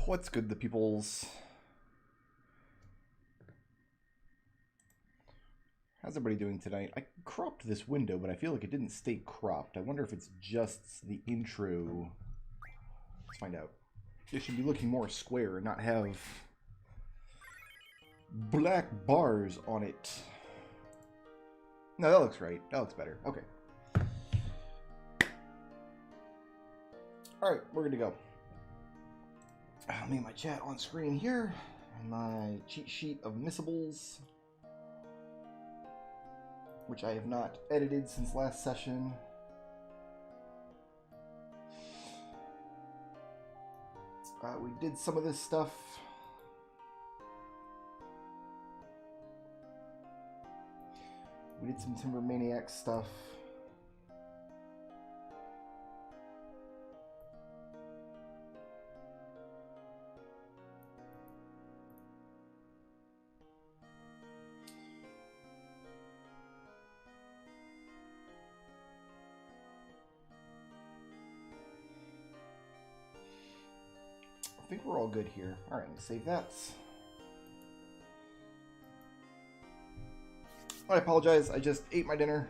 What's good, the peoples? How's everybody doing tonight? I cropped this window, but I feel like it didn't stay cropped. I wonder if it's just the intro. Let's find out. It should be looking more square and not have black bars on it. No, that looks right. That looks better. Okay. Alright, we're good to go. I'll make my chat on screen here. And my cheat sheet of missables, which I have not edited since last session. We did some of this stuff. We did some Timber Maniac stuff. I think we're all good here. Alright, let me save that. I apologize, I just ate my dinner,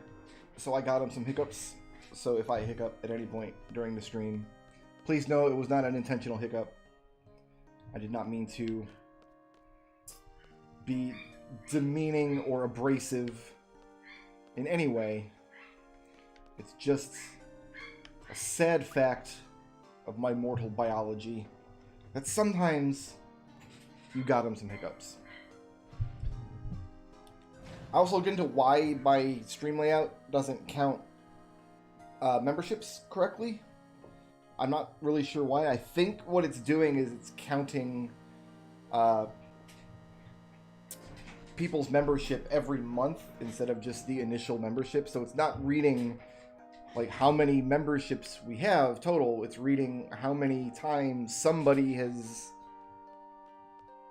so I got him some hiccups. So if I hiccup at any point during the stream, please know it was not an intentional hiccup. I did not mean to be demeaning or abrasive in any way. It's just a sad fact of my mortal biology that sometimes you got him some hiccups. I also get into why my stream layout doesn't count memberships correctly. I'm not really sure why. I think what it's doing is it's counting people's membership every month instead of just the initial membership. So it's not reading like how many memberships we have total. It's reading how many times somebody has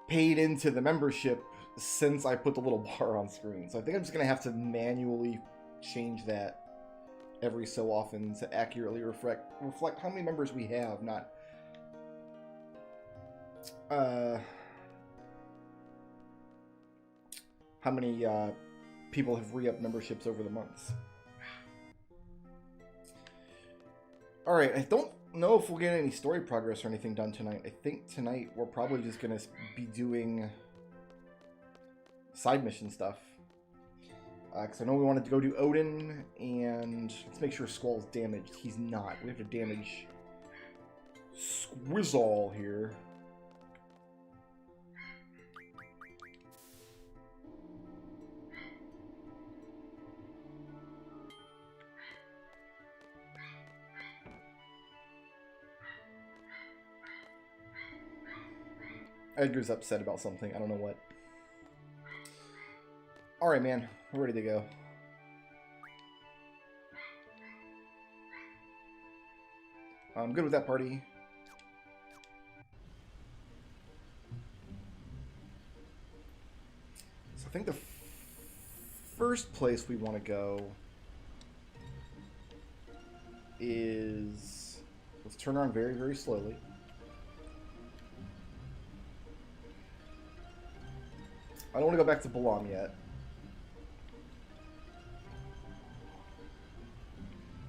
paid into the membership since I put the little bar on screen. So I think I'm just going to have to manually change that every so often to accurately reflect how many members we have, not how many people have re-upped memberships over the months. Alright, I don't know if we'll get any story progress or anything done tonight. I think tonight we're probably just going to be doing side mission stuff. Because I know we wanted to go do Odin, and let's make sure Squall's damaged. He's not. We have to damage Squizzle here. Edgar's upset about something. I don't know what. Alright, man. We're ready to go. I'm good with that party. So I think the first place we want to go is... Let's turn around very, very slowly. I don't want to go back to Balamb yet.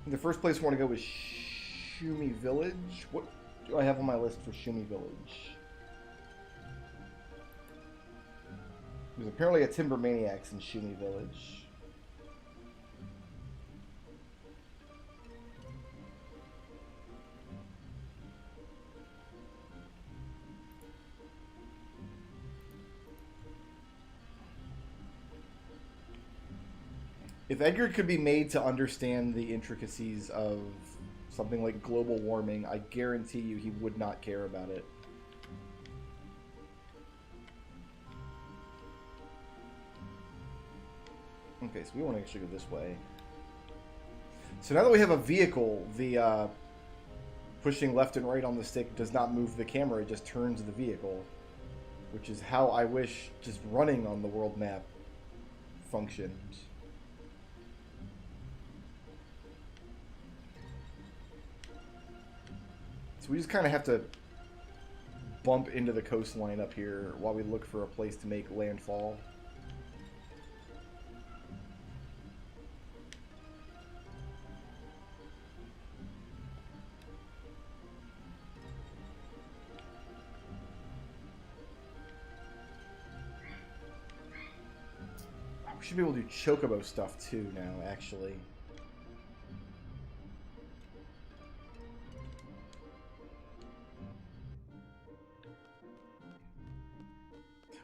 The first place I want to go is Shumi Village. What do I have on my list for Shumi Village? There's apparently a Timber Maniacs in Shumi Village. If Edgar could be made to understand the intricacies of something like global warming, I guarantee you he would not care about it. Okay, so we want to actually go this way. So now that we have a vehicle, the pushing left and right on the stick does not move the camera, it just turns the vehicle. Which is how I wish just running on the world map functioned. So we just kind of have to bump into the coastline up here while we look for a place to make landfall. We should be able to do Chocobo stuff too now, actually.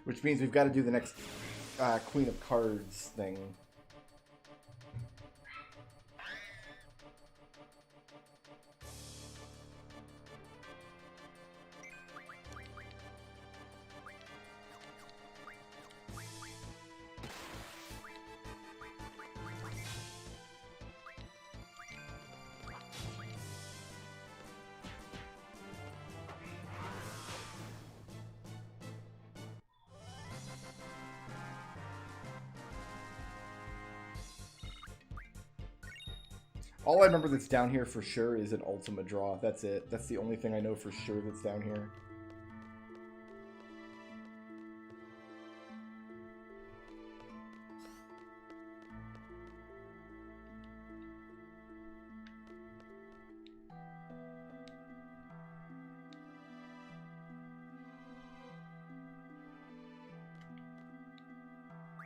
Which means we've got to do the next Queen of Cards thing. All I remember that's down here for sure is an Ultima draw. That's it. That's the only thing I know for sure that's down here.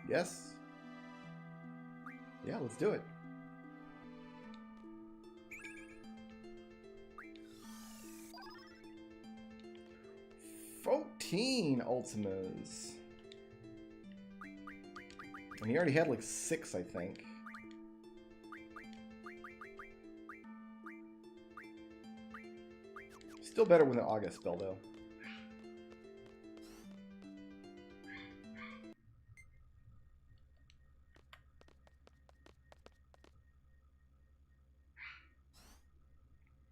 Yes? Yeah, let's do it. 14 Ultimas. And he already had like 6, I think. Still better with an August spell, though.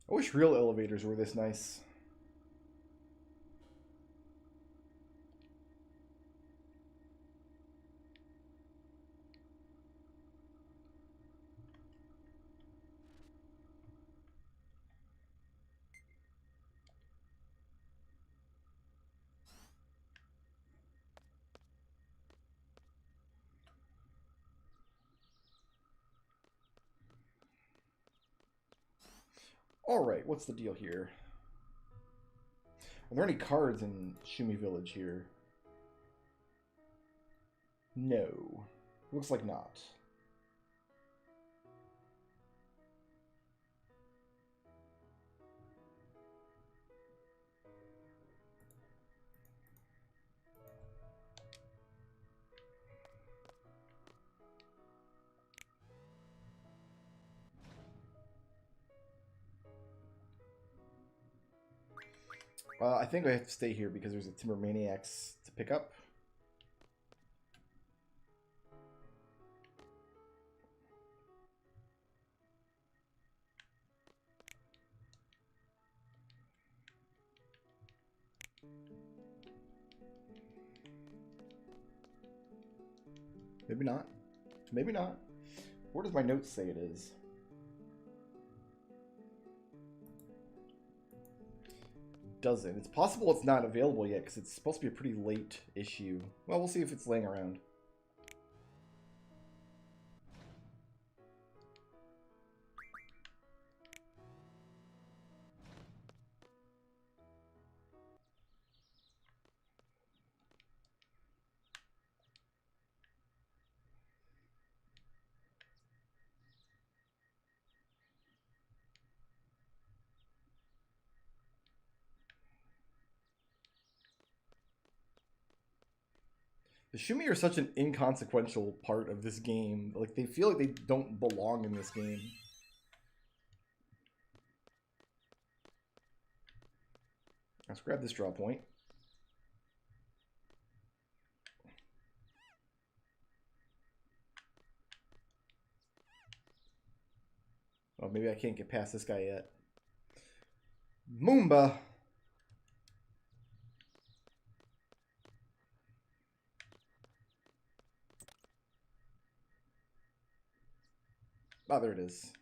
I wish real elevators were this nice. Alright, what's the deal here? Are there any cards in Shumi Village here? No. Looks like not. I think I have to stay here because there's a Timber Maniacs to pick up. Maybe not. Maybe not. Where does my notes say it is? Doesn't. It's possible it's not available yet because it's supposed to be a pretty late issue. Well, we'll see if it's laying around. The Shumi are such an inconsequential part of this game. Like, they feel like they don't belong in this game. Let's grab this draw point. Oh, maybe I can't get past this guy yet. Moomba! Oh, there it is.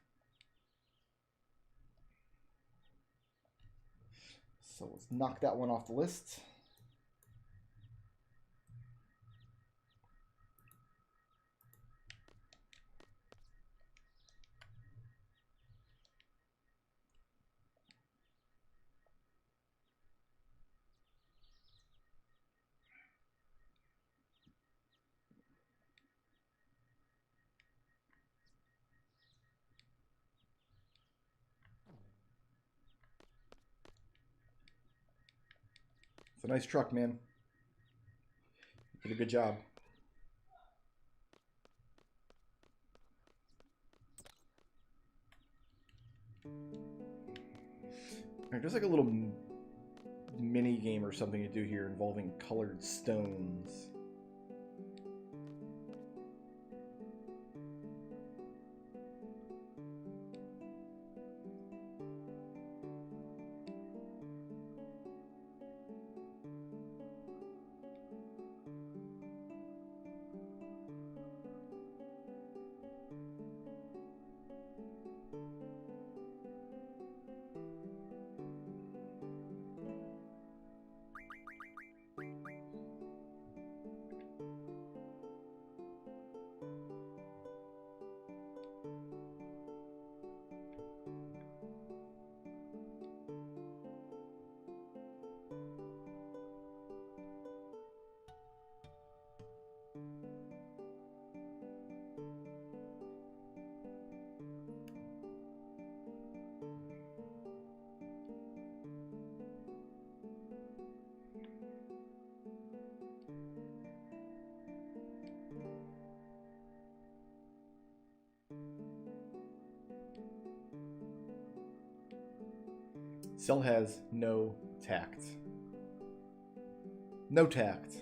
So let's knock that one off the list. It's a nice truck, man. Did a good job. Alright, there's like a little mini game or something to do here involving colored stones. Cell has no tact. No tact.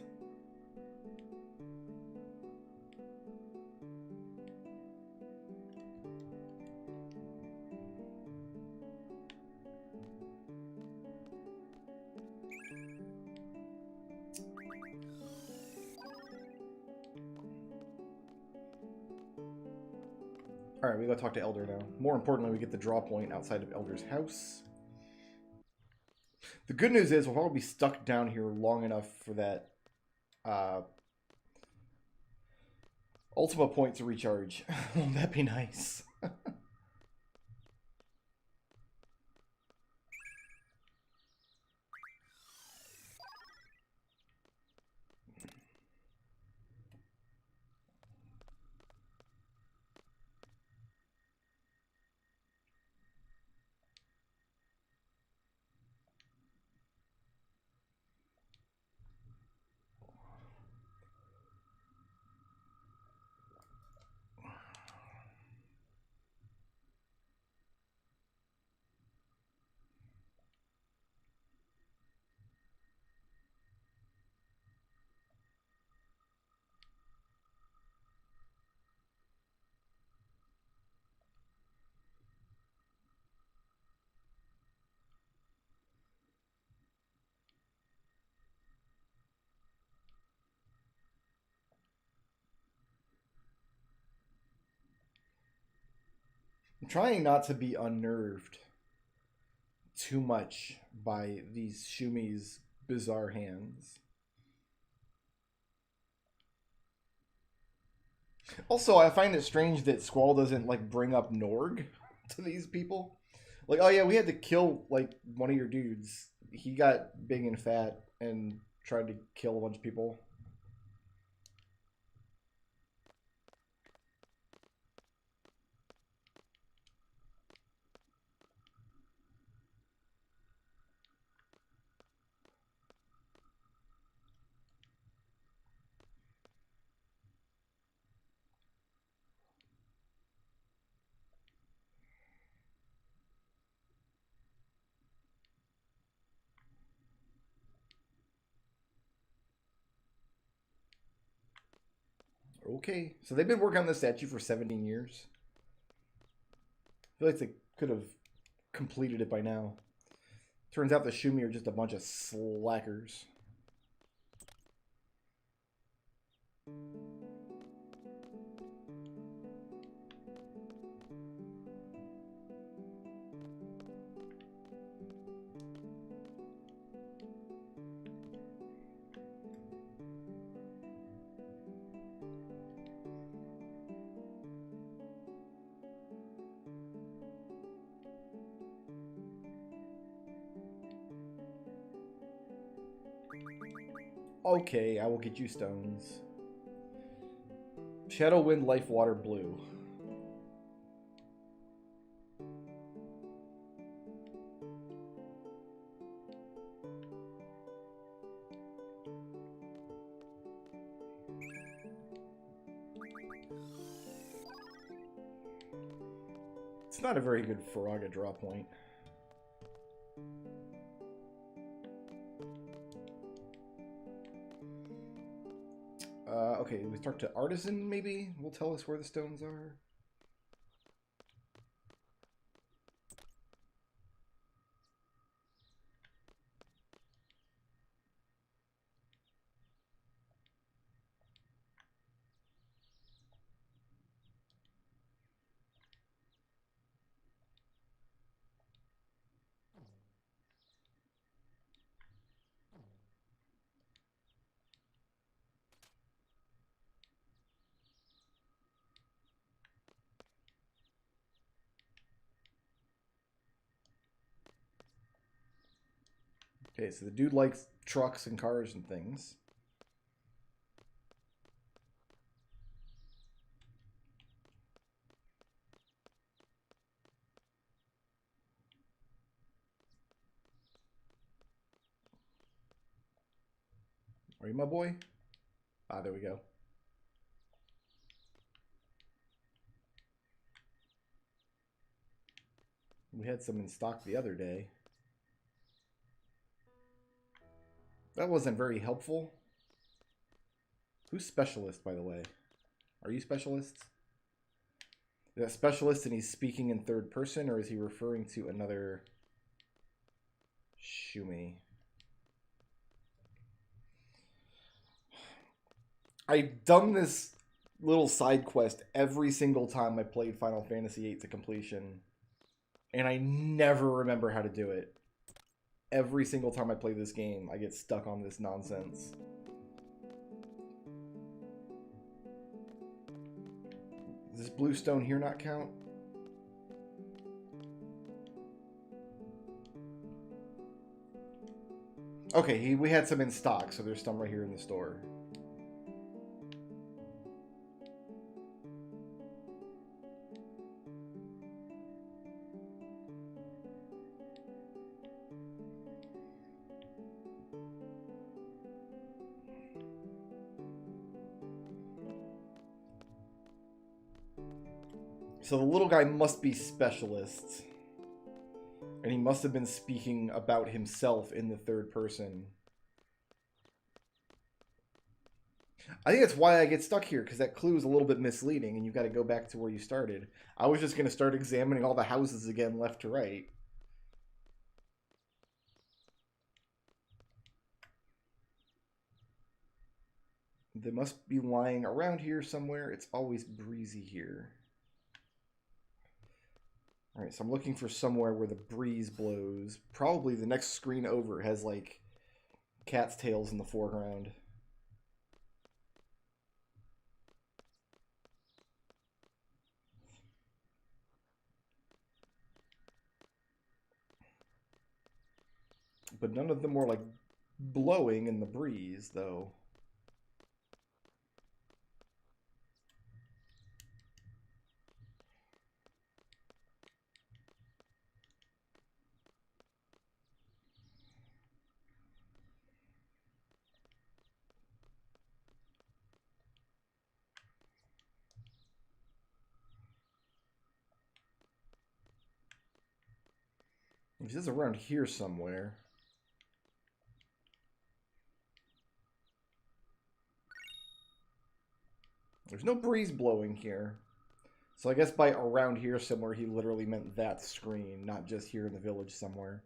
Alright, we gotta talk to Elder now. More importantly, we get the draw point outside of Elder's house. The good news is we'll probably be stuck down here long enough for that Ultima point to recharge. Won't that be nice? I'm trying not to be unnerved too much by these Shumi's bizarre hands. Also, I find it strange that Squall doesn't like bring up Norg to these people. Like, oh yeah, we had to kill like one of your dudes. He got big and fat and tried to kill a bunch of people. Okay, so they've been working on this statue for 17 years. I feel like they could have completed it by now. Turns out the Shumi are just a bunch of slackers. Okay, I will get you stones. Shadow, wind, life, water, blue. It's not a very good Faraga draw point. Okay, we talk to Artisan, maybe? Will tell us where the stones are. Okay, so the dude likes trucks and cars and things. Are you my boy? Ah, there we go. We had some in stock the other day. That wasn't very helpful. Who's Specialist, by the way? Are you Specialist? Is that Specialist and he's speaking in third person, or is he referring to another Shumi? I've done this little side quest every single time I played Final Fantasy VIII to completion, and I never remember how to do it. Every single time I play this game, I get stuck on this nonsense. Does this blue stone here not count? Okay, we had some in stock, so there's some right here in the store. So the little guy must be Specialist. And he must have been speaking about himself in the third person. I think that's why I get stuck here, because that clue is a little bit misleading, and you've got to go back to where you started. I was just going to start examining all the houses again, left to right. They must be lying around here somewhere. It's always breezy here. Alright, so I'm looking for somewhere where the breeze blows. Probably the next screen over has, like, cat's tails in the foreground. But none of them were, like, blowing in the breeze, though. It is around here somewhere. There's no breeze blowing here. So I guess by around here somewhere, he literally meant that screen, not just here in the village somewhere.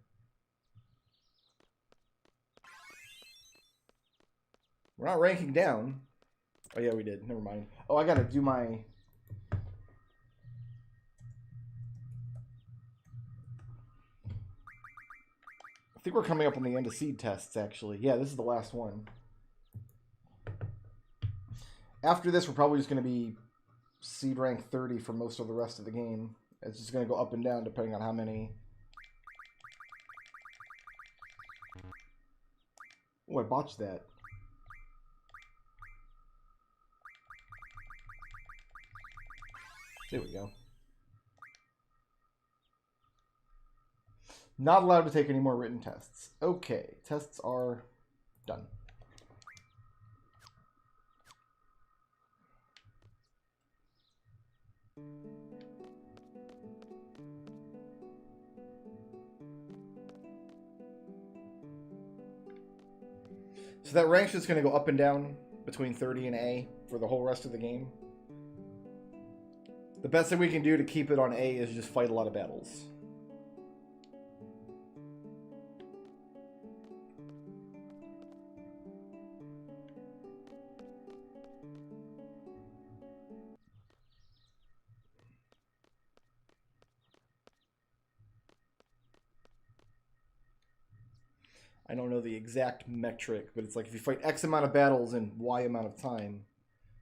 We're not ranking down. Oh yeah, we did. Never mind. Oh, I gotta do my... I think we're coming up on the end of seed tests, actually. Yeah, this is the last one. After this, we're probably just going to be seed rank 30 for most of the rest of the game. It's just going to go up and down depending on how many... Oh, I botched that. There we go. Not allowed to take any more written tests. Okay, tests are done. So that rank's just going to go up and down between 30 and A for the whole rest of the game. The best thing we can do to keep it on A is just fight a lot of battles. I don't know the exact metric, but it's like if you fight X amount of battles in Y amount of time.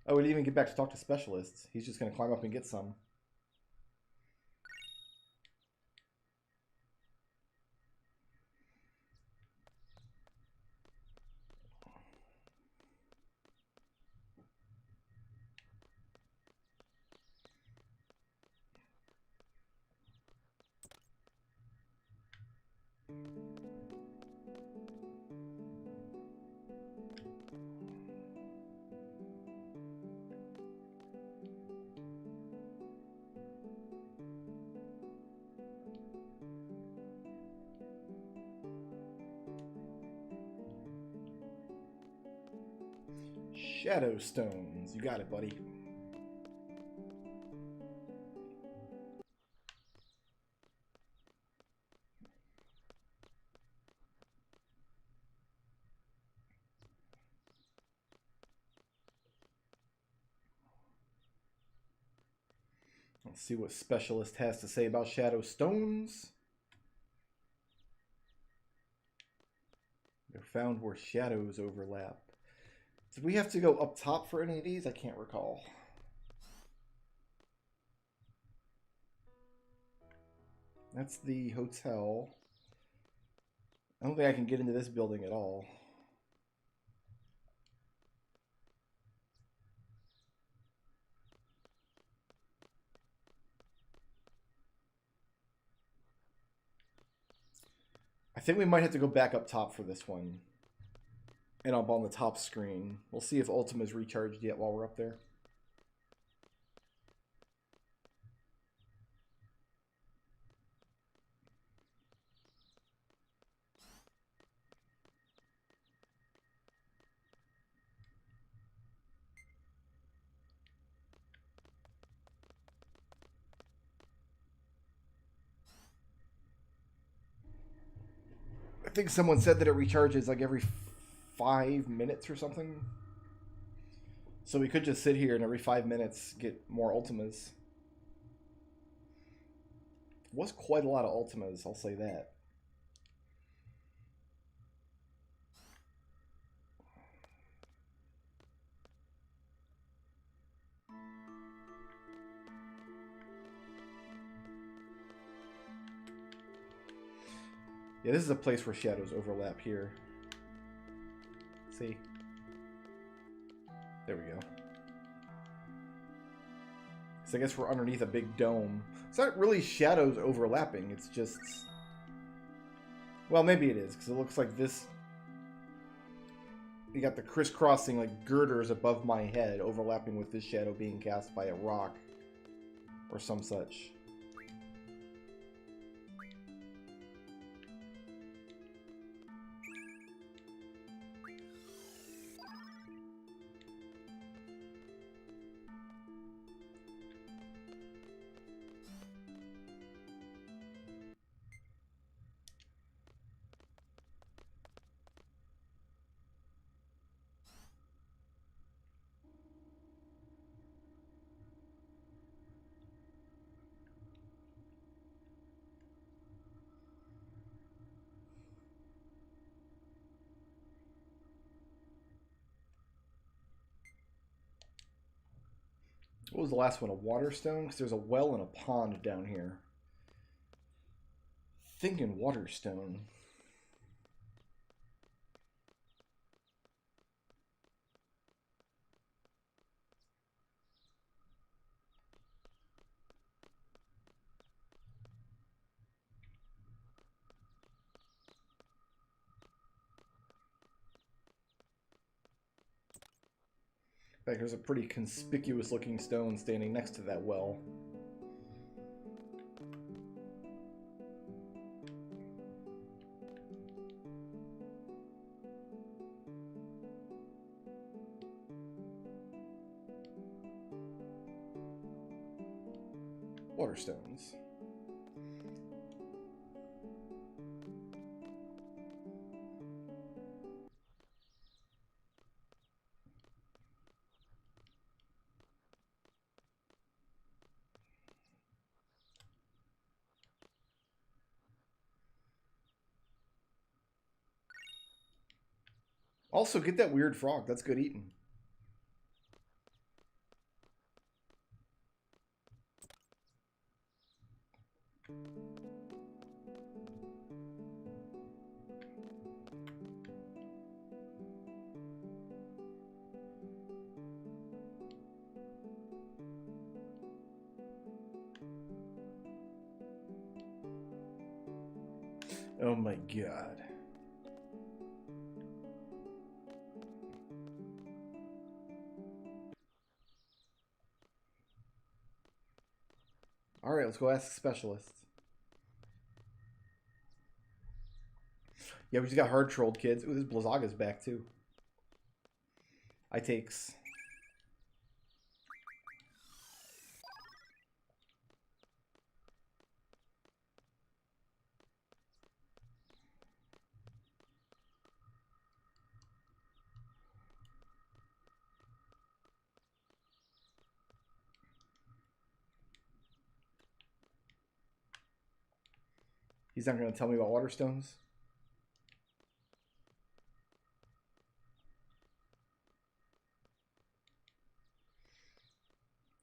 Oh, we didn't even get back to talk to specialists. He's just going to climb up and get some. Shadow stones. You got it, buddy. Let's see what specialist has to say about shadow stones. They're found where shadows overlap. Did we have to go up top for any of these? I can't recall. That's the hotel. I don't think I can get into this building at all. I think we might have to go back up top for this one. And up on the top screen. We'll see if Ultima's recharged yet while we're up there. I think someone said that it recharges like every 5 minutes or something. So we could just sit here and every 5 minutes get more Ultimas. Was quite a lot of Ultimas, I'll say that. Yeah, this is a place where shadows overlap here. See? There we go. So I guess we're underneath a big dome. It's not really shadows overlapping, it's just... Well, maybe it is, because it looks like this... You got the crisscrossing, like, girders above my head overlapping with this shadow being cast by a rock. Or some such. What was the last one? A water stone? Because there's a well and a pond down here. Thinking water stone. In fact, there's a pretty conspicuous looking stone standing next to that well. Water stones. Also, get that weird frog. That's good eating. Oh my god. Alright, let's go ask the specialist. Yeah, we just got hard trolled, kids. Ooh, this Blazaga's back too. I takes. He's not going to tell me about water stones.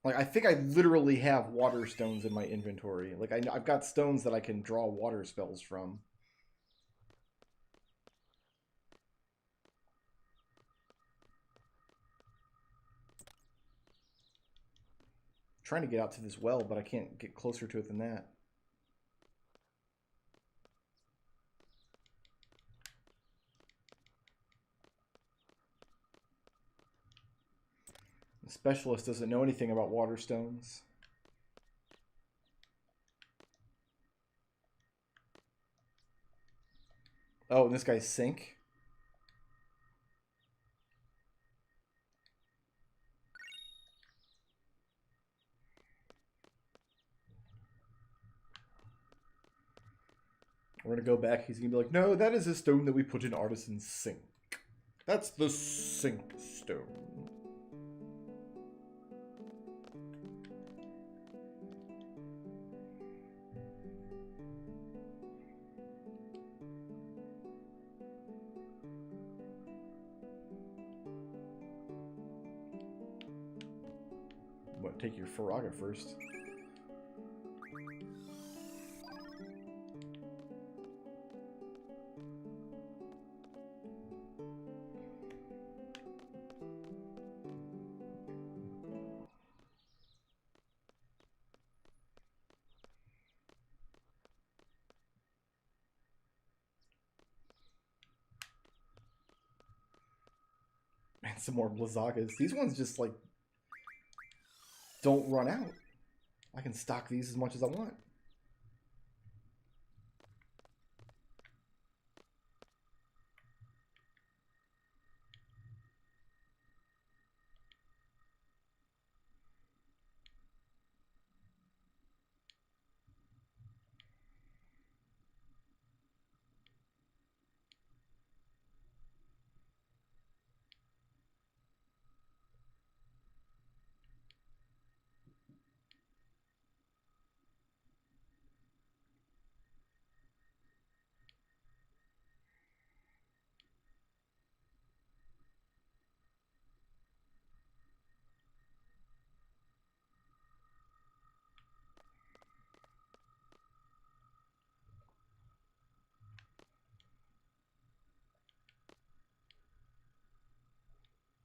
Like, I think I literally have water stones in my inventory. Like, I've got stones that I can draw water spells from. I'm trying to get out to this well, but I can't get closer to it than that. The specialist doesn't know anything about water stones. Oh, and this guy's sink. We're going to go back. He's going to be like, no, that is a stone that we put in Artisan's sink. That's the sink stone. What, take your Faraga first. And some more Blazagas. These ones just, like, don't run out. I can stock these as much as I want.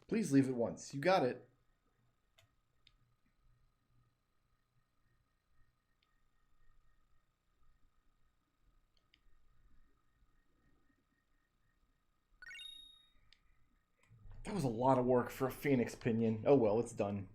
Please leave it once. You got it. That was a lot of work for a Phoenix Pinion. Oh well, it's done.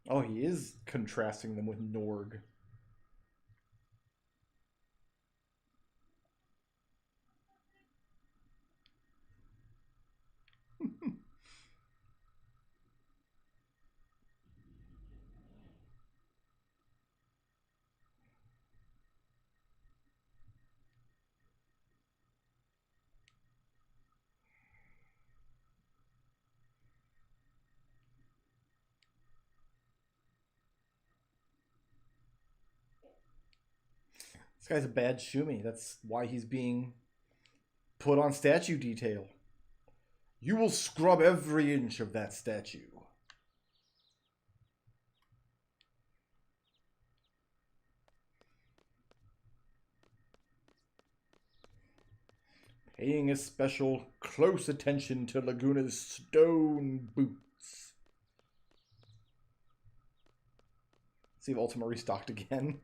Oh, he is contrasting them with Norg. This guy's a bad Shumi. That's why he's being put on statue detail. You will scrub every inch of that statue. Paying a special close attention to Laguna's stone boots. See if Ultima restocked again.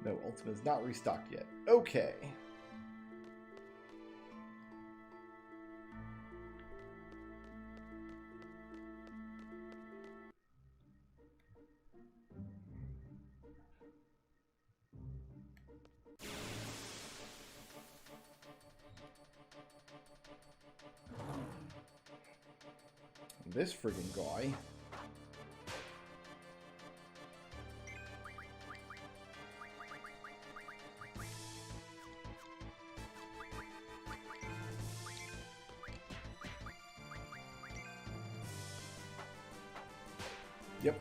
No, Ultima is not restocked yet. Okay. This friggin' guy. Yep.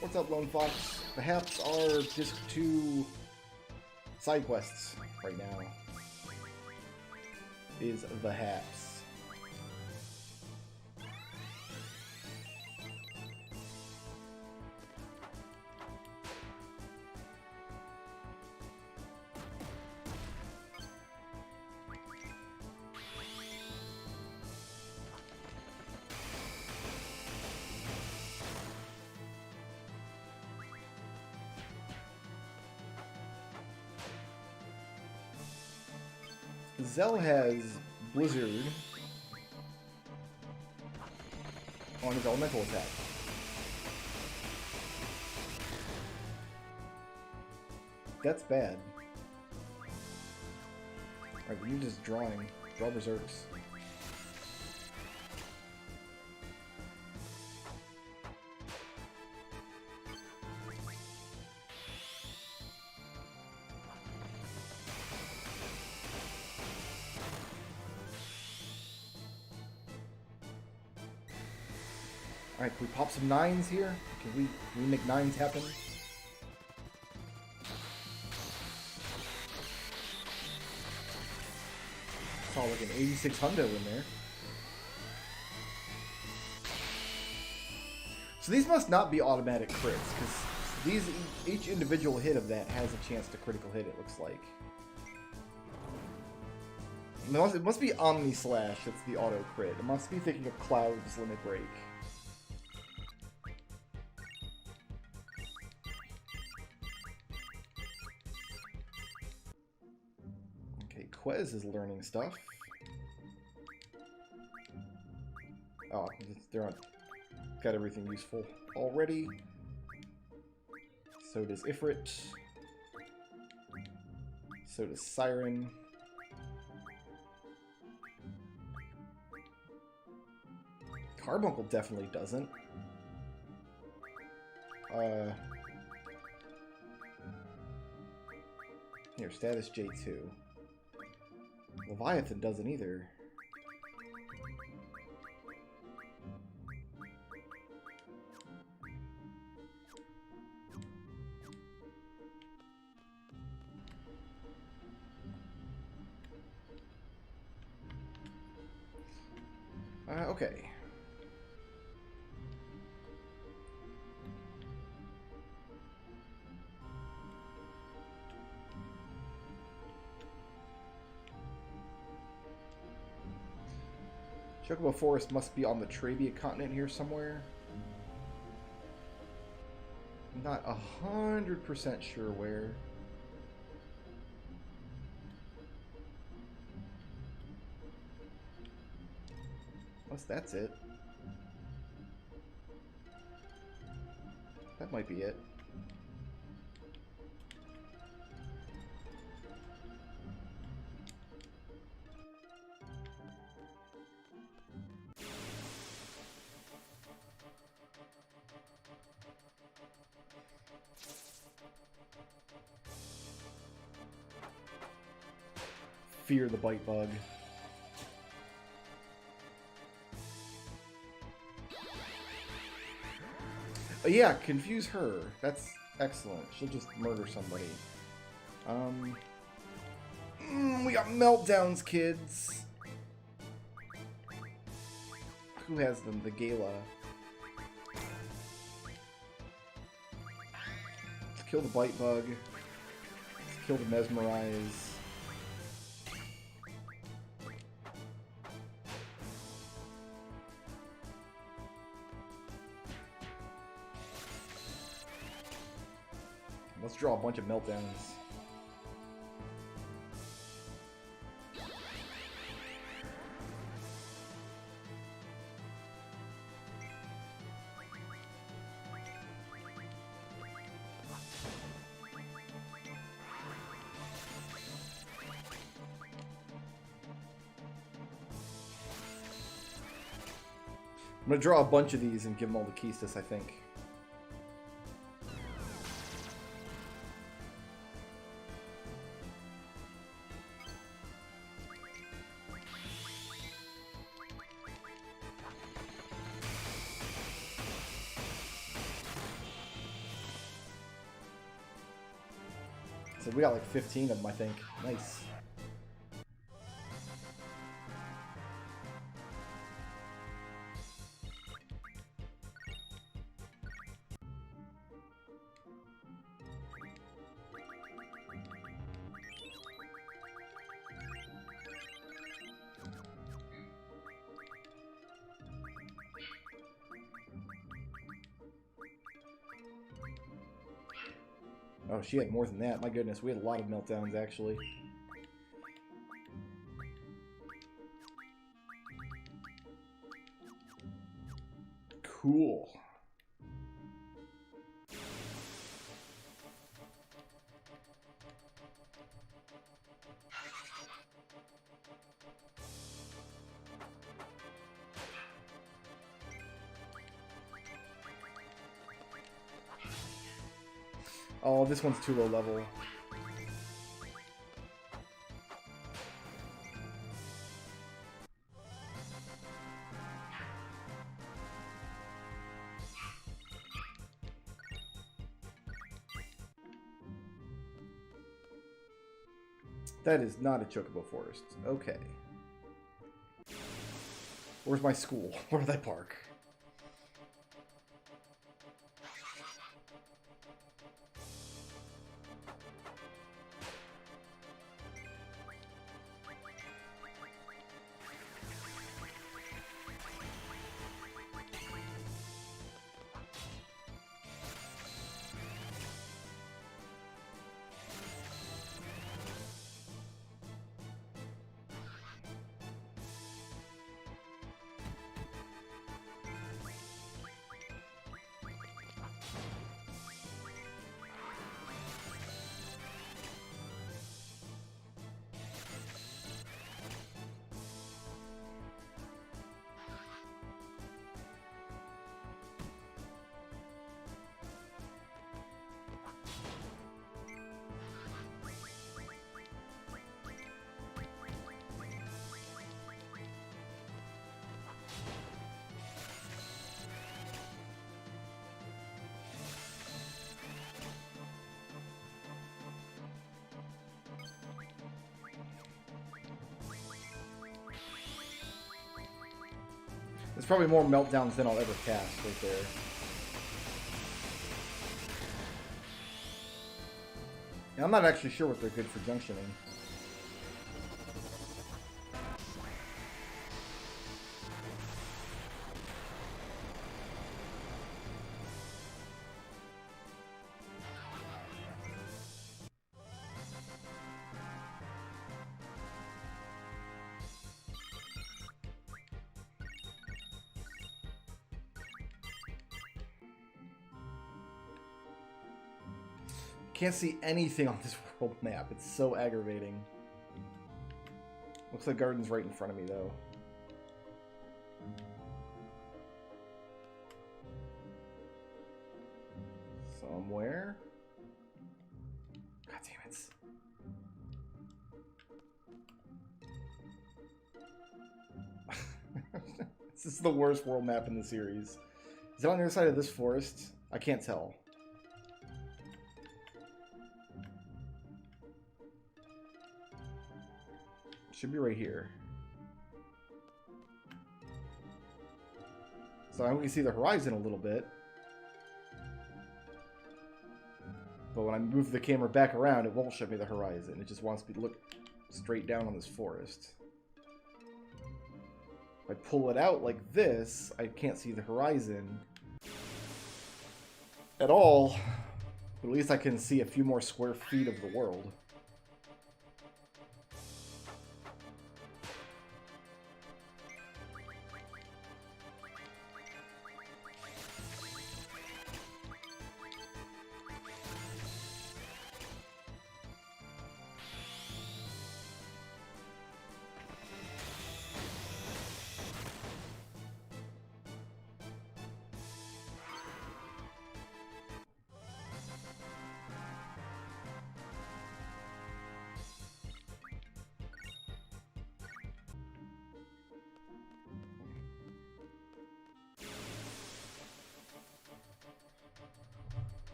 What's up, Lone Fox? The Haps are just 2 side quests right now. Is the Haps. Zell has Blizzard on his elemental attack. That's bad. Alright, you're just drawing. Draw Berserks. Alright, can we pop some 9s here? Can we make 9s happen? Saw like an 86 hundo in there. So these must not be automatic crits, because each individual hit of that has a chance to critical hit, it looks like. It must be Omni Slash that's the auto crit. It must be thinking of Cloud's Limit Break. Quez is learning stuff. Oh, they're on. Got everything useful already. So does Ifrit. So does Siren. Carbuncle definitely doesn't. Here, status J2. Leviathan doesn't either. Okay. Chocobo Forest must be on the Trabia continent here somewhere. I'm not 100% sure where. Unless that's it. That might be it. Fear the bite bug. Yeah, confuse her. That's excellent. She'll just murder somebody. We got meltdowns, kids. Who has them? The Gala. Let's kill the bite bug. Let's kill the mesmerize. Let's draw a bunch of meltdowns. I'm gonna draw a bunch of these and give them all to Keistis, I think. So we got like 15 of them, I think. Nice. Oh, she had more than that. My goodness, we had a lot of meltdowns, actually. Cool. Oh, this one's too low level. That is not a Chocobo Forest. Okay. Where's my school? Where did I park? There's probably more meltdowns than I'll ever cast right there. And I'm not actually sure what they're good for junctioning. Can't see anything on this world map. It's so aggravating. Looks like garden's right in front of me, though. Somewhere. God damn it. This is the worst world map in the series. Is it on the other side of this forest? I can't tell. Should be right here. So I can see the horizon a little bit. But when I move the camera back around, it won't show me the horizon. It just wants me to look straight down on this forest. If I pull it out like this, I can't see the horizon at all. But at least I can see a few more square feet of the world.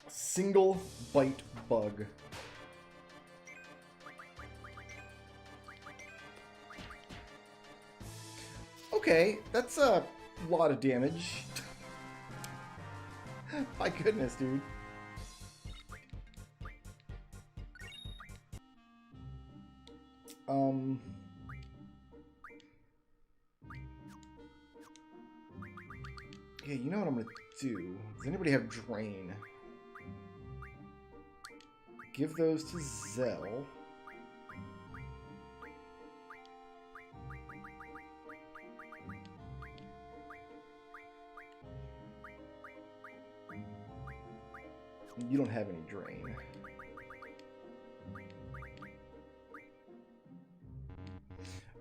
Single bite bug. Okay, that's a lot of damage. My goodness, dude. Yeah, you know what I'm gonna do? Does anybody have Drain? Give those to Zell. You don't have any Drain.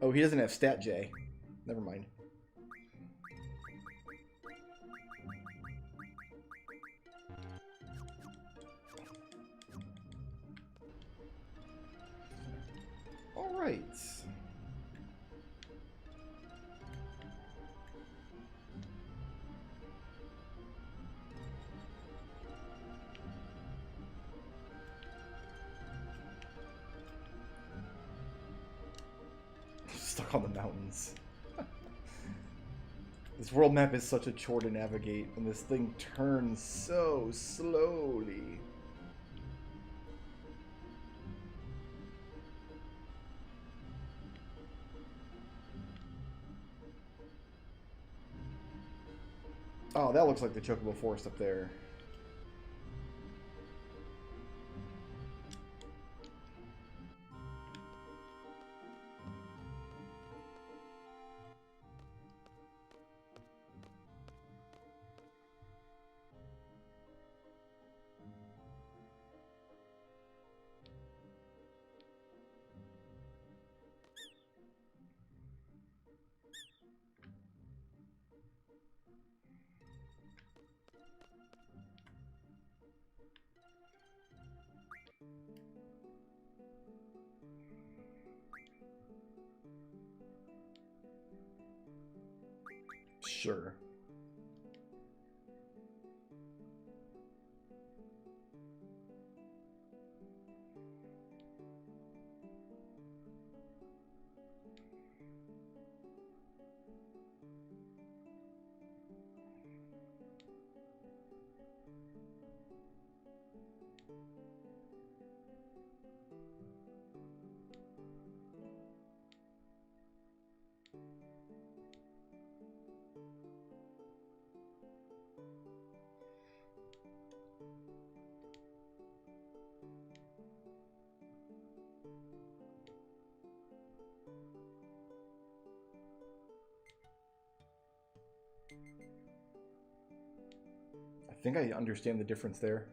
Oh, he doesn't have Stat J. Never mind. All right. Stuck on the mountains. This world map is such a chore to navigate, and this thing turns so slowly. Oh, that looks like the Chocobo Forest up there. Sure. I think I understand the difference there.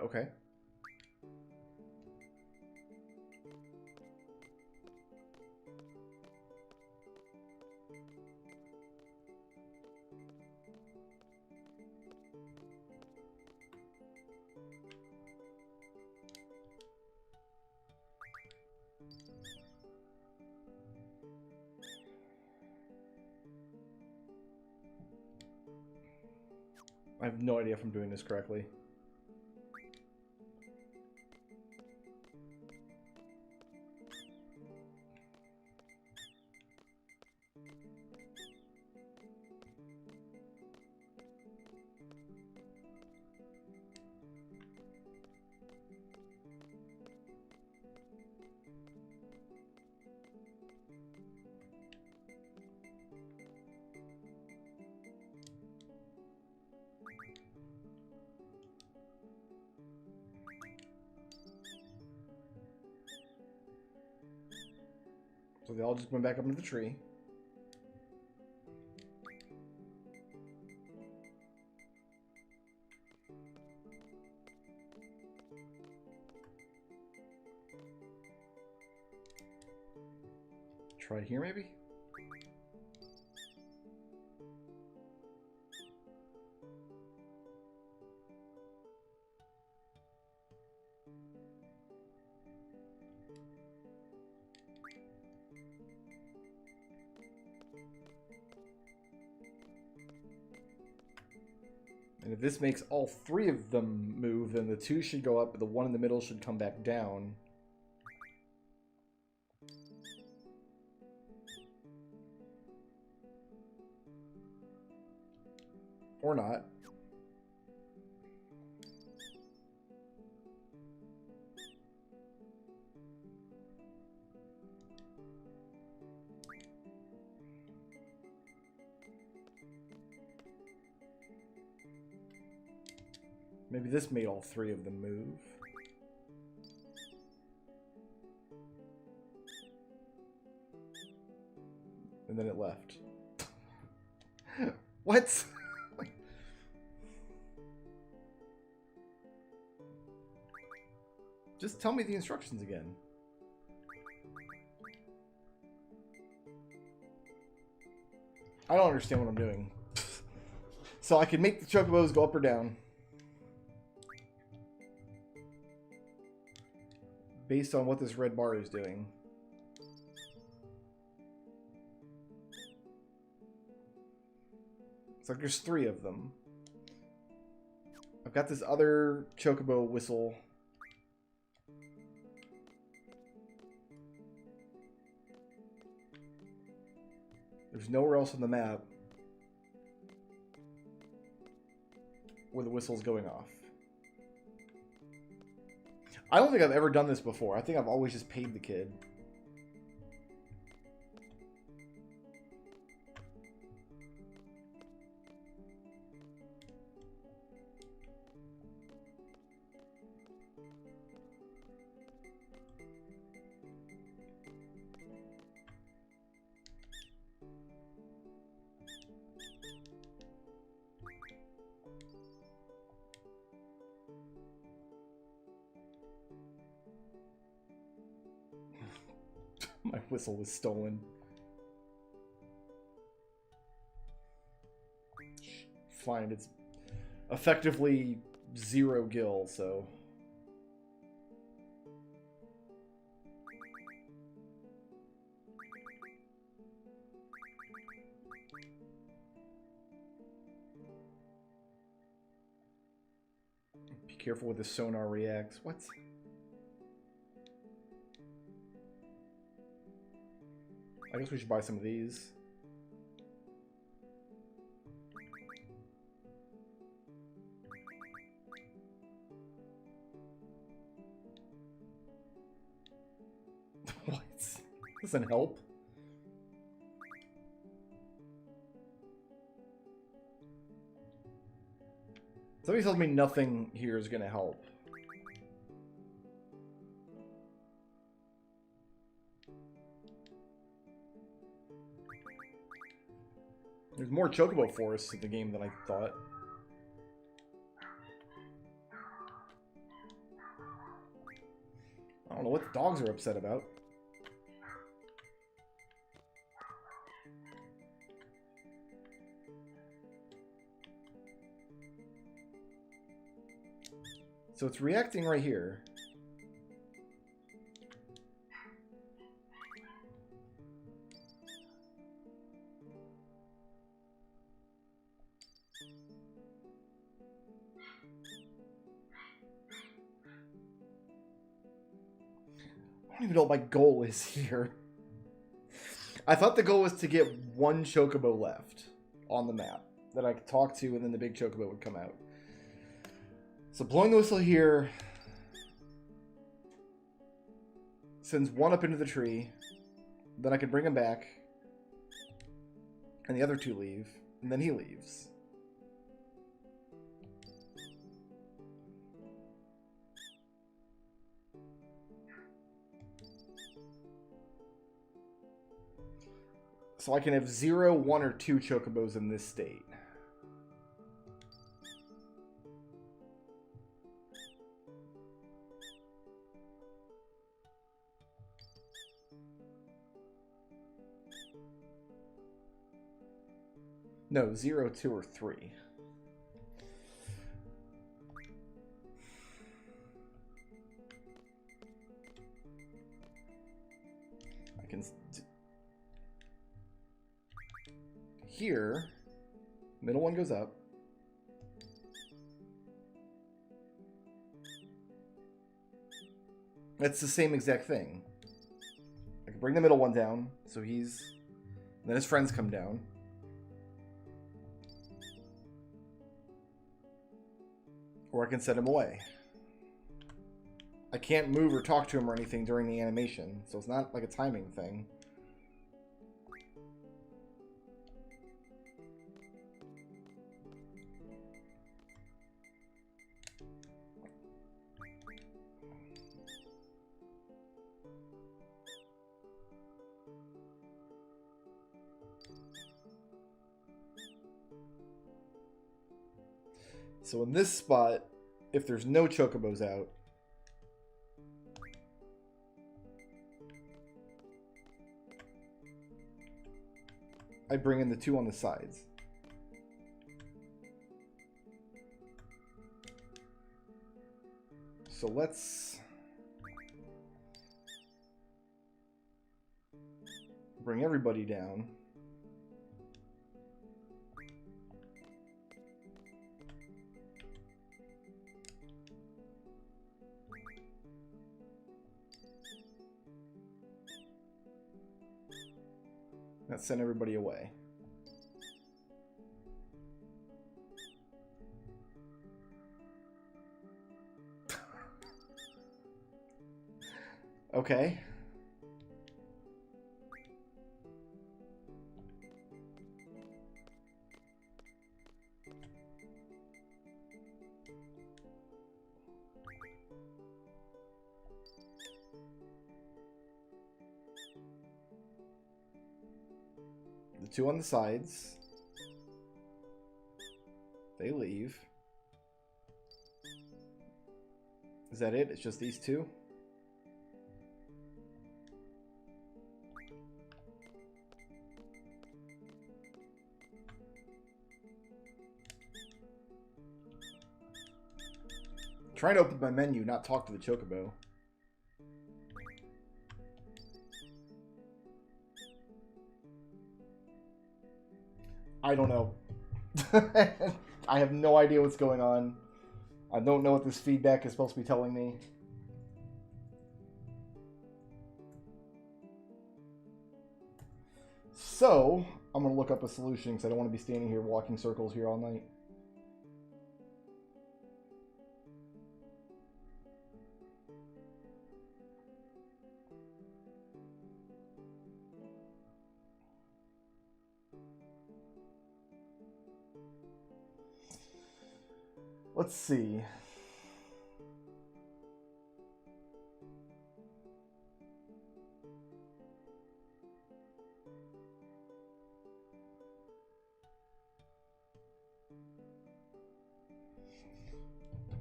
Okay. I have no idea if I'm doing this correctly. So they all just went back up into the tree. Try here, maybe? And if this makes all three of them move, then the two should go up, but the one in the middle should come back down. Or not. Maybe this made all three of them move. And then it left. What? Just tell me the instructions again. I don't understand what I'm doing. So I can make the chocobos go up or down. Based on what this red bar is doing. It's like there's three of them. I've got this other chocobo whistle. There's nowhere else on the map where the whistle's going off. I don't think I've ever done this before. I think I've always just paid the kid. whistle was stolen. Fine, it's effectively 0 gil, so... Be careful with the sonar reacts. What? I guess we should buy some of these. What? Doesn't help. Somebody tells me nothing here is going to help. There's more Chocobo forests in the game than I thought. I don't know what the dogs are upset about. So it's reacting right here. I don't even know what my goal is here. I thought the goal was to get 1 Chocobo left on the map that I could talk to, and then the big Chocobo would come out. So blowing the whistle here sends 1 up into the tree. Then I can bring him back. And the other 2 leave. And then he leaves. So I can have 0, 1, or 2 Chocobos in this state. No, 0, 2, or 3. I can... Here, middle one goes up. That's the same exact thing. I can bring the middle one down, so he's... Then his friends come down. Or I can set him away. I can't move or talk to him or anything during the animation, so it's not like a timing thing. So in this spot, if there's no Chocobos out, I bring in the 2 on the sides. So let's bring everybody down. That sent everybody away. Okay. The 2 on the sides. They leave. Is that it? It's just these 2? trying to open my menu, not talk to the Chocobo. I don't know. I have no idea what's going on. I don't know what this feedback is supposed to be telling me. So, I'm going to look up a solution because I don't want to be standing here walking circles here all night. Let's see.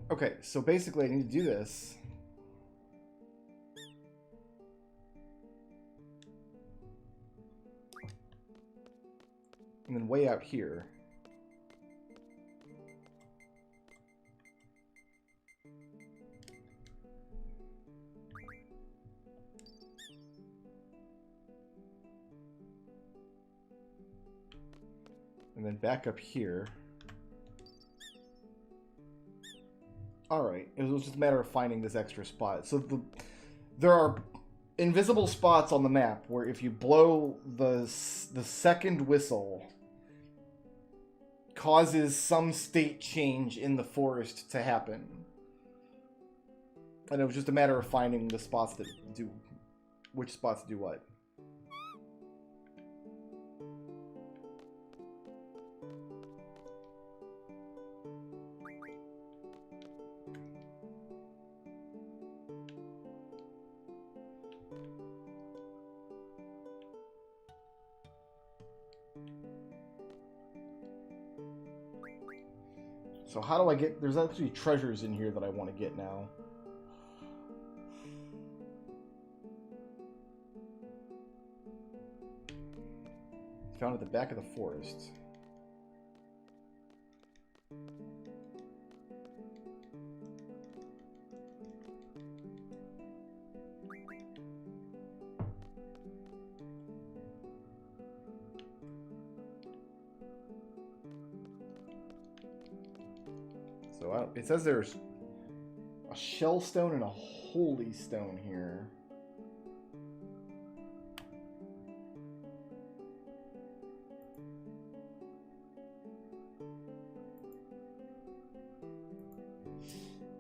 Okay, so basically I need to do this. And then way out here. And then back up here. Alright, it was just a matter of finding this extra spot. So there are invisible spots on the map where if you blow the second whistle, causes some state change in the forest to happen. And it was just a matter of finding the spots that do... which spots do what. So how do I get... There's actually treasures in here that I want to get now. Found at the back of the forest. So it says there's a shell stone and a holy stone here.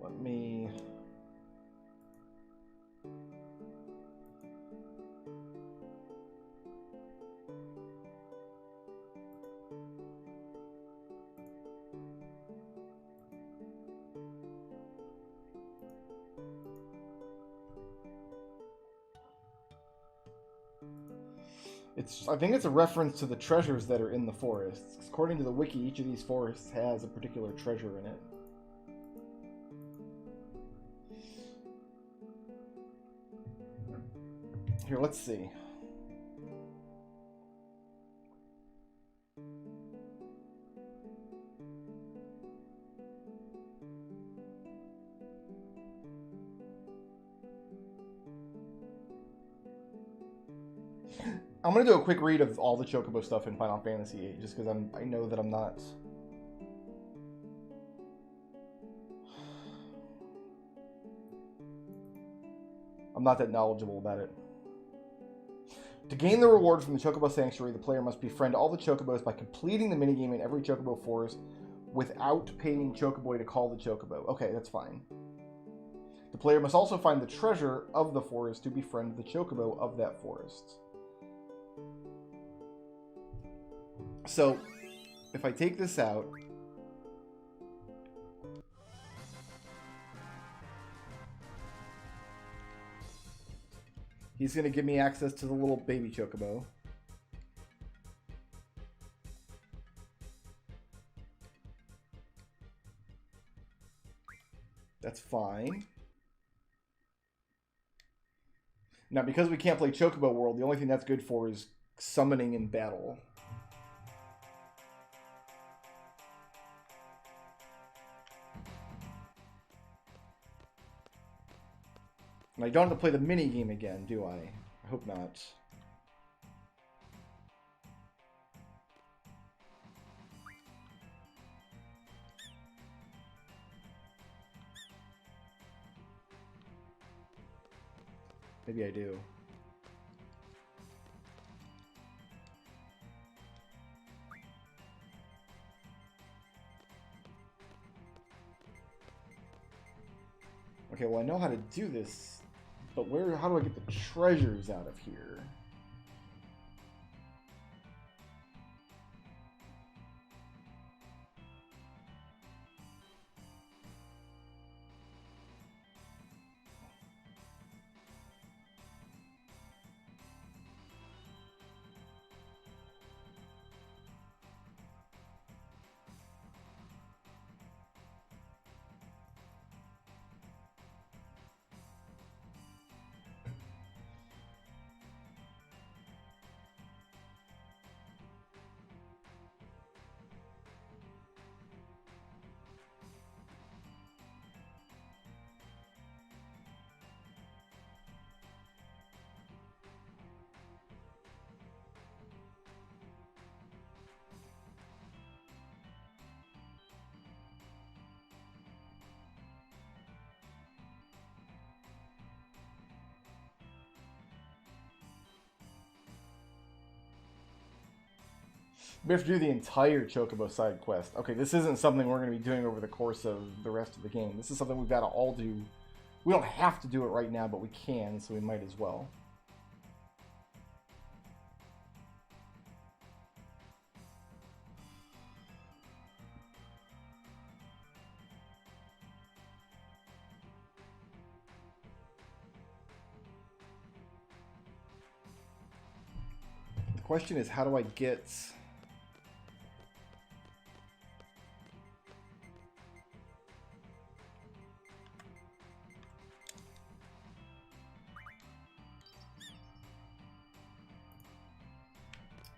Let me... I think it's a reference to the treasures that are in the forests. According to the wiki, each of these forests has a particular treasure in it. Here, let's see. I'm gonna do a quick read of all the Chocobo stuff in Final Fantasy VIII, just because I know that I'm not that knowledgeable about it. To gain the reward from the Chocobo Sanctuary, the player must befriend all the Chocobos by completing the minigame in every Chocobo forest without paying Chocoboy to call the Chocobo. Okay, that's fine. The player must also find the treasure of the forest to befriend the Chocobo of that forest. So, if I take this out, he's going to give me access to the little baby Chocobo. That's fine. Now, because we can't play Chocobo World, the only thing that's good for is summoning in battle. And I don't have to play the mini game again, do I? I hope not. Maybe I do. Okay, well I know how to do this, but how do I get the treasures out of here? We have to do the entire Chocobo side quest. Okay, this isn't something we're going to be doing over the course of the rest of the game. This is something we've got to all do. We don't have to do it right now, but we can, so we might as well. The question is, how do I get...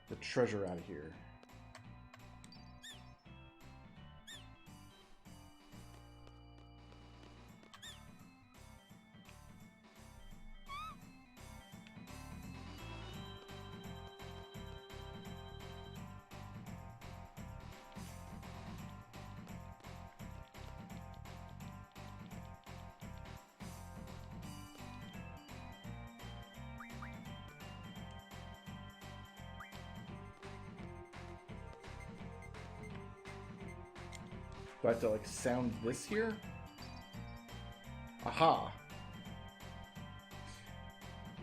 the treasure out of here? Do I have to, like, sound this here? Aha!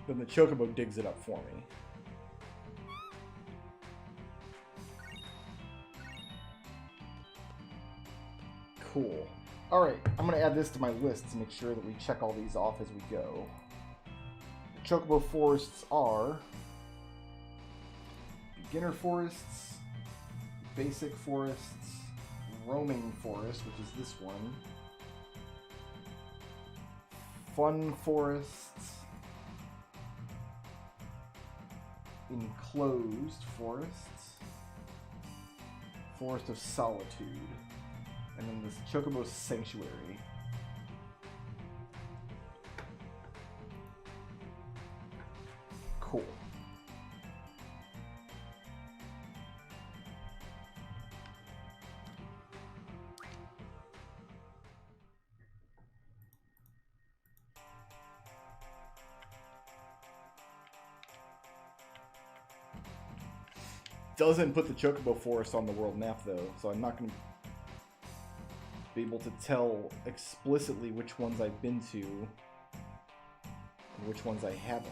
Then the Chocobo digs it up for me. Cool. Alright, I'm going to add this to my list to make sure that we check all these off as we go. The Chocobo forests are... beginner forests, basic forests, roaming forest, which is this one, fun forests, enclosed forests, forest of solitude, and then this Chocobo sanctuary. Cool. Doesn't put the Chocobo Forest on the world map though, so I'm not going to be able to tell explicitly which ones I've been to and which ones I haven't.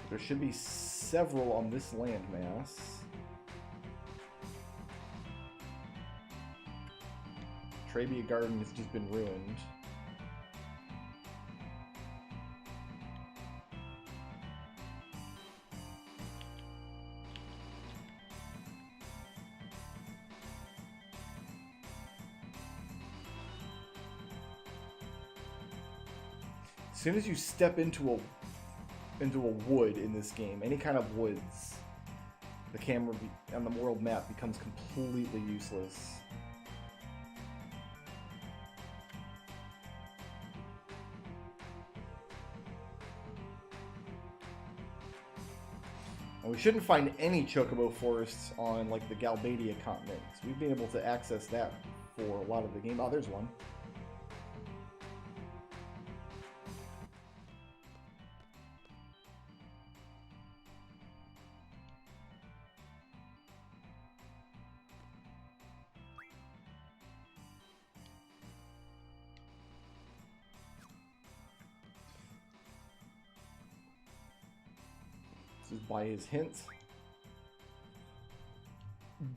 There should be several on this landmass. Trabia Garden has just been ruined. soon as you step into a wood in this game, any kind of woods, the camera on the world map becomes completely useless. And we shouldn't find any Chocobo forests on like the Galbadia continent, because we've been able to access that for a lot of the game. Oh, there's one. This is by his hints.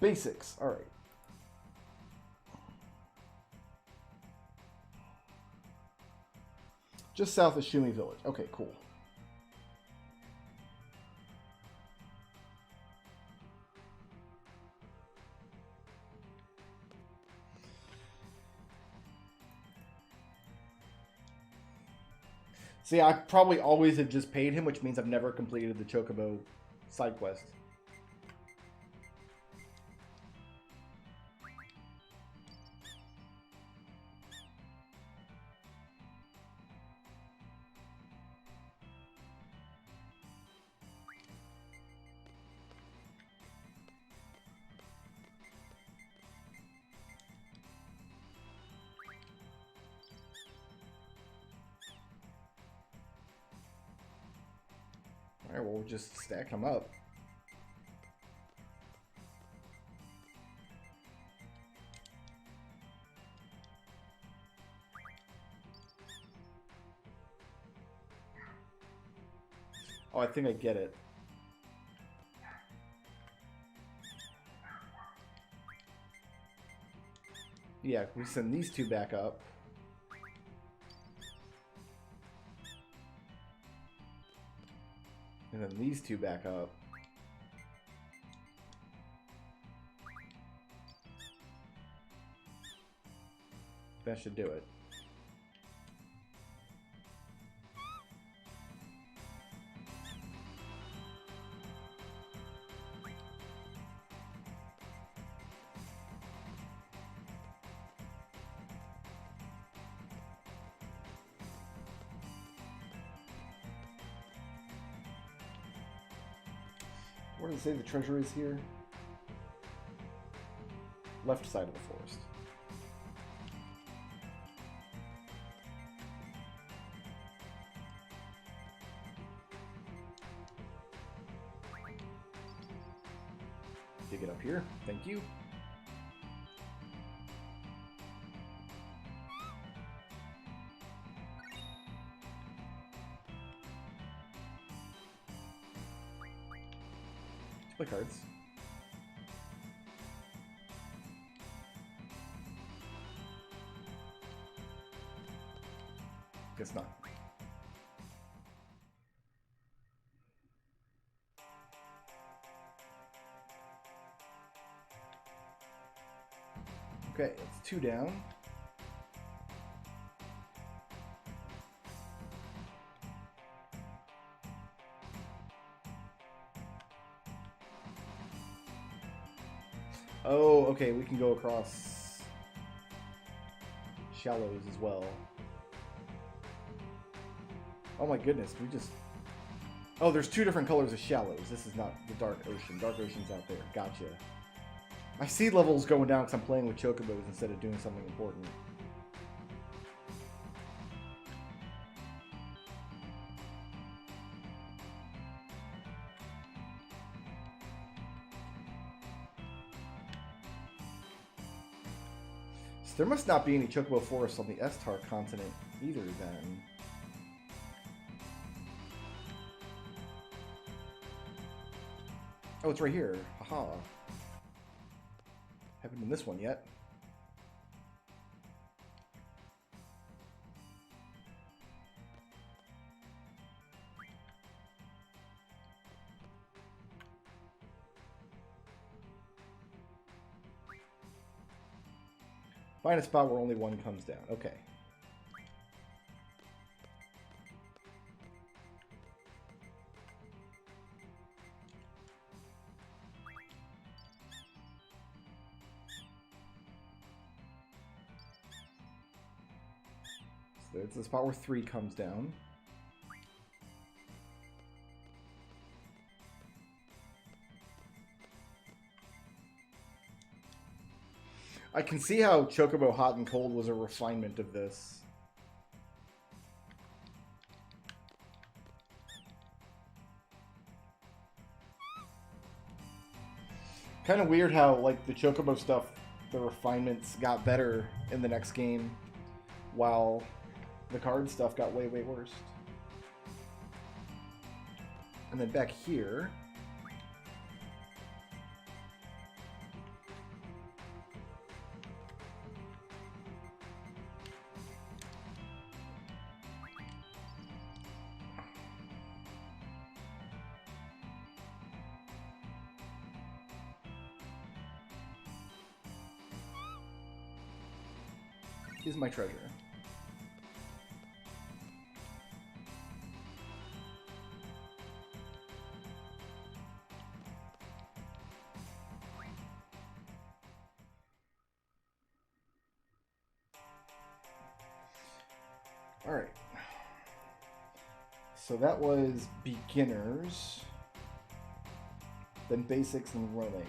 Basics. All right. Just south of Shumi Village. Okay, cool. See, I probably always have just paid him, which means I've never completed the Chocobo side quest. Alright, well, we'll just stack them up. Oh, I think I get it. Yeah, we send these two back up. And then these two back up. That should do it. Where does it say the treasure is here? Left side of the forest. Dig it up here. Thank you. Play cards. Guess not. Okay, it's 2 down. Oh, okay, we can go across shallows as well. Oh my goodness, we just... Oh, there's 2 different colors of shallows. This is not the Dark Ocean. Dark Ocean's out there. Gotcha. My seed level's going down because I'm playing with Chocobos instead of doing something important. There must not be any Chocobo forests on the Estar continent either, then. Oh, it's right here. Haha. Haven't done this one yet. Find a spot where only one comes down. Okay. It's the spot where 3 comes down. I can see how Chocobo Hot and Cold was a refinement of this. Kind of weird how, like, the Chocobo stuff, the refinements got better in the next game, while the card stuff got way, way worse. And then back here... is my treasure. All right. So that was beginners, then basics and roaming.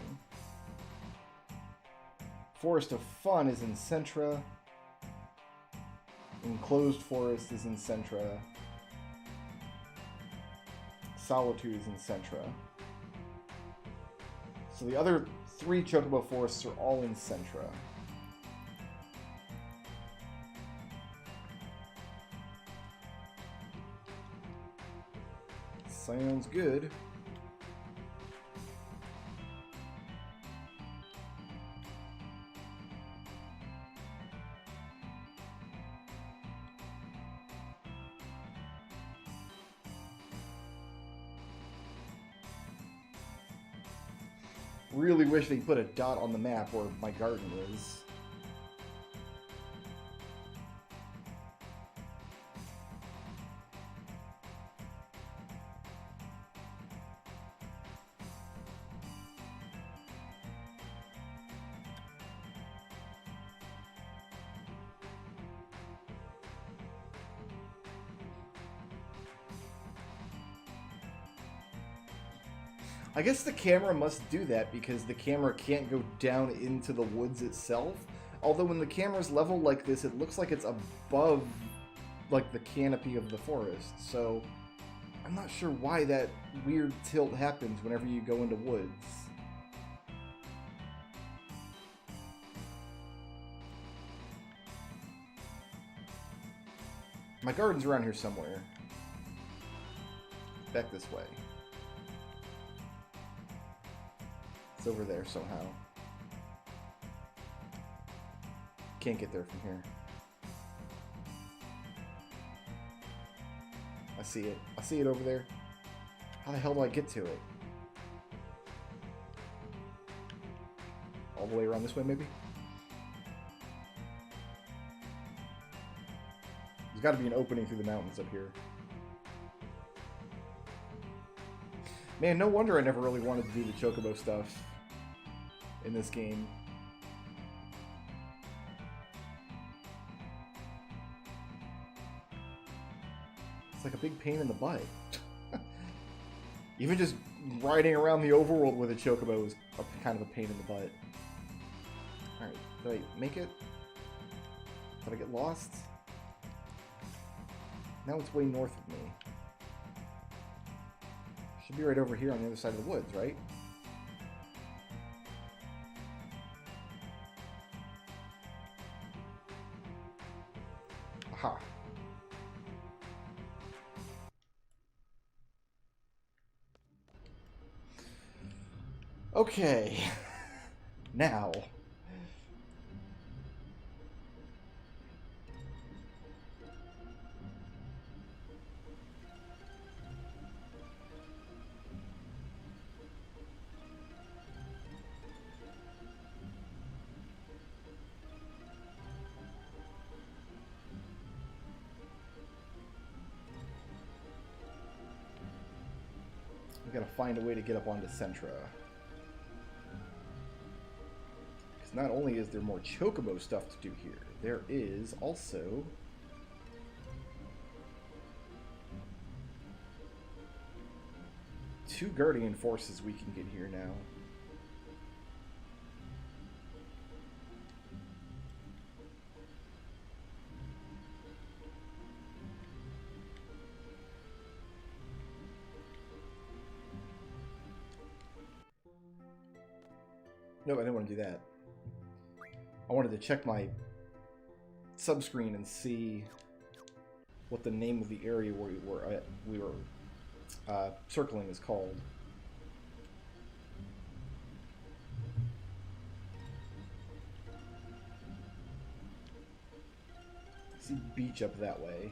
Forest of Fun is in Centra. Enclosed Forest is in Centra. Solitude is in Centra. So the other 3 Chocobo Forests are all in Centra. Sounds good. Really wish they put a dot on the map where my garden is. I guess the camera must do that because the camera can't go down into the woods itself. Although when the camera's level like this, it looks like it's above, like, the canopy of the forest. So I'm not sure why that weird tilt happens whenever you go into woods. My garden's around here somewhere. Back this way. Over there somehow. Can't get there from here. I see it. I see it over there. How the hell do I get to it? All the way around this way, maybe? There's got to be an opening through the mountains up here. Man, no wonder I never really wanted to do the Chocobo stuff in this game. It's like a big pain in the butt. Even just riding around the overworld with a Chocobo is kind of a pain in the butt. Alright, did I make it? Did I get lost? Now it's way north of me. Should be right over here on the other side of the woods, right? Aha. Okay. Now. We gotta find a way to get up onto Centra. Because not only is there more Chocobo stuff to do here, there is also 2 Guardian Forces we can get here now. No, I didn't want to do that. I wanted to check my subscreen and see what the name of the area where we were circling is called. I see beach up that way.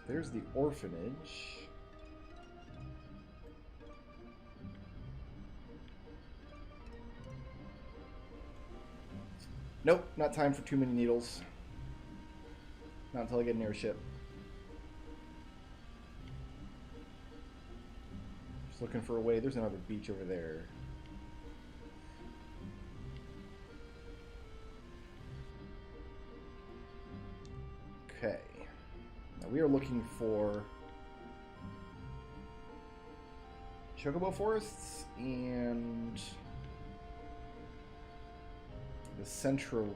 There's the orphanage. Nope, not time for too many needles. Not until I get an airship. Just looking for a way. There's another beach over there. Okay. Now we are looking for Chocobo forests and the Centra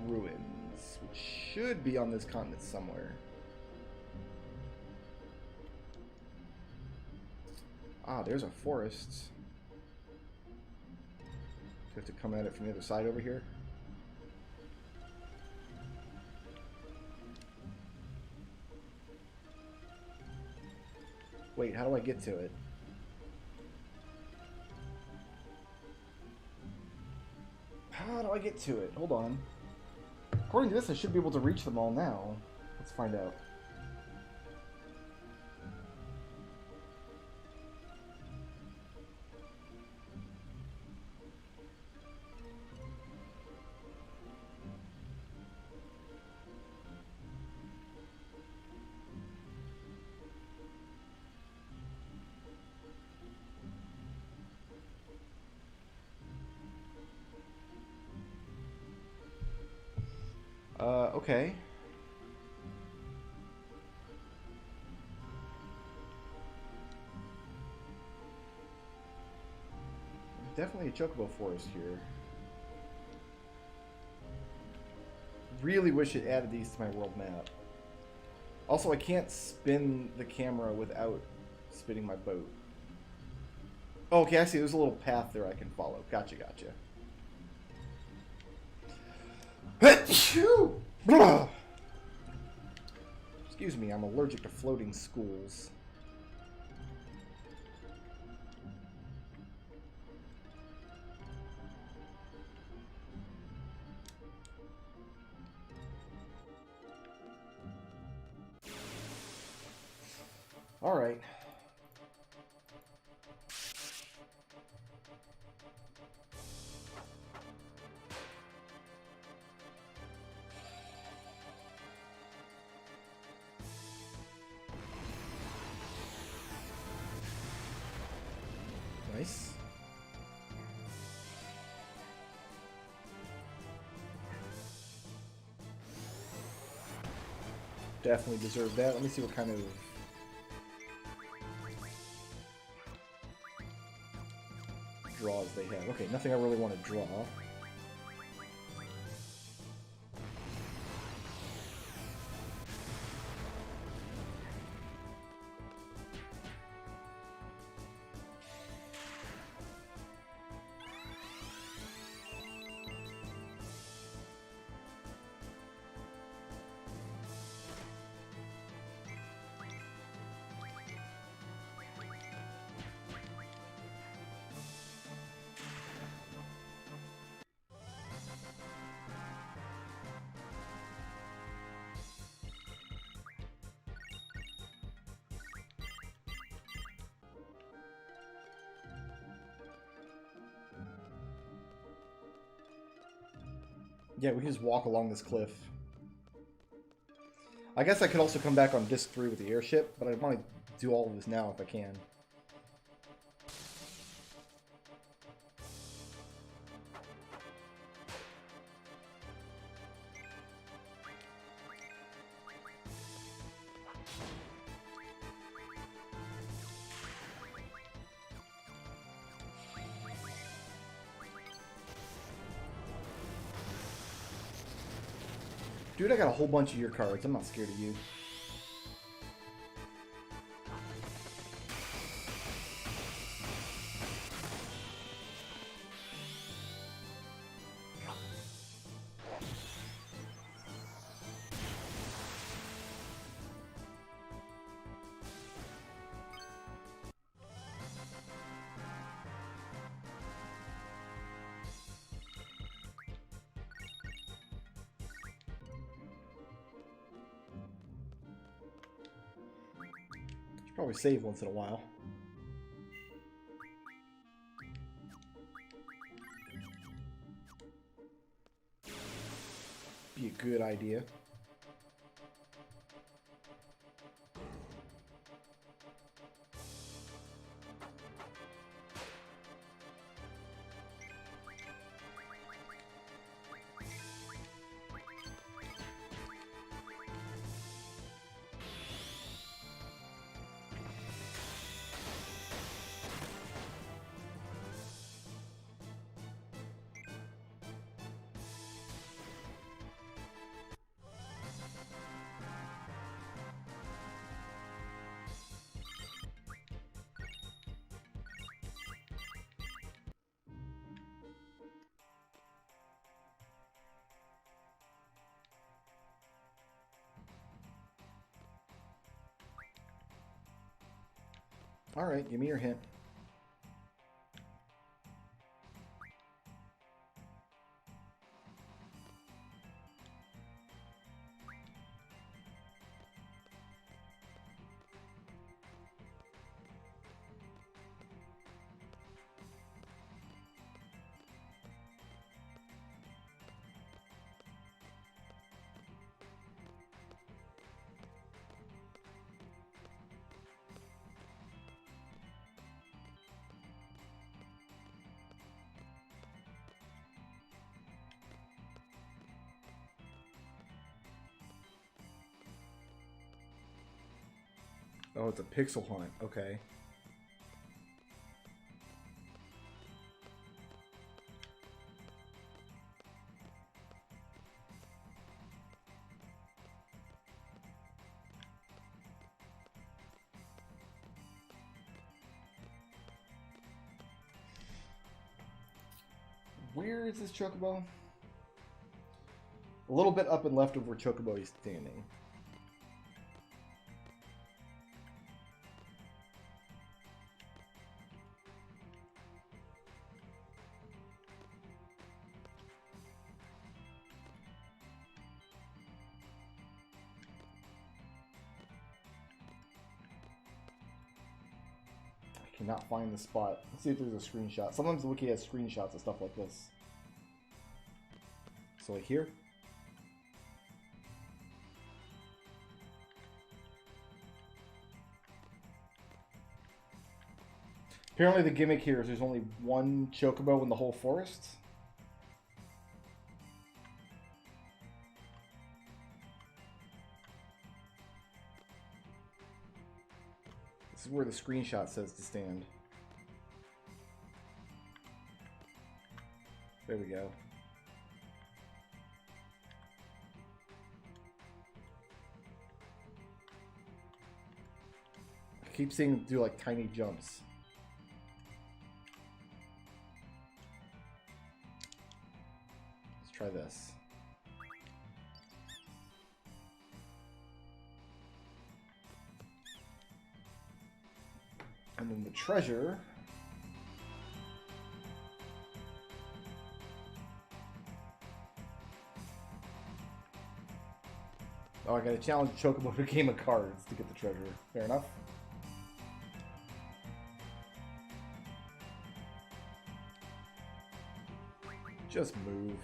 ruins, which should be on this continent somewhere. Ah, there's a forest. Do you have to come at it from the other side over here? Wait, how do I get to it? How do I get to it? Hold on. According to this, I should be able to reach them all now. Let's find out. Okay. Definitely a Chocobo forest here. Really wish it added these to my world map. Also, I can't spin the camera without spinning my boat. Oh, okay, I see. There's a little path there I can follow. Gotcha, gotcha. Excuse me, I'm allergic to floating schools. All right. Nice. Definitely deserve that. Let me see what kind of draws they have. Okay, nothing I really want to draw. Yeah, we can just walk along this cliff. I guess I could also come back on disc 3 with the airship, but I want to do all of this now if I can. Dude, I got a whole bunch of your cards. I'm not scared of you. Probably save once in a while. Be a good idea. All right, give me your hint. Oh, it's a pixel hunt. Okay. Where is this Chocobo? A little bit up and left of where Chocobo is standing. Cannot find the spot. Let's see if there's a screenshot. Sometimes the wiki has screenshots of stuff like this. So like here. Apparently the gimmick here is there's only one Chocobo in the whole forest. This is where the screenshot says to stand. There we go. I keep seeing them do like tiny jumps. Let's try this. And then the treasure. Oh, I gotta challenge Chocobo to a game of cards to get the treasure. Fair enough. Just move.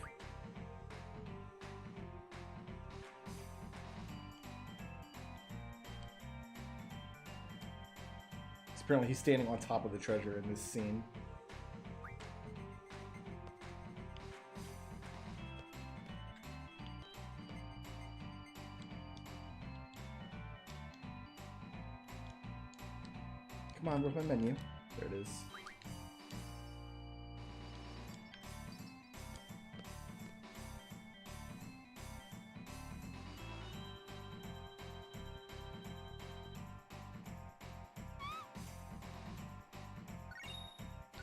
Apparently he's standing on top of the treasure in this scene. Come on, where's my menu? There it is.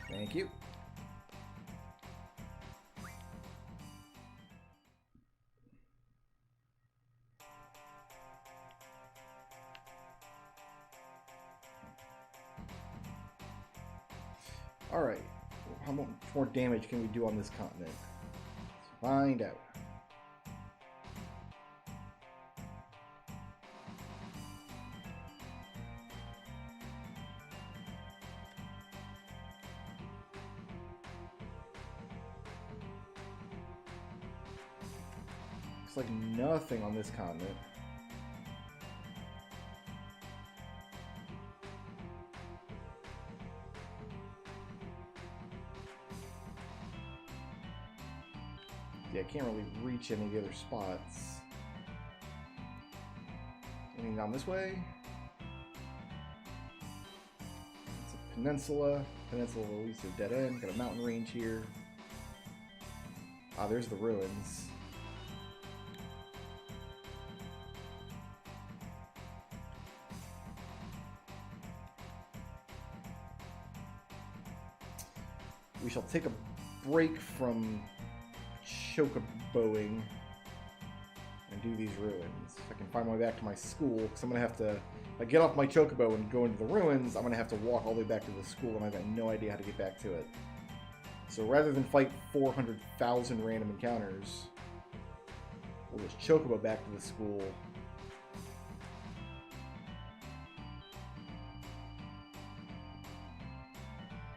Thank you. Alright, how much more damage can we do on this continent? Let's find out. Looks like nothing on this continent. Yeah, I can't really reach any of the other spots. Anything down this way? It's a peninsula. Peninsula leads to a dead end. Got a mountain range here. Ah, there's the ruins. We shall take a break from chocoboing and do these ruins. If I can find my way back to my school, because I'm going to have to, if I get off my chocobo and go into the ruins, I'm going to have to walk all the way back to the school, and I've got no idea how to get back to it. So rather than fight 400,000 random encounters, we'll just chocobo back to the school.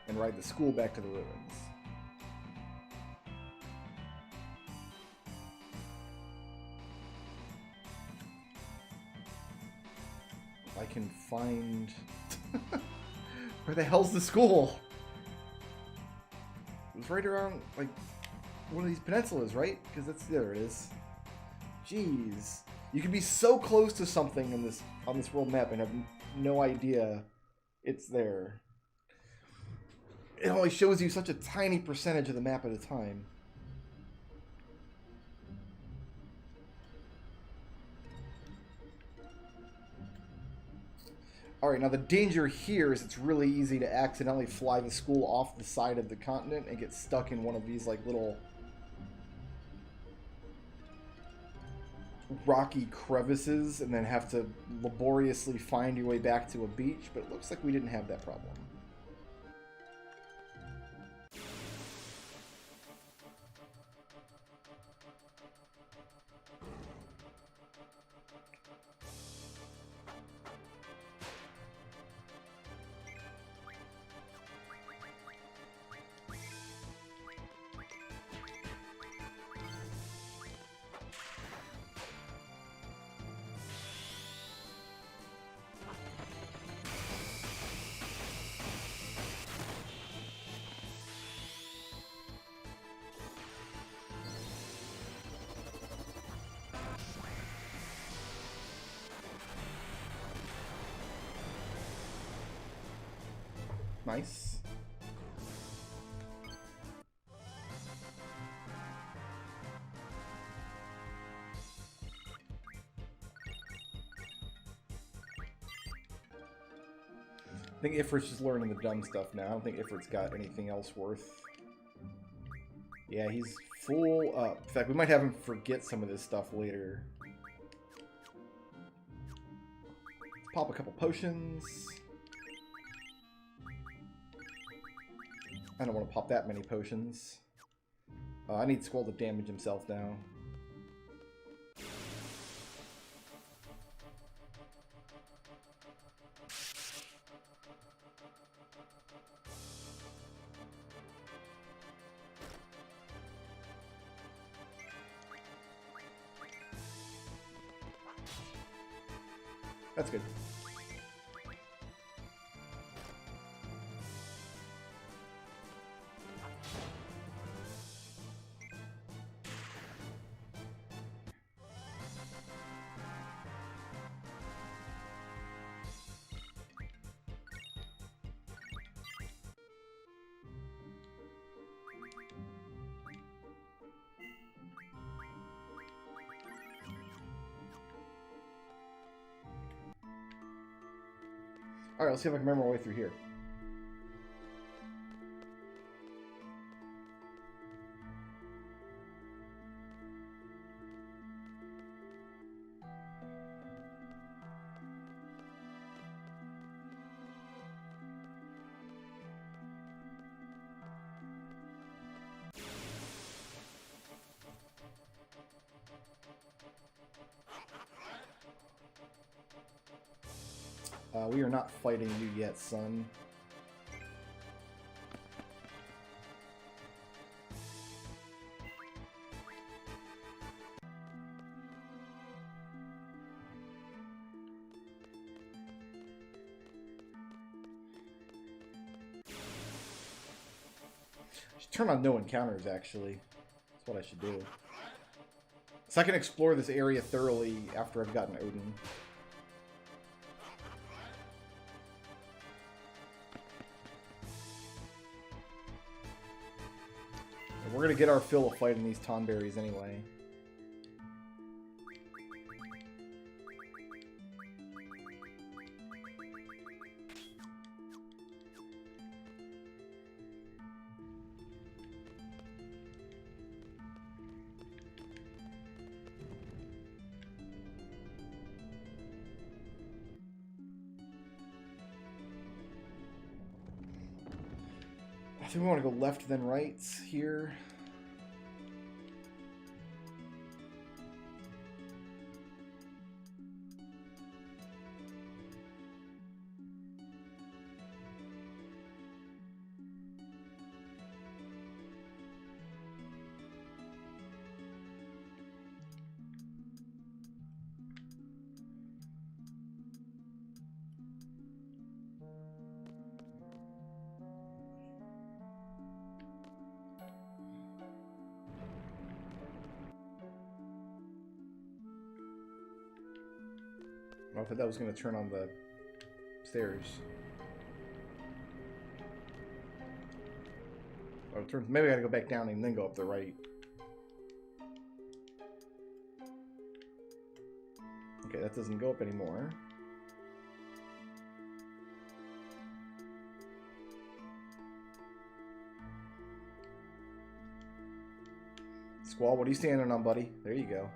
And ride the school back to the ruins. If I can find... Where the hell's the school? It was right around, like, one of these peninsulas, right? Because that's... There it is. Jeez. You can be so close to something in this on this world map and have no idea it's there. It only shows you such a tiny percentage of the map at a time. Alright, now the danger here is it's really easy to accidentally fly the school off the side of the continent and get stuck in one of these, like, little rocky crevices and then have to laboriously find your way back to a beach, but it looks like we didn't have that problem. Nice. I think Ifrit's just learning the dumb stuff now. I don't think Ifrit's got anything else worth... Yeah, he's full up. In fact, we might have him forget some of this stuff later. Let's pop a couple potions. I don't want to pop that many potions. I need Squall to damage himself now. That's good. Alright, let's see if I can remember my way through here. We are not fighting you yet, son. I should turn on no encounters, actually. That's what I should do. So I can explore this area thoroughly after I've gotten Odin. We're gonna get our fill of fighting these Tonberries anyway. I think we want to go left then right here. I thought that was going to turn on the stairs. Oh, it turns. Maybe I got to go back down and then go up the right. Okay, that doesn't go up anymore. Squall, what are you standing on, buddy? There you go.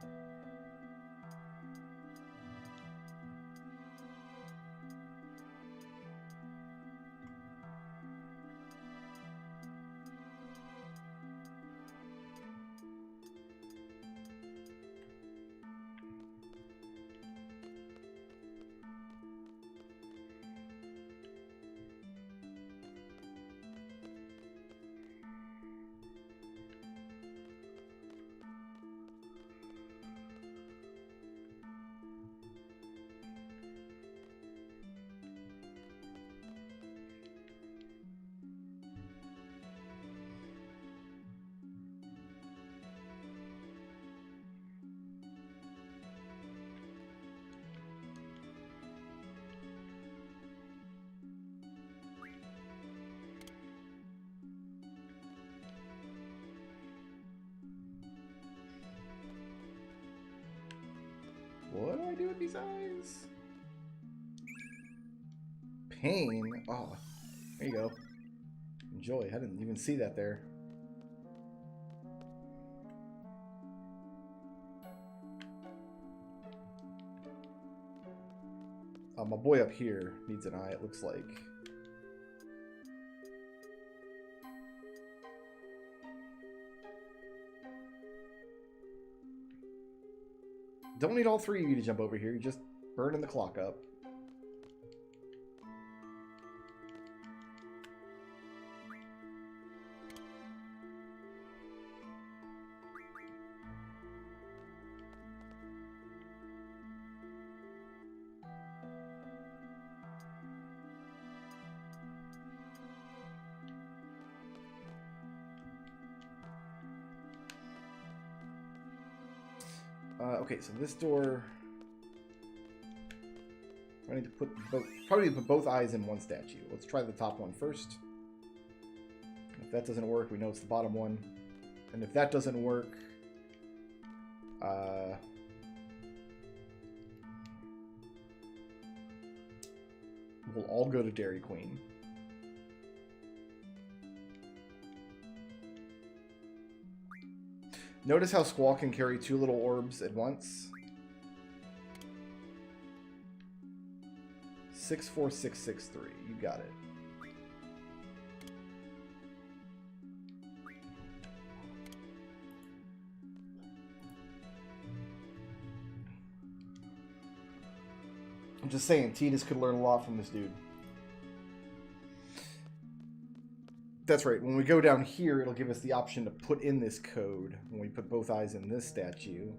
What do I do with these eyes? Pain? Oh, there you go. Enjoy. I didn't even see that there. My boy up here needs an eye, it looks like. Don't need all three of you to jump over here. You're just burning the clock up. Okay, so this door... I need to put both... Probably need to put both eyes in one statue. Let's try the top one first. If that doesn't work, we know it's the bottom one. And if that doesn't work... We'll all go to Dairy Queen. Notice how Squall can carry 2 little orbs at once. 64663. You got it. I'm just saying, Tidus could learn a lot from this dude. That's right. When we go down here, it'll give us the option to put in this code when we put both eyes in this statue.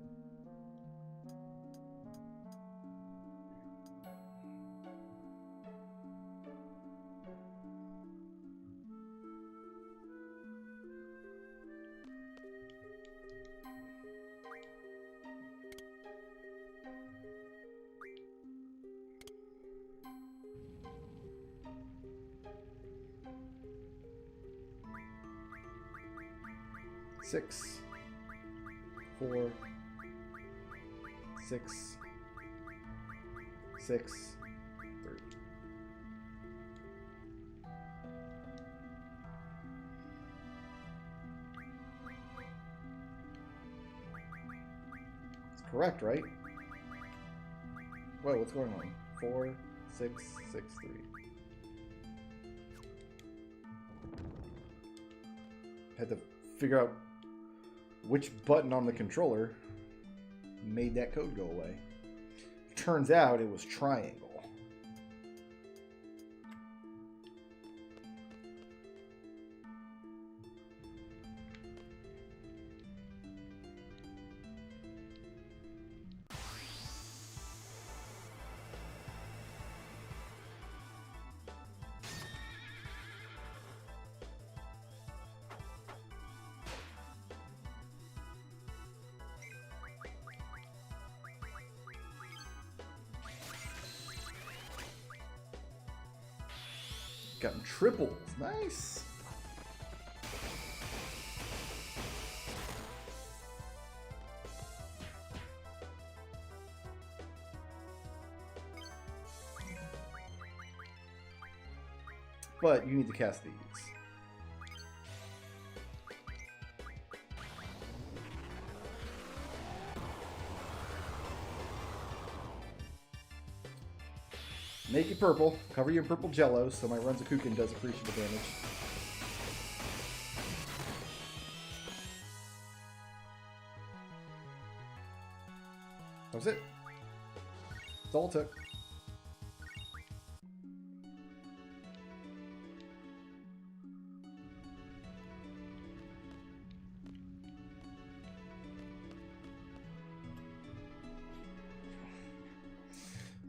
Six, 4, 6, 6, 3. It's correct, right? Whoa, what's going on? 4, 6, 6, 3. Had to figure out which button on the controller made that code go away. Turns out it was triangle. Got triples. Nice. But you need to cast these. Make it purple. Cover you in purple jello so my Renzakuken does appreciable damage. That was it. That's all it took.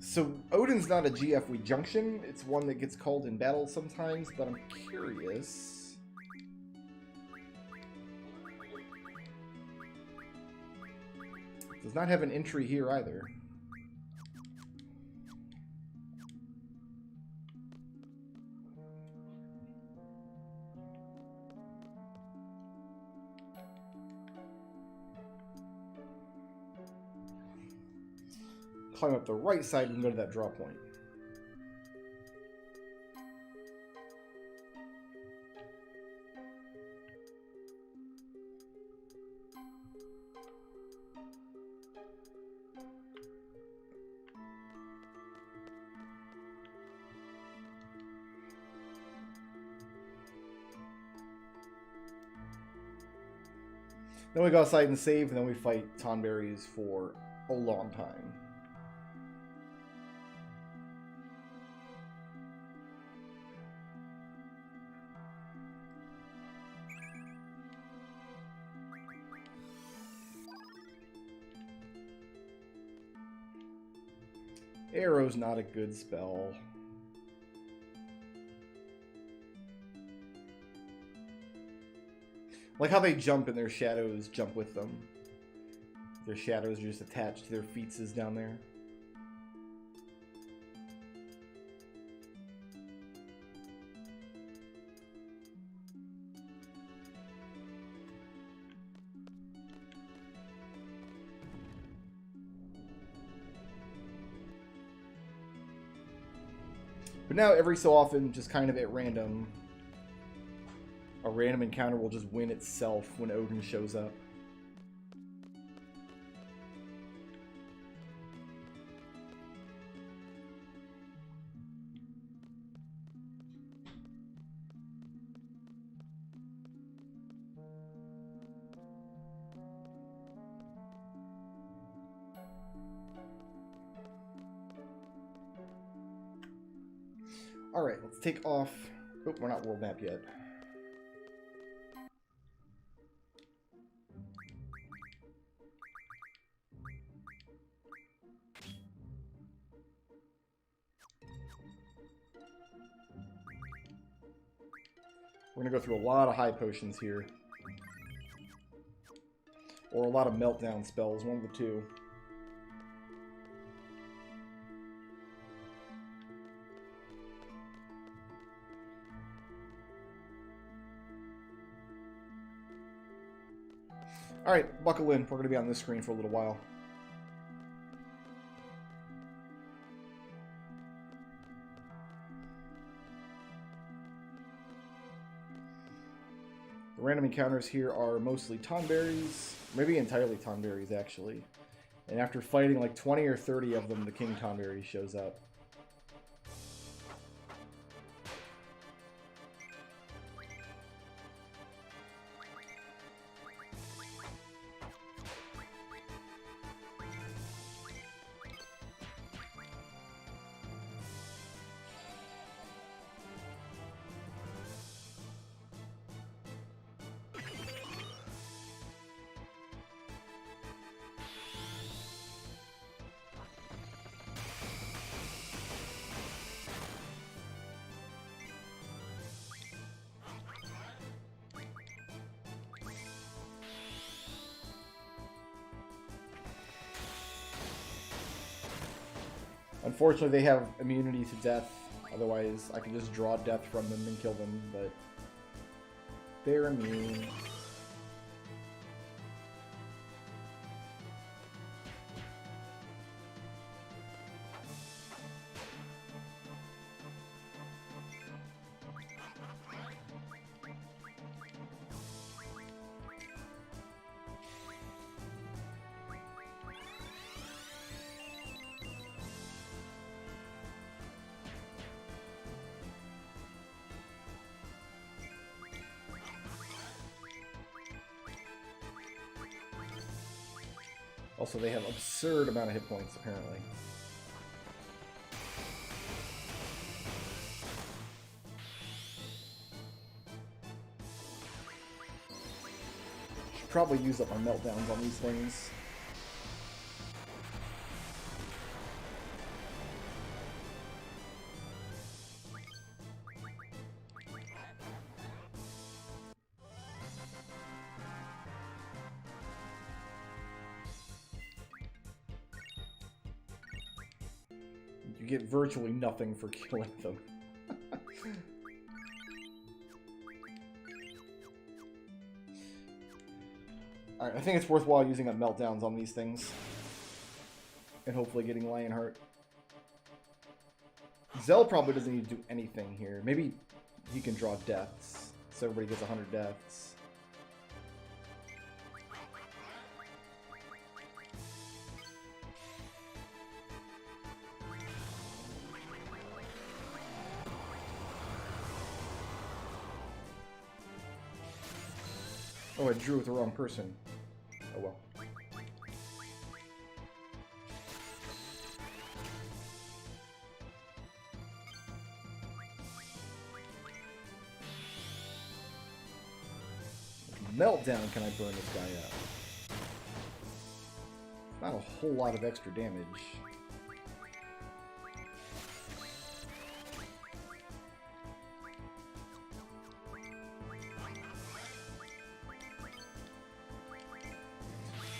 So Odin's not a GF junction. It's one that gets called in battle sometimes, but I'm curious. Does not have an entry here either. Climb up the right side and go to that draw point. Then we go outside and save, and then we fight Tonberries for a long time. Arrow's not a good spell. Like how they jump and their shadows jump with them. Their shadows are just attached to their feetses down there. But now every so often, just kind of at random, a random encounter will just win itself when Odin shows up. Alright, let's take off... Oh, we're not world map yet. We're going to go through a lot of high potions here. Or a lot of meltdown spells, one of the two. Alright, buckle in. We're going to be on this screen for a little while. The random encounters here are mostly Tonberries, maybe entirely Tonberries actually. And after fighting like 20 or 30 of them, the King Tonberry shows up. Unfortunately, they have immunity to death. Otherwise, I can just draw death from them and kill them, but they're immune. Also, they have absurd amount of hit points, apparently. Should probably use up my meltdowns on these things. You get virtually nothing for killing them. Alright, I think it's worthwhile using up meltdowns on these things. And hopefully getting Lionheart. Zell probably doesn't need to do anything here. Maybe he can draw deaths, so everybody gets 100 deaths. Oh, I drew with the wrong person. Oh well. Meltdown can I burn this guy out? Not a whole lot of extra damage.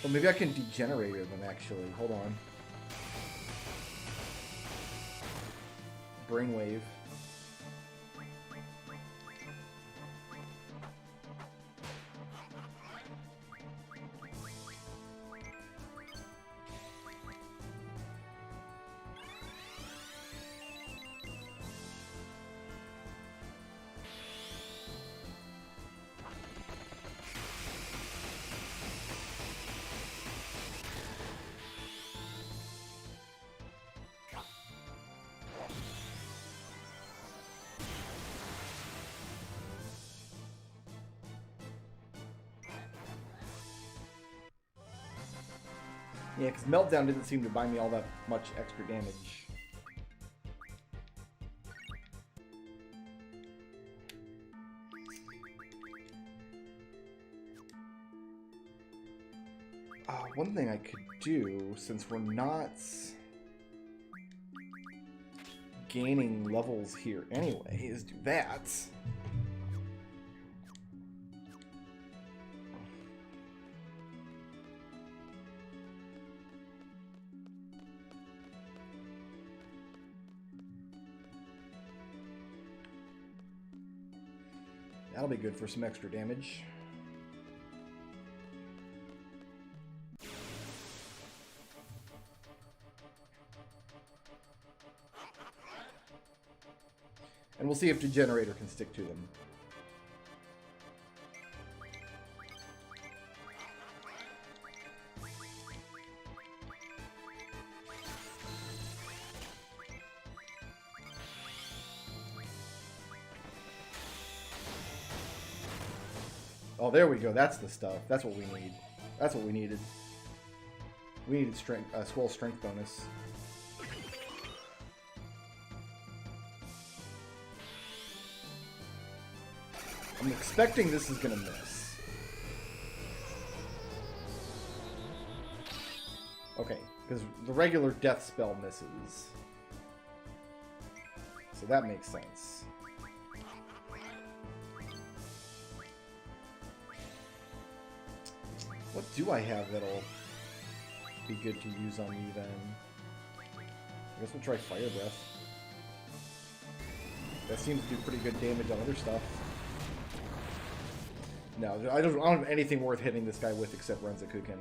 Well, maybe I can degenerate them, actually. Hold on. Brainwave. Yeah, because Meltdown didn't seem to buy me all that much extra damage. One thing I could do, since we're not gaining levels here anyway, is do that. That'll be good for some extra damage. And we'll see if the generator can stick to them. Oh, there we go. That's the stuff. That's what we need. That's what we needed. We needed strength, swell strength bonus. I'm expecting this is gonna miss. Okay, because the regular death spell misses. So that makes sense. What do I have that'll be good to use on you then? I guess we'll try Fire Breath. That seems to do pretty good damage on other stuff. No, I don't have anything worth hitting this guy with except Renzakuken.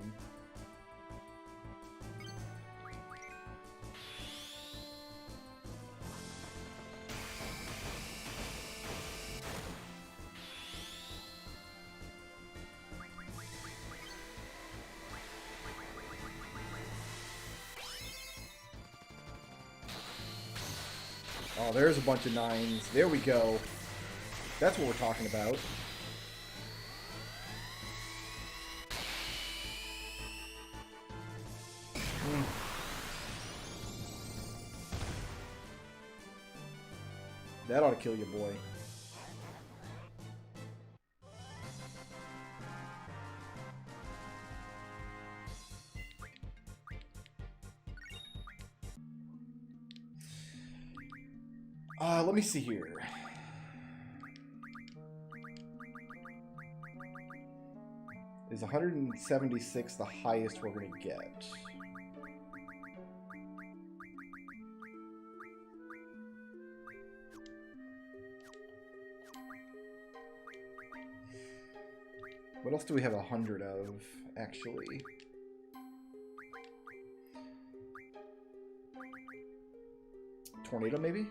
Oh, there's a bunch of 9s. There we go. That's what we're talking about. That ought to kill you, boy. Let me see here. Is 176 the highest we're going to get? What else do we have 100 of, actually? Tornado, maybe?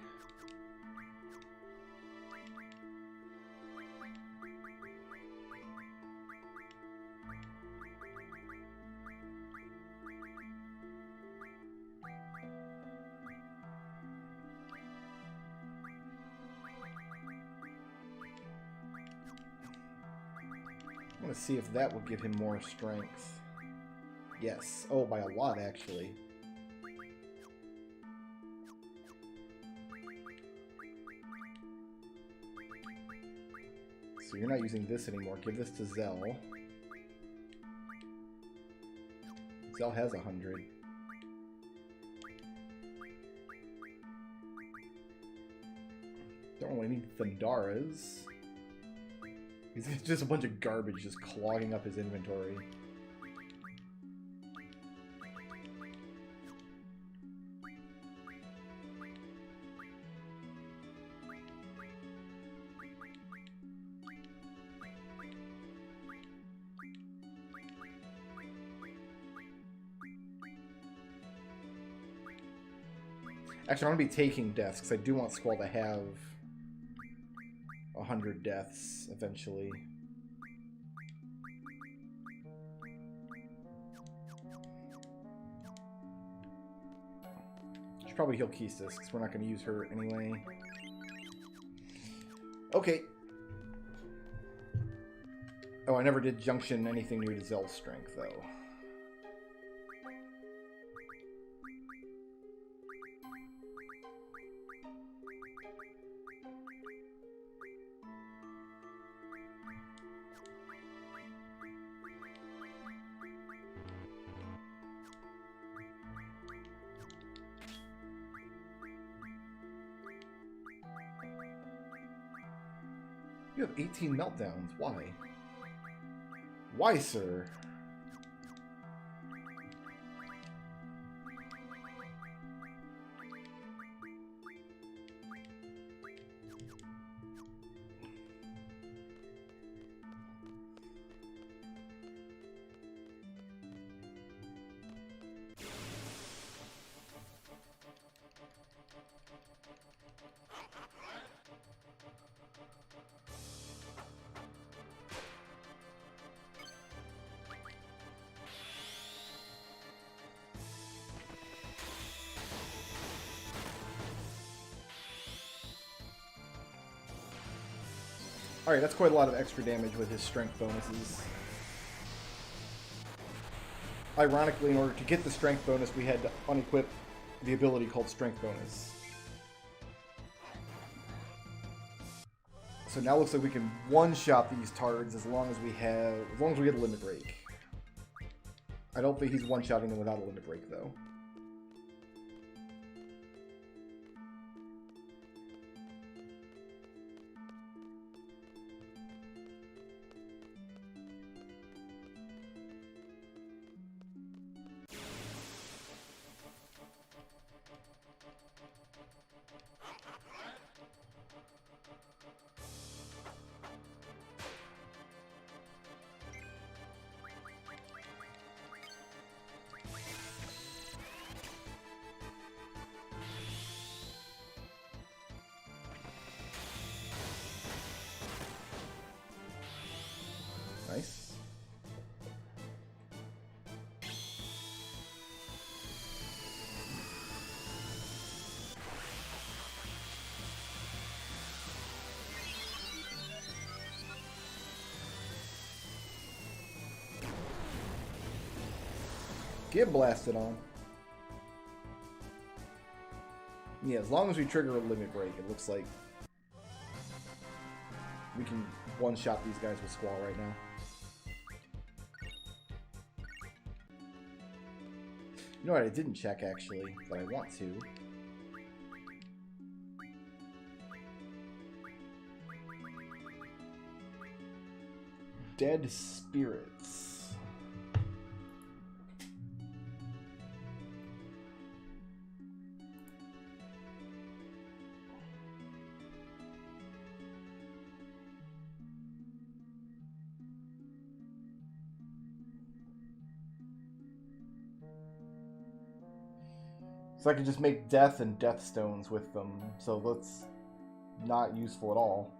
I want to see if that will give him more strength. Yes. Oh, by a lot, actually. So you're not using this anymore. Give this to Zell. Zell has 100. Don't really need Thundaras. He's just a bunch of garbage just clogging up his inventory. Actually, I'm going to be taking deaths because I do want Squall to have 100 deaths eventually. Should probably heal Keistis because we're not going to use her anyway. Okay. Oh, I never did junction anything new to Zell's strength though. You have 18 meltdowns. Why? Why, sir? Alright, that's quite a lot of extra damage with his strength bonuses. Ironically, in order to get the strength bonus, we had to unequip the ability called strength bonus. So now it looks like we can one-shot these tards as long as we get a limit break. I don't think he's one-shotting them without a limit break, though. Nice. Get blasted on. Yeah, as long as we trigger a limit break, it looks like we can one-shot these guys with Squall right now. You know what I didn't check, actually, but I want to. Dead spirits. So I can just make death and death stones with them, so that's not useful at all.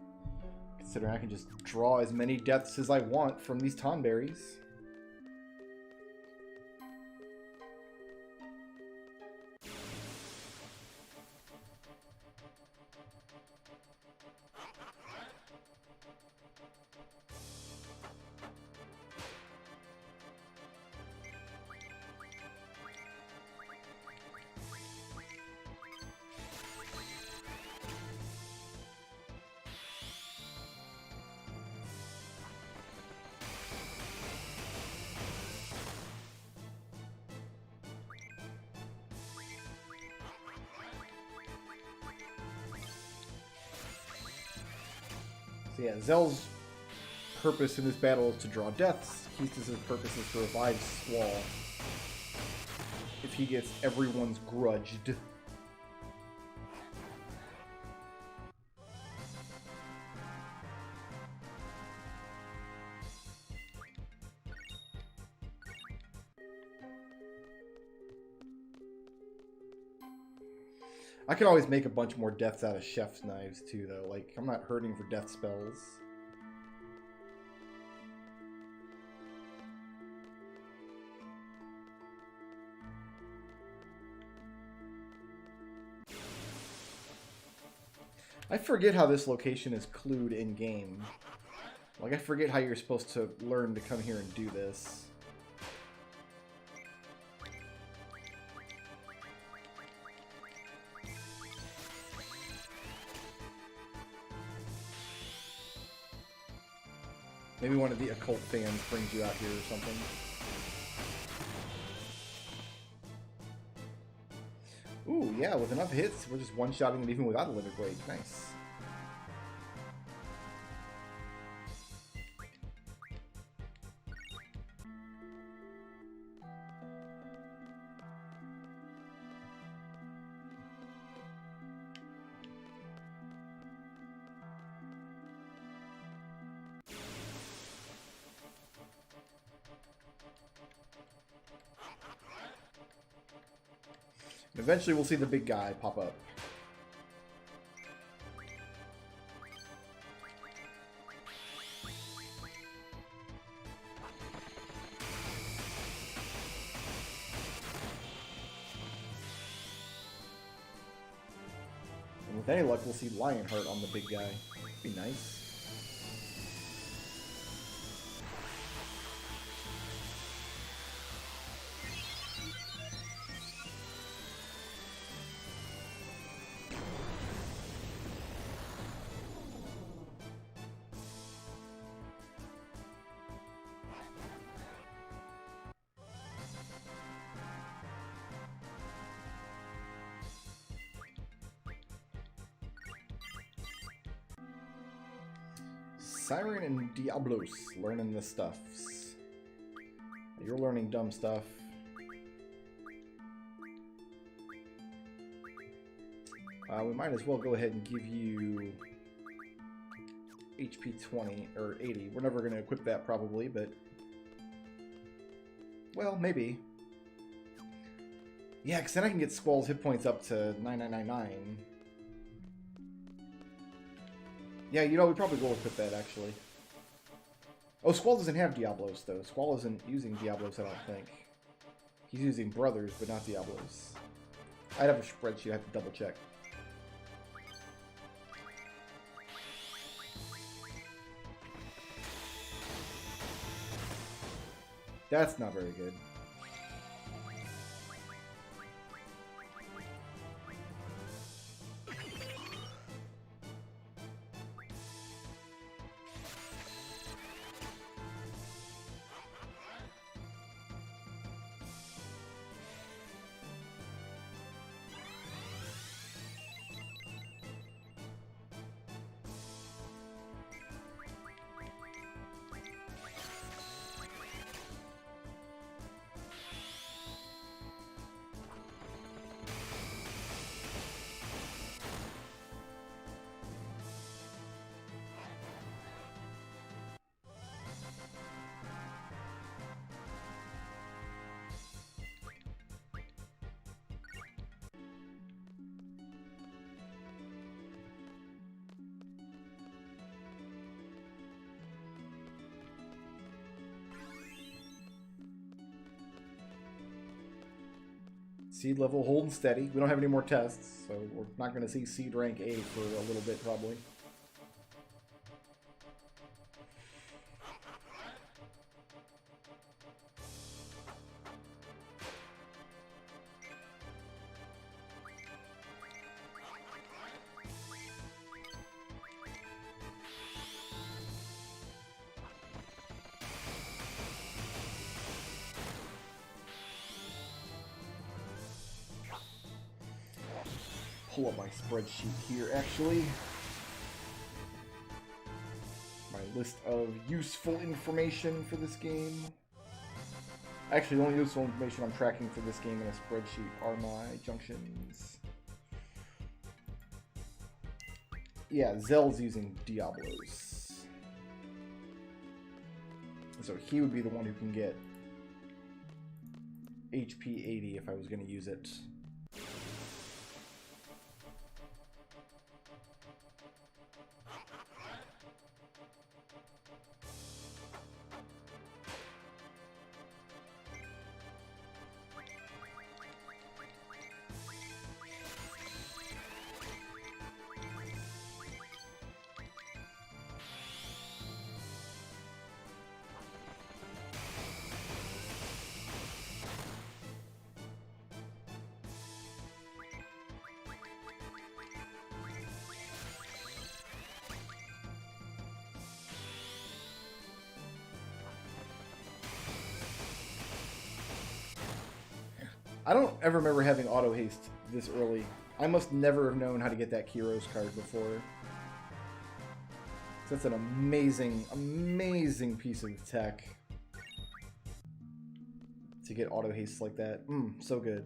Considering I can just draw as many deaths as I want from these tonberries. So yeah, Zell's purpose in this battle is to draw deaths. Keith's purpose is to revive Squall if he gets everyone's grudged. I can always make a bunch more deaths out of chef's knives too, though. Like, I'm not hurting for death spells. I forget how this location is clued in-game. Like, I forget how you're supposed to learn to come here and do this. Maybe one of the occult fans brings you out here or something. Ooh, yeah, with enough hits, we're just one-shotting it even without a limit break. Nice. Eventually we'll see the big guy pop up. And with any luck, we'll see Lionheart on the big guy. Be nice. Siren and Diablos learning the stuffs. You're learning dumb stuff. We might as well go ahead and give you HP 20 or 80. We're never going to equip that probably, but well, maybe. Yeah, because then I can get Squall's hit points up to 9999. Yeah, you know, we probably will equip that, actually. Oh, Squall doesn't have Diablos, though. Squall isn't using Diablos, I don't think. He's using Brothers, but not Diablos. I'd have a spreadsheet, I have to double check. That's not very good. Seed level holding steady. We don't have any more tests, so we're not going to see seed rank A for a little bit probably. Pull up my spreadsheet here, actually. My list of useful information for this game. Actually, the only useful information I'm tracking for this game in a spreadsheet are my junctions. Yeah, Zell's using Diablos. So he would be the one who can get HP 80 if I was going to use it. I don't ever remember having auto haste this early. I must never have known how to get that Kiros card before. That's an amazing, amazing piece of tech to get auto haste like that. So good.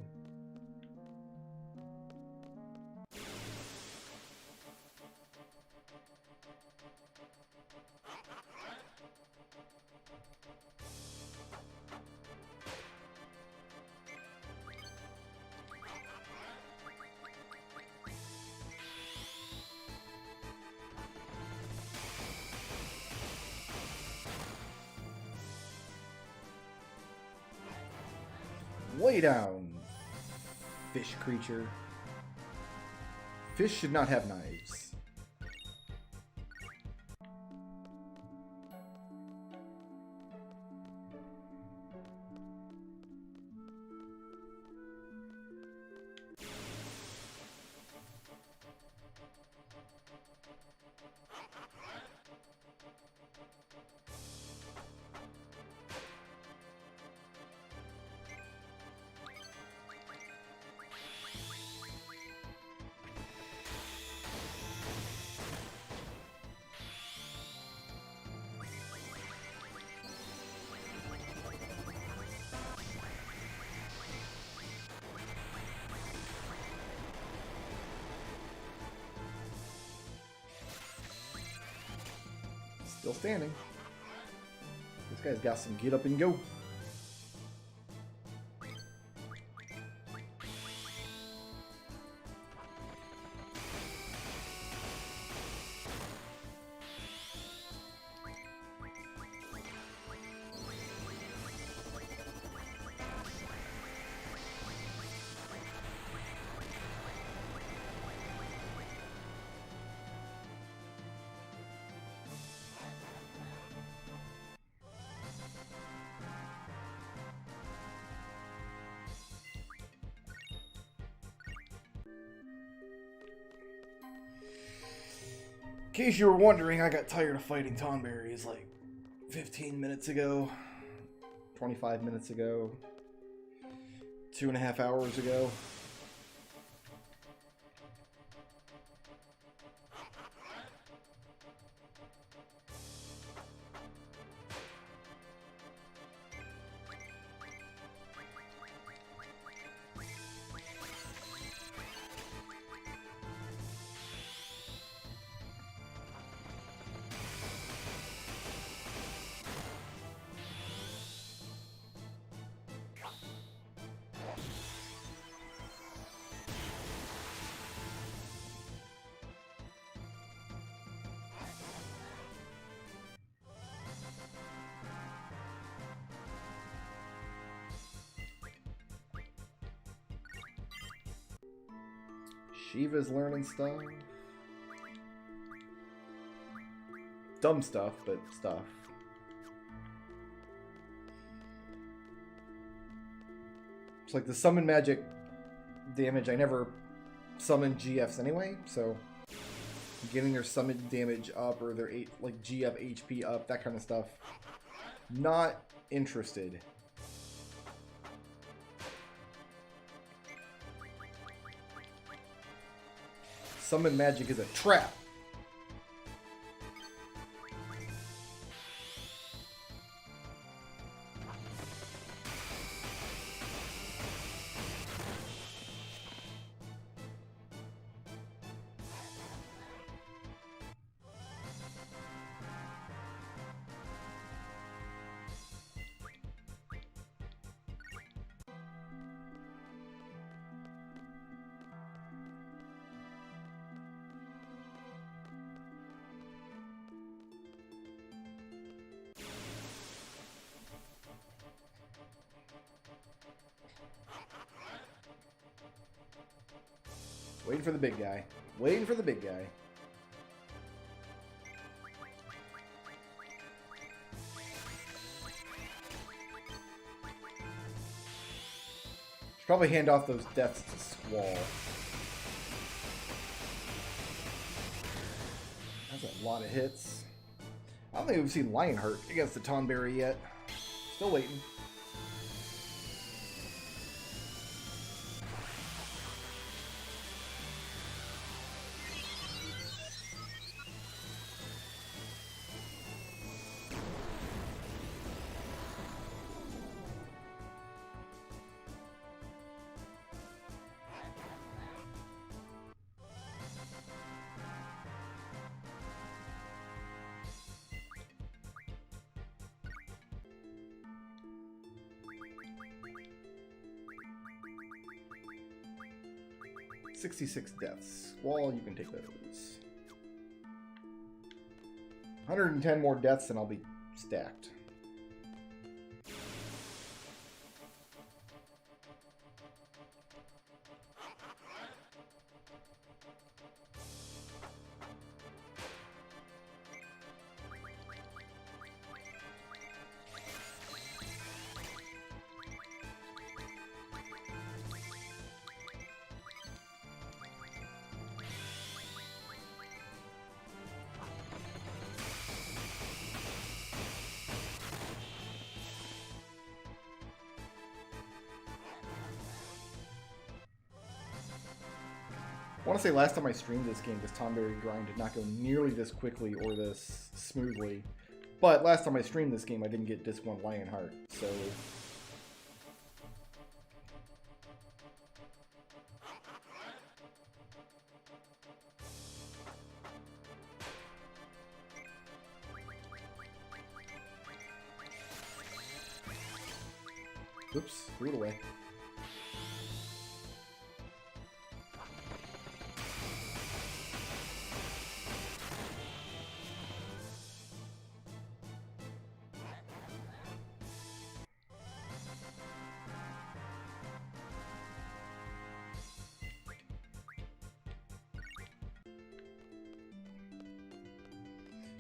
Lay down, fish creature. Fish should not have knives. Still standing. This guy's got some get up and go. In case you were wondering, I got tired of fighting Tonberries like 15 minutes ago, 25 minutes ago, 2.5 hours ago. Shiva's learning stuff. Dumb stuff, but stuff. It's like the summon magic damage. I never summon GFs anyway, so getting their summon damage up or their like GF HP up, that kind of stuff. Not interested. Summon magic is a trap. Waiting for the big guy. Waiting for the big guy. Should probably hand off those deaths to Squall. That's a lot of hits. I don't think we've seen Lionheart against the Tonberry yet. Still waiting. $66 deaths. Well, you can take those. 110 more deaths and I'll be stacked. I want to say last time I streamed this game, this Tonberry grind did not go nearly this quickly or this smoothly. But last time I streamed this game, I didn't get Disc 1 Lionheart, so... Oops, threw it away.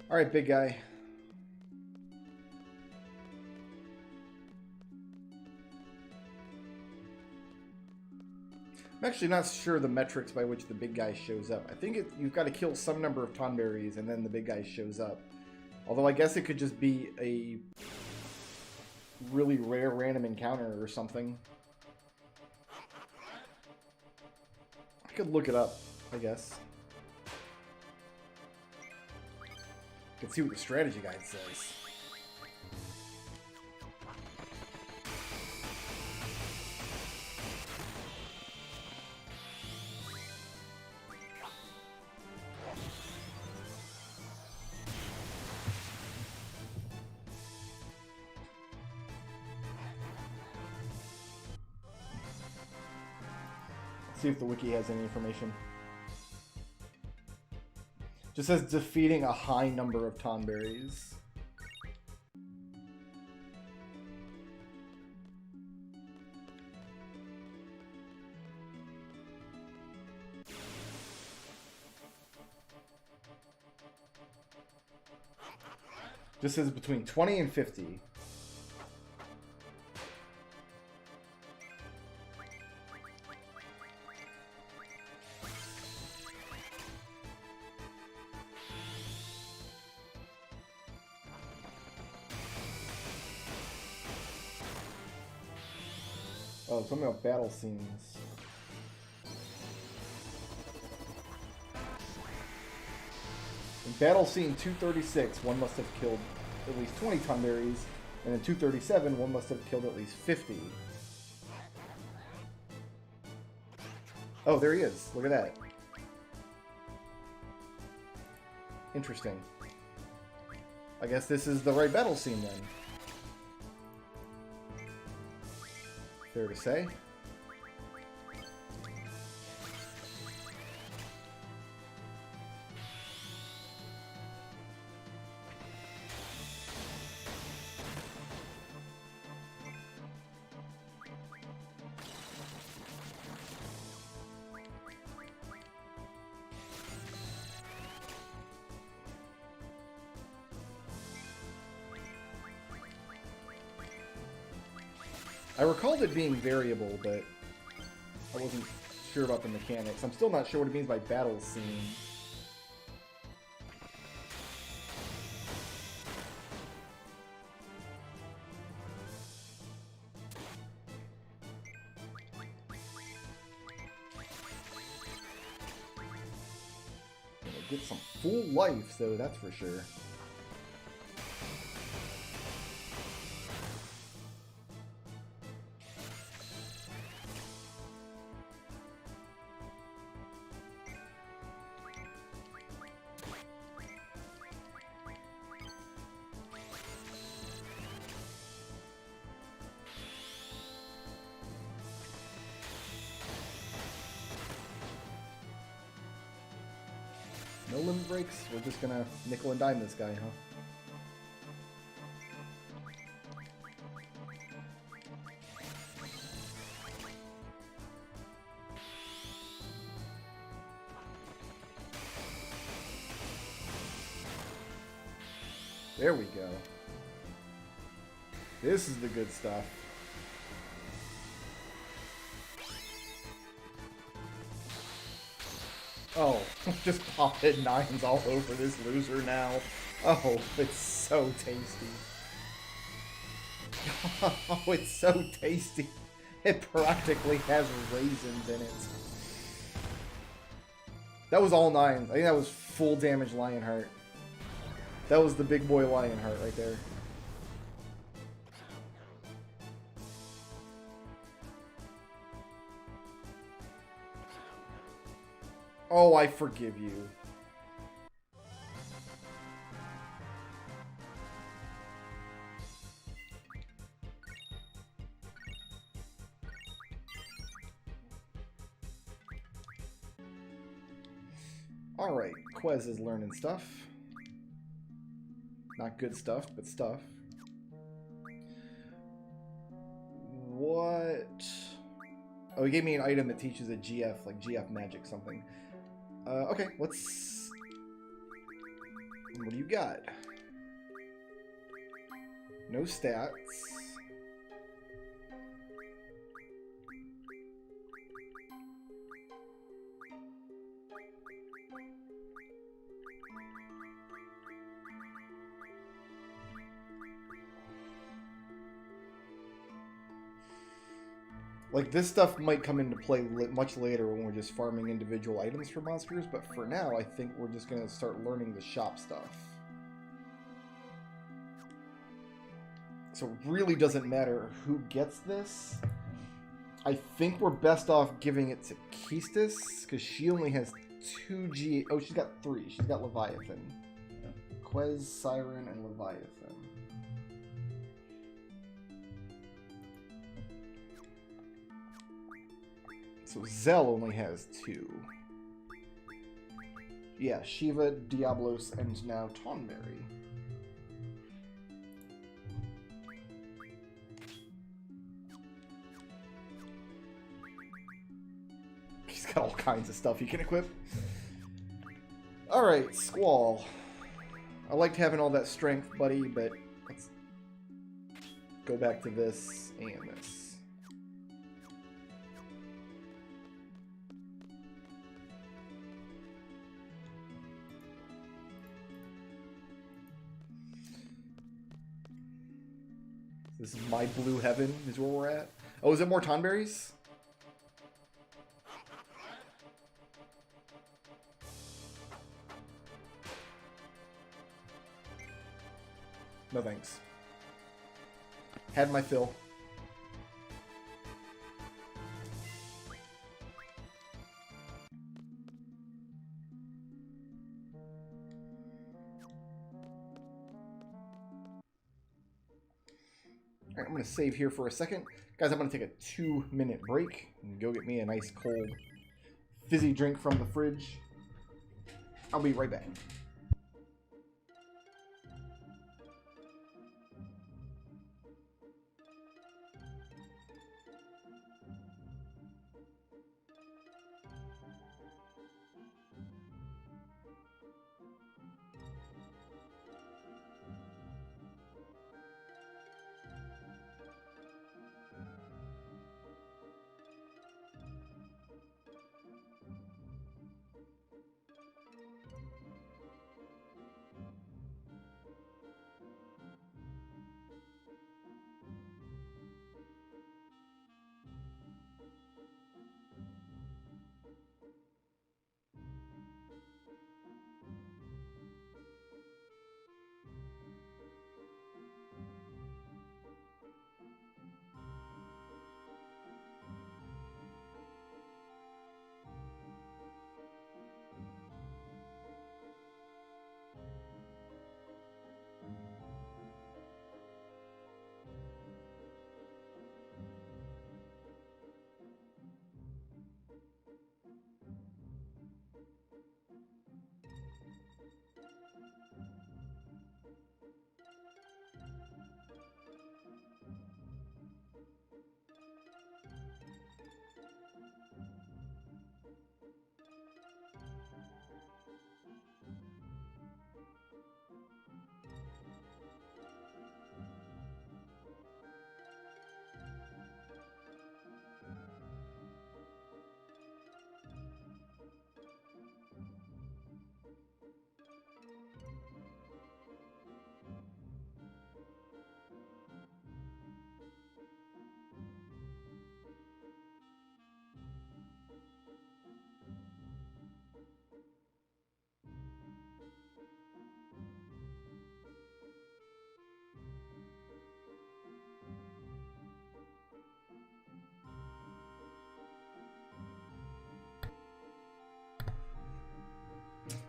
Alright, big guy. I'm actually not sure the metrics by which the big guy shows up. I think you've got to kill some number of Tonberries and then the big guy shows up. Although I guess it could just be a really rare random encounter or something. I could look it up, I guess. Can see what the strategy guide says. Let's see if the wiki has any information. Just says defeating a high number of Tonberries. Just says between 20 and 50. Oh, something about battle scenes. In battle scene 236, one must have killed at least 20 Tonberries, and in 237, one must have killed at least 50. Oh, there he is. Look at that. Interesting. I guess this is the right battle scene then. Fair to say. I recalled it being variable, but I wasn't sure about the mechanics. I'm still not sure what it means by battle scene. Gonna get some full life, though, that's for sure. No limit breaks? We're just gonna nickel and dime this guy, huh? There we go. This is the good stuff. Oh, just popping nines all over this loser now. Oh, it's so tasty. Oh, it's so tasty. It practically has raisins in it. That was all 9. I think that was full damage Lionheart. That was the big boy Lionheart right there. Oh, I forgive you. Alright, Quez is learning stuff. Not good stuff, but stuff. What? Oh, he gave me an item that teaches a GF, like GF magic something. Okay, let's... What do you got? No stats. Like, this stuff might come into play much later when we're just farming individual items for monsters, but for now, I think we're just going to start learning the shop stuff. So it really doesn't matter who gets this. I think we're best off giving it to Keistis, because she only has 2 G... Oh, she's got 3. She's got Leviathan. Quez, Siren, and Leviathan. So Zell only has 2. Yeah, Shiva, Diablos, and now Tonberry. He's got all kinds of stuff he can equip. Alright, Squall. I liked having all that strength, buddy, but let's go back to this and this. This is my blue heaven, is where we're at. Oh, is it more Tonberries? No thanks. Had my fill. Alright, I'm going to save here for a second. Guys, I'm going to take a 2-minute break and go get me a nice cold fizzy drink from the fridge. I'll be right back.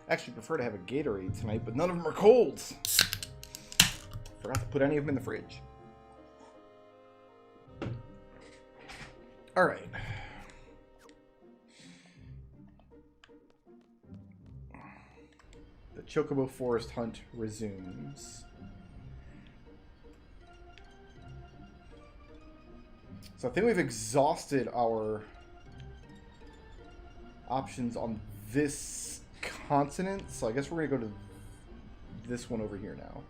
Actually prefer to have a Gatorade tonight, but none of them are cold. Forgot to put any of them in the fridge. Alright. The Chocobo Forest Hunt resumes. So I think we've exhausted our options on this continent. So I guess we're going to go to this one over here now.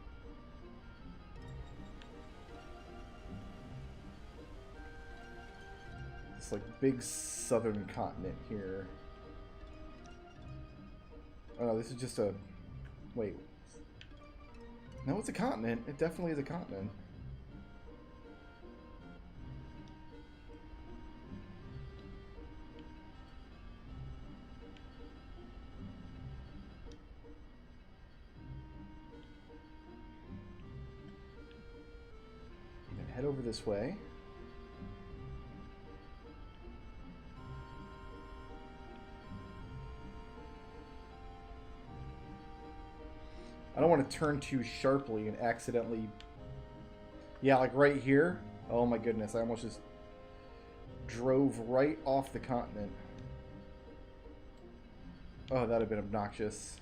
This like big southern continent here. Oh no, this is just a... Wait. No, it's a continent. It definitely is a continent. Head over this way. I don't want to turn too sharply and accidentally... Yeah, like right here. Oh my goodness, I almost just drove right off the continent. Oh, that'd have been obnoxious.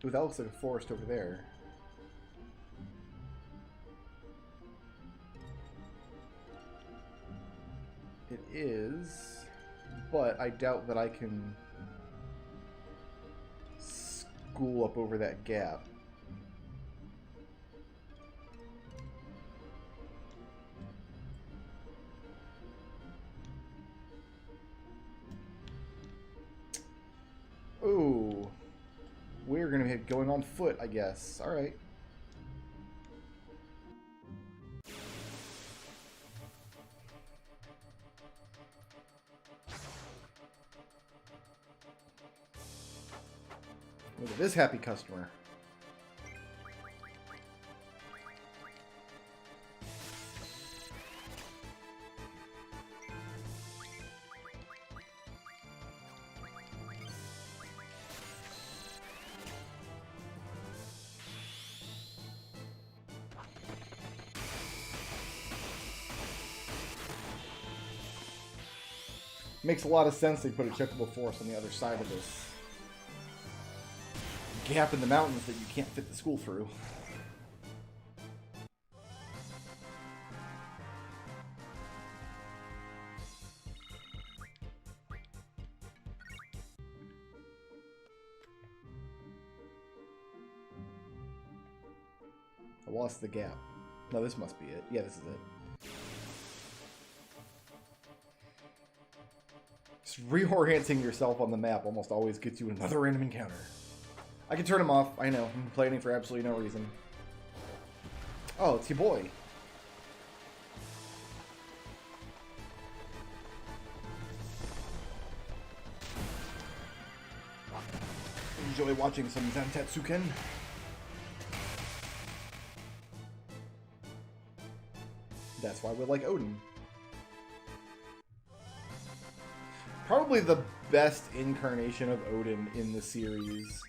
Ooh, that looks like a forest over there. It is, but I doubt that I can school up over that gap. Ooh. We're going to be going on foot, I guess. Alright. Look at this happy customer. Makes a lot of sense they put a Chocobo Forest on the other side of this gap in the mountains that you can't fit the school through. I lost the gap. No, this must be it. Yeah, this is it. Reorienting yourself on the map almost always gets you another random encounter. I can turn them off. I know. I'm complaining for absolutely no reason. Oh, it's your boy. Enjoy watching some Zantetsuken. That's why we like Odin. Probably the best incarnation of Odin in the series.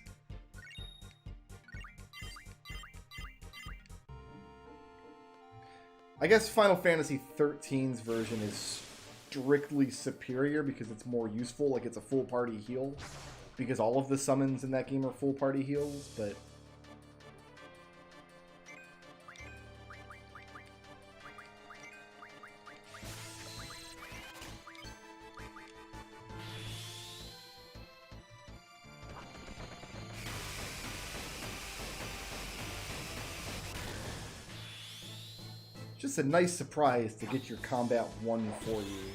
I guess Final Fantasy XIII's version is strictly superior because it's more useful, like it's a full party heal. Because all of the summons in that game are full party heals, but... just a nice surprise to get your combat won for you.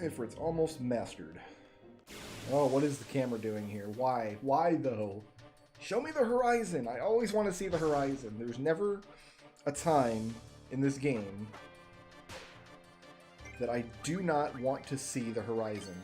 Ifrit's almost mastered. Oh, what is the camera doing here? Why? Why, though? Show me the horizon! I always want to see the horizon. There's never a time in this game that I do not want to see the horizon.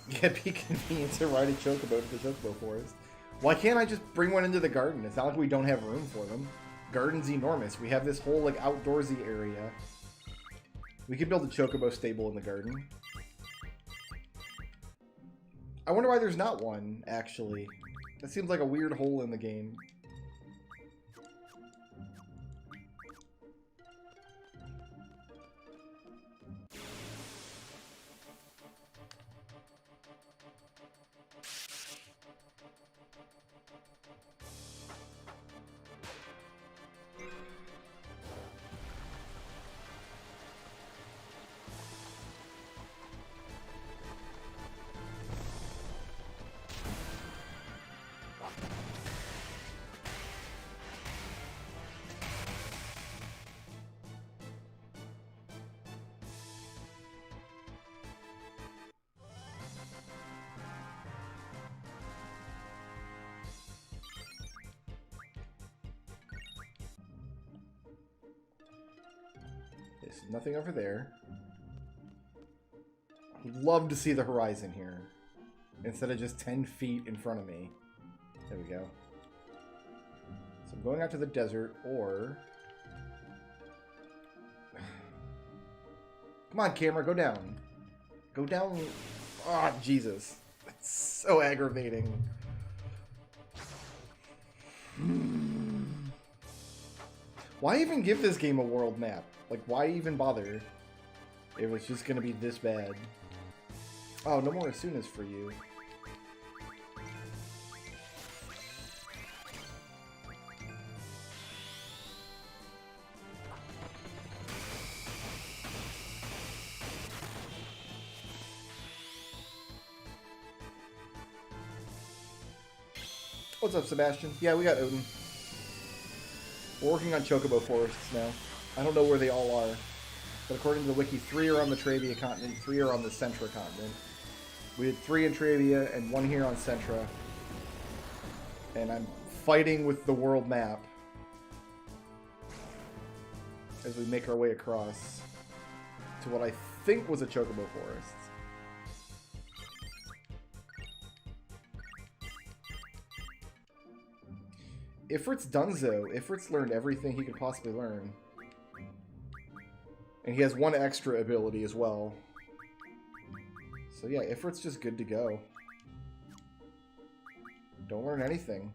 Yeah, it'd be convenient to ride a Chocobo to the Chocobo Forest. Why can't I just bring one into the garden? It's not like we don't have room for them. Garden's enormous. We have this whole, like, outdoorsy area. We could build a Chocobo stable in the garden. I wonder why there's not one, actually. That seems like a weird hole in the game. There's nothing over there. I'd love to see the horizon here, instead of just 10 feet in front of me. There we go. So I'm going out to the desert, or... Come on, camera, go down. Go down... Ah, oh, Jesus. That's so aggravating. Why even give this game a world map? Like, why even bother if it's just gonna be this bad? Oh, no more Asunas for you. What's up, Sebastian? Yeah, we got Odin. We're working on Chocobo forests now. I don't know where they all are, but according to the wiki, 3 are on the Trabia continent, 3 are on the Centra continent. We had 3 in Trabia and 1 here on Centra. And I'm fighting with the world map as we make our way across to what I think was a Chocobo forest. Ifrit's Dunzo. Ifrit's learned everything he could possibly learn. And he has 1 extra ability as well. So yeah, Ifrit's just good to go. Don't learn anything.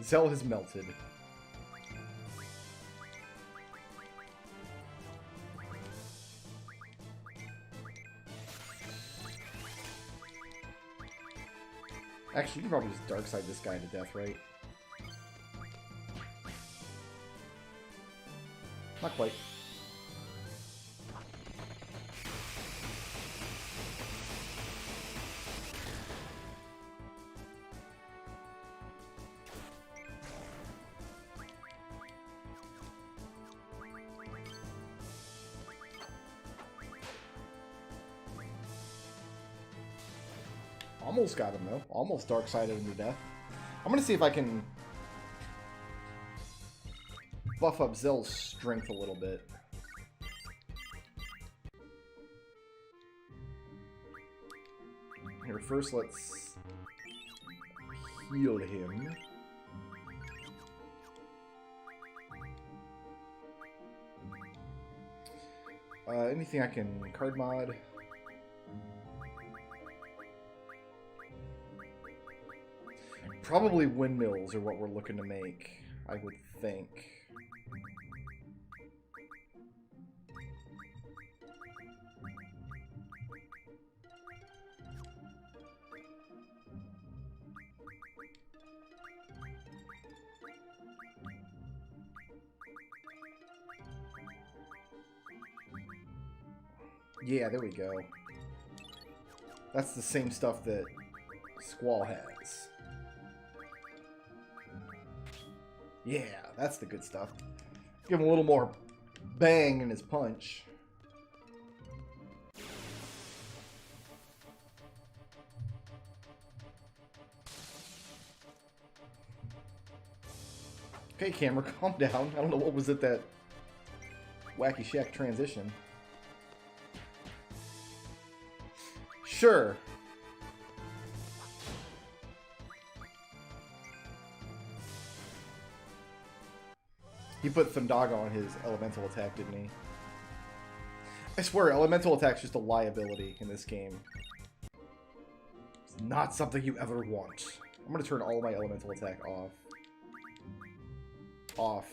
Zell has melted. Actually, you can probably just dark side this guy to death, right? Not quite. Almost got him, though. Almost dark-sided him to death. I'm going to see if I can buff up Zell's strength a little bit. Here, first let's heal him. Anything I can card mod. Probably windmills are what we're looking to make, I would think. Yeah, there we go. That's the same stuff that Squall has. Yeah, that's the good stuff. Give him a little more bang in his punch. Okay, camera, calm down. I don't know what was at that Wacky Shack transition. Sure. He put Thundaga on his elemental attack, didn't he? I swear, elemental attack's just a liability in this game. It's not something you ever want. I'm gonna turn all my elemental attack off. Off.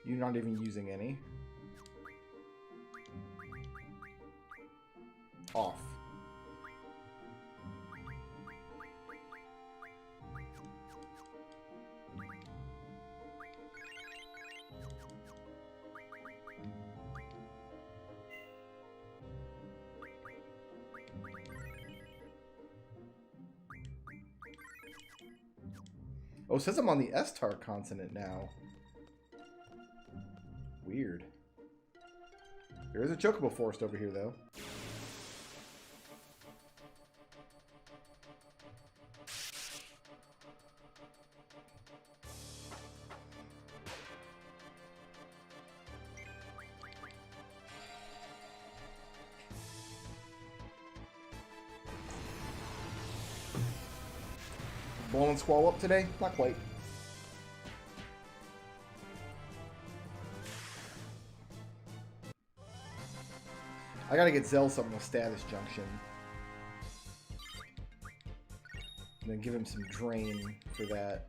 You're not even using any. Off. Oh, it says I'm on the Estar continent now. Weird. There is a Chocobo forest over here, though. Blowing Squall up today? Not quite. I gotta get Zell something with Status Junction. And then give him some Drain for that.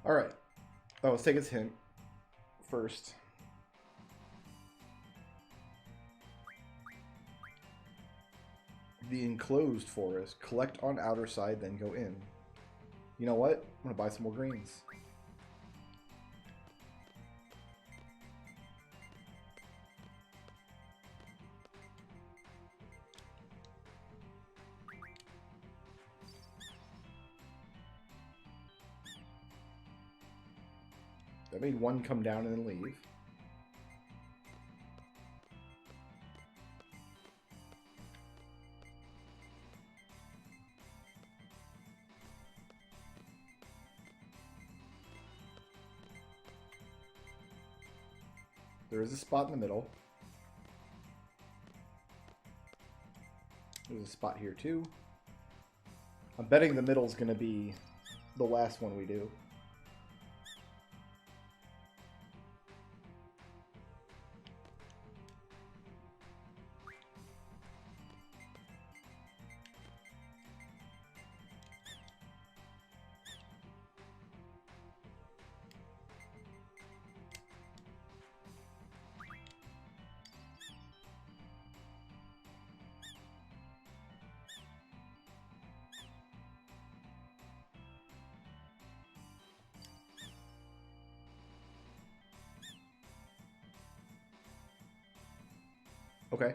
Alright. Oh, let's take his hint first. The enclosed forest. Collect on outer side, then go in. You know what? I'm gonna buy some more greens. That made one come down and then leave. There is a spot in the middle. There's a spot here too. I'm betting the middle's gonna be the last one we do. Okay.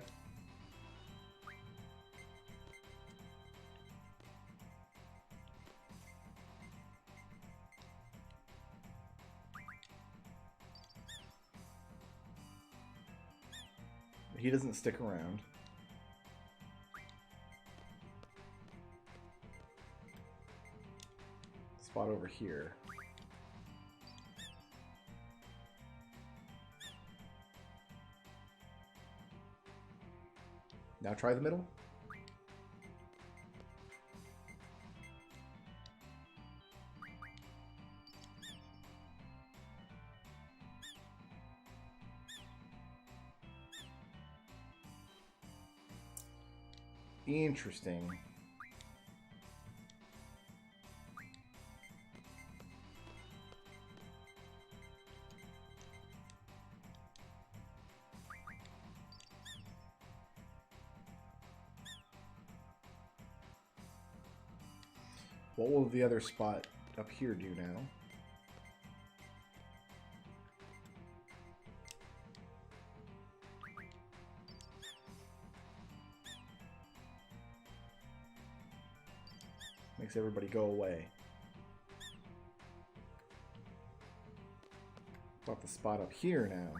He doesn't stick around. spot over here. Now try the middle. Interesting. What will the other spot up here do now? Makes everybody go away. About the spot up here now.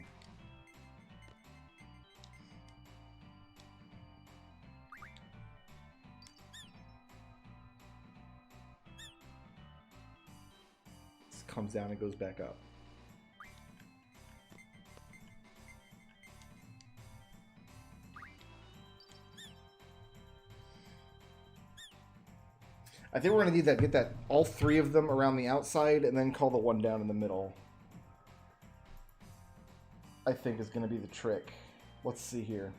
This comes down and goes back up. I think we're going to need that, get that, all three of them around the outside, and then call the one down in the middle. I think is going to be the trick. Let's see here.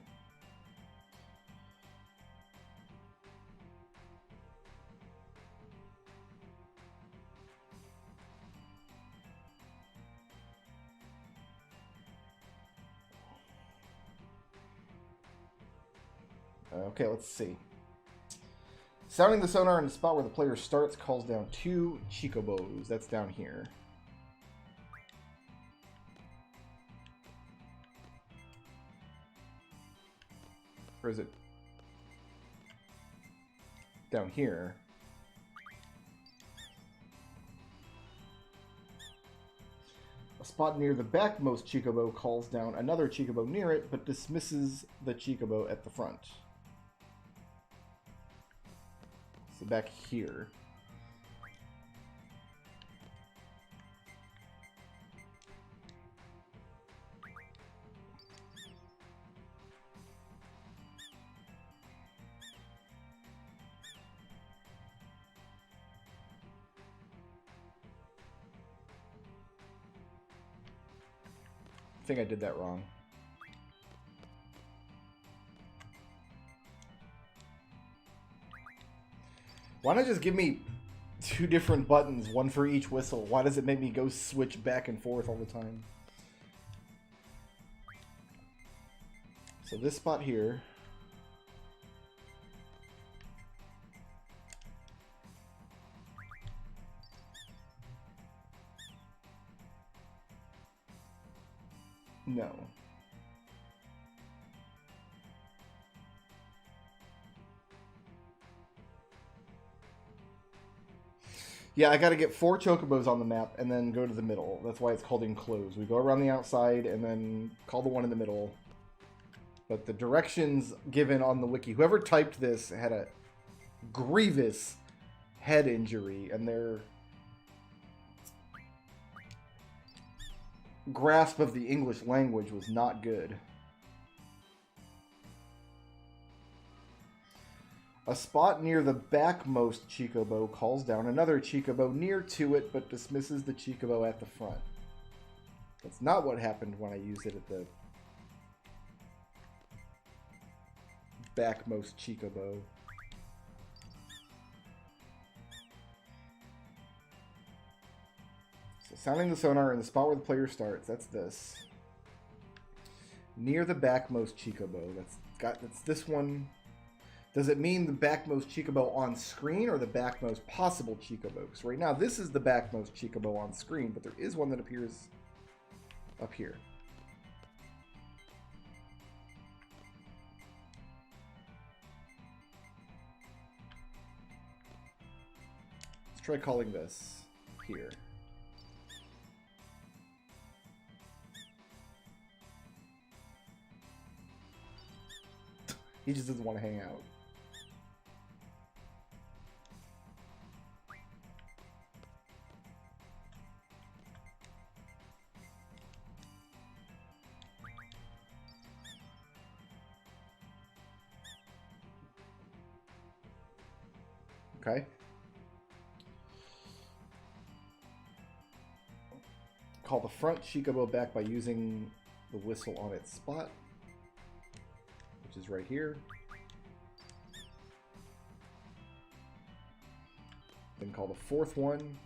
Okay, let's see. Sounding the sonar in the spot where the player starts calls down 2 Chocobos. That's down here. Or is it down here? A spot near the backmost Chocobo calls down another Chocobo near it, but dismisses the Chocobo at the front. So back here. I think I did that wrong. Why not just give me 2 different buttons, one for each whistle? Why does it make me go switch back and forth all the time? So this spot here. No. Yeah, I gotta get 4 Chocobos on the map and then go to the middle. That's why it's called enclosed. We go around the outside and then call the one in the middle. But the directions given on the wiki, whoever typed this had a grievous head injury, and their grasp of the English language was not good. A spot near the backmost Chocobo calls down another Chocobo near to it, but dismisses the Chocobo at the front. That's not what happened when I used it at the backmost Chocobo. So sounding the sonar in the spot where the player starts, that's this. Near the backmost Chocobo, that's this one. Does it mean the backmost Chocobo on screen or the backmost possible Chocobo? Because right now this is the backmost Chocobo on screen, but there is one that appears up here. Let's try calling this here. He just doesn't want to hang out. Okay. Call the front Chocobo back by using the whistle on its spot, which is right here. Then call the fourth one.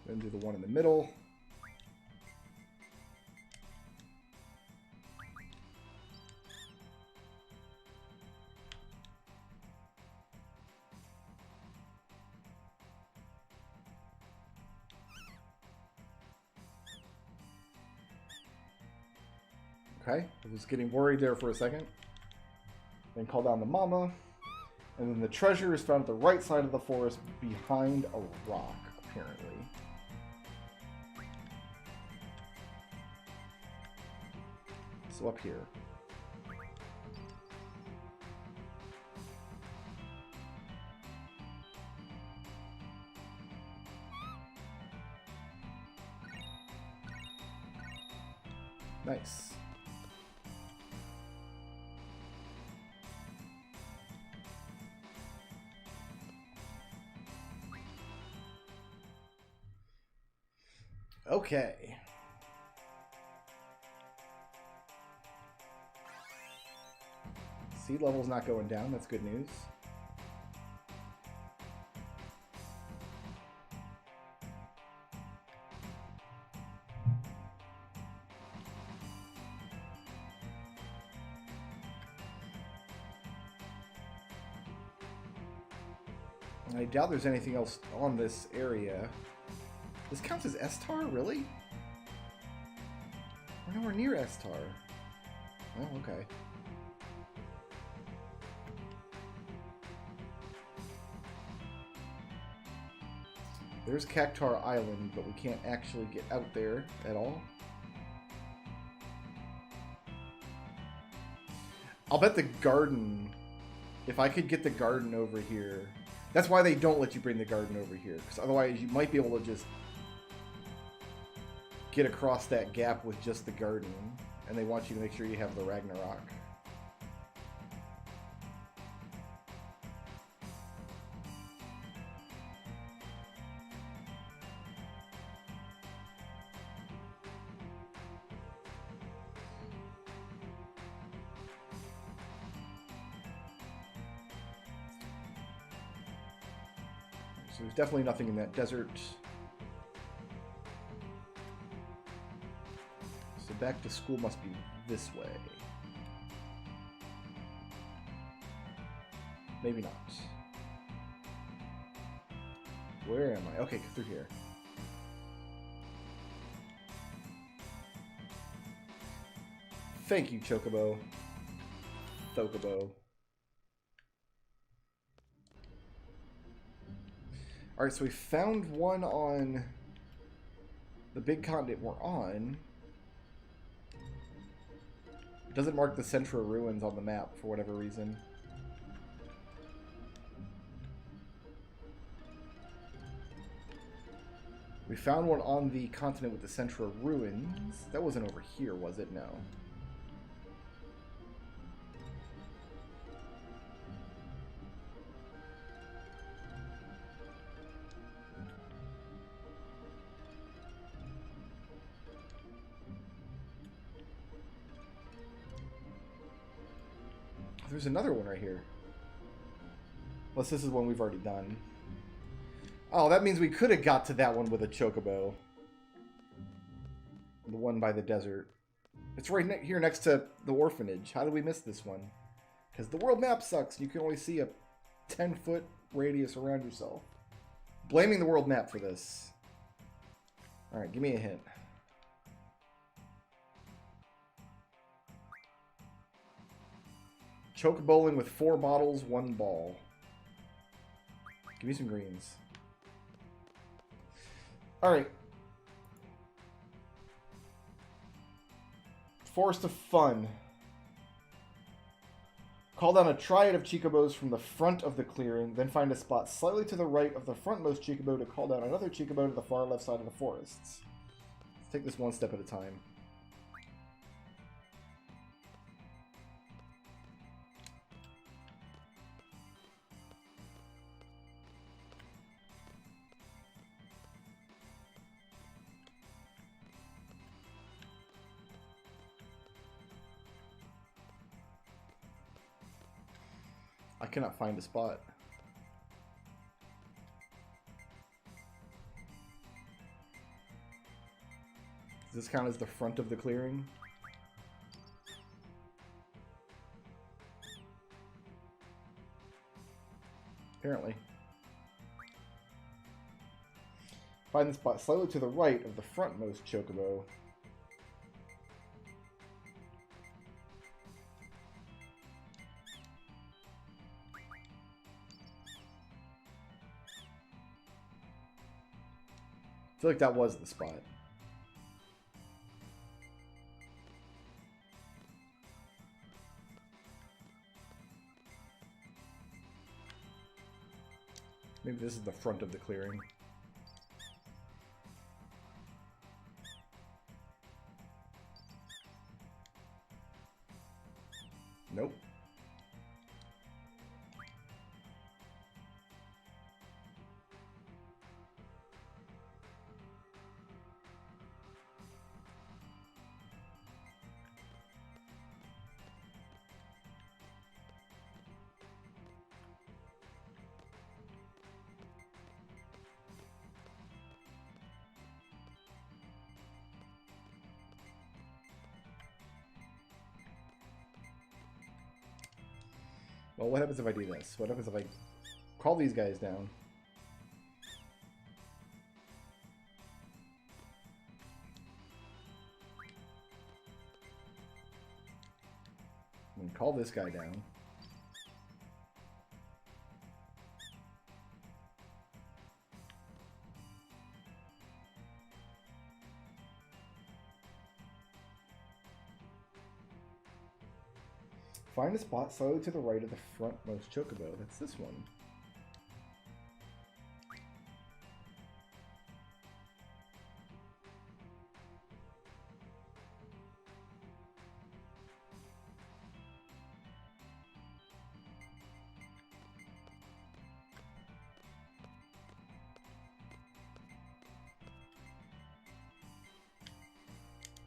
Then do the one in the middle. Okay, I was getting worried there for a second. Then call down the mama. And then the treasure is found at the right side of the forest behind a rock, apparently. So up here. Nice. Okay. Seed level's not going down. That's good news. I doubt there's anything else on this area. This counts as S-Tar, really? We're nowhere near S-Tar. Oh, okay. There's Cactar Island, but we can't actually get out there at all. I'll bet the garden, if I could get the garden over here, that's why they don't let you bring the garden over here, because otherwise you might be able to just get across that gap with just the garden, and they want you to make sure you have the Ragnarok. So there's definitely nothing in that desert. So back to school must be this way. Maybe not. Where am I? Okay, through here. Thank you, Chocobo. Chocobo. Alright, so we found one on the big continent we're on. It doesn't mark the Centra ruins on the map for whatever reason. We found one on the continent with the Centra ruins. That wasn't over here, was it? No. There's another one right here. Unless this is one we've already done. Oh, that means we could have got to that one with a Chocobo. The one by the desert. It's right here next to the orphanage. How did we miss this one? Because the world map sucks. You can only see a 10-foot radius around yourself. Blaming the world map for this. Alright, give me a hint. Chocoboling with 4 bottles, 1 ball. Give me some greens. Alright. Forest of Fun. Call down a triad of Chocobos from the front of the clearing, then find a spot slightly to the right of the frontmost Chocobo to call down another Chocobo to the far left side of the forests. Let's take this one step at a time. I cannot find a spot. Does this count as the front of the clearing? Apparently. Find the spot slightly to the right of the frontmost Chocobo. I feel like that was the spot. Maybe this is the front of the clearing. Nope. Well, what happens if I do this? What happens if I call these guys down? And call this guy down. Find a spot slightly to the right of the frontmost Chocobo. That's this one.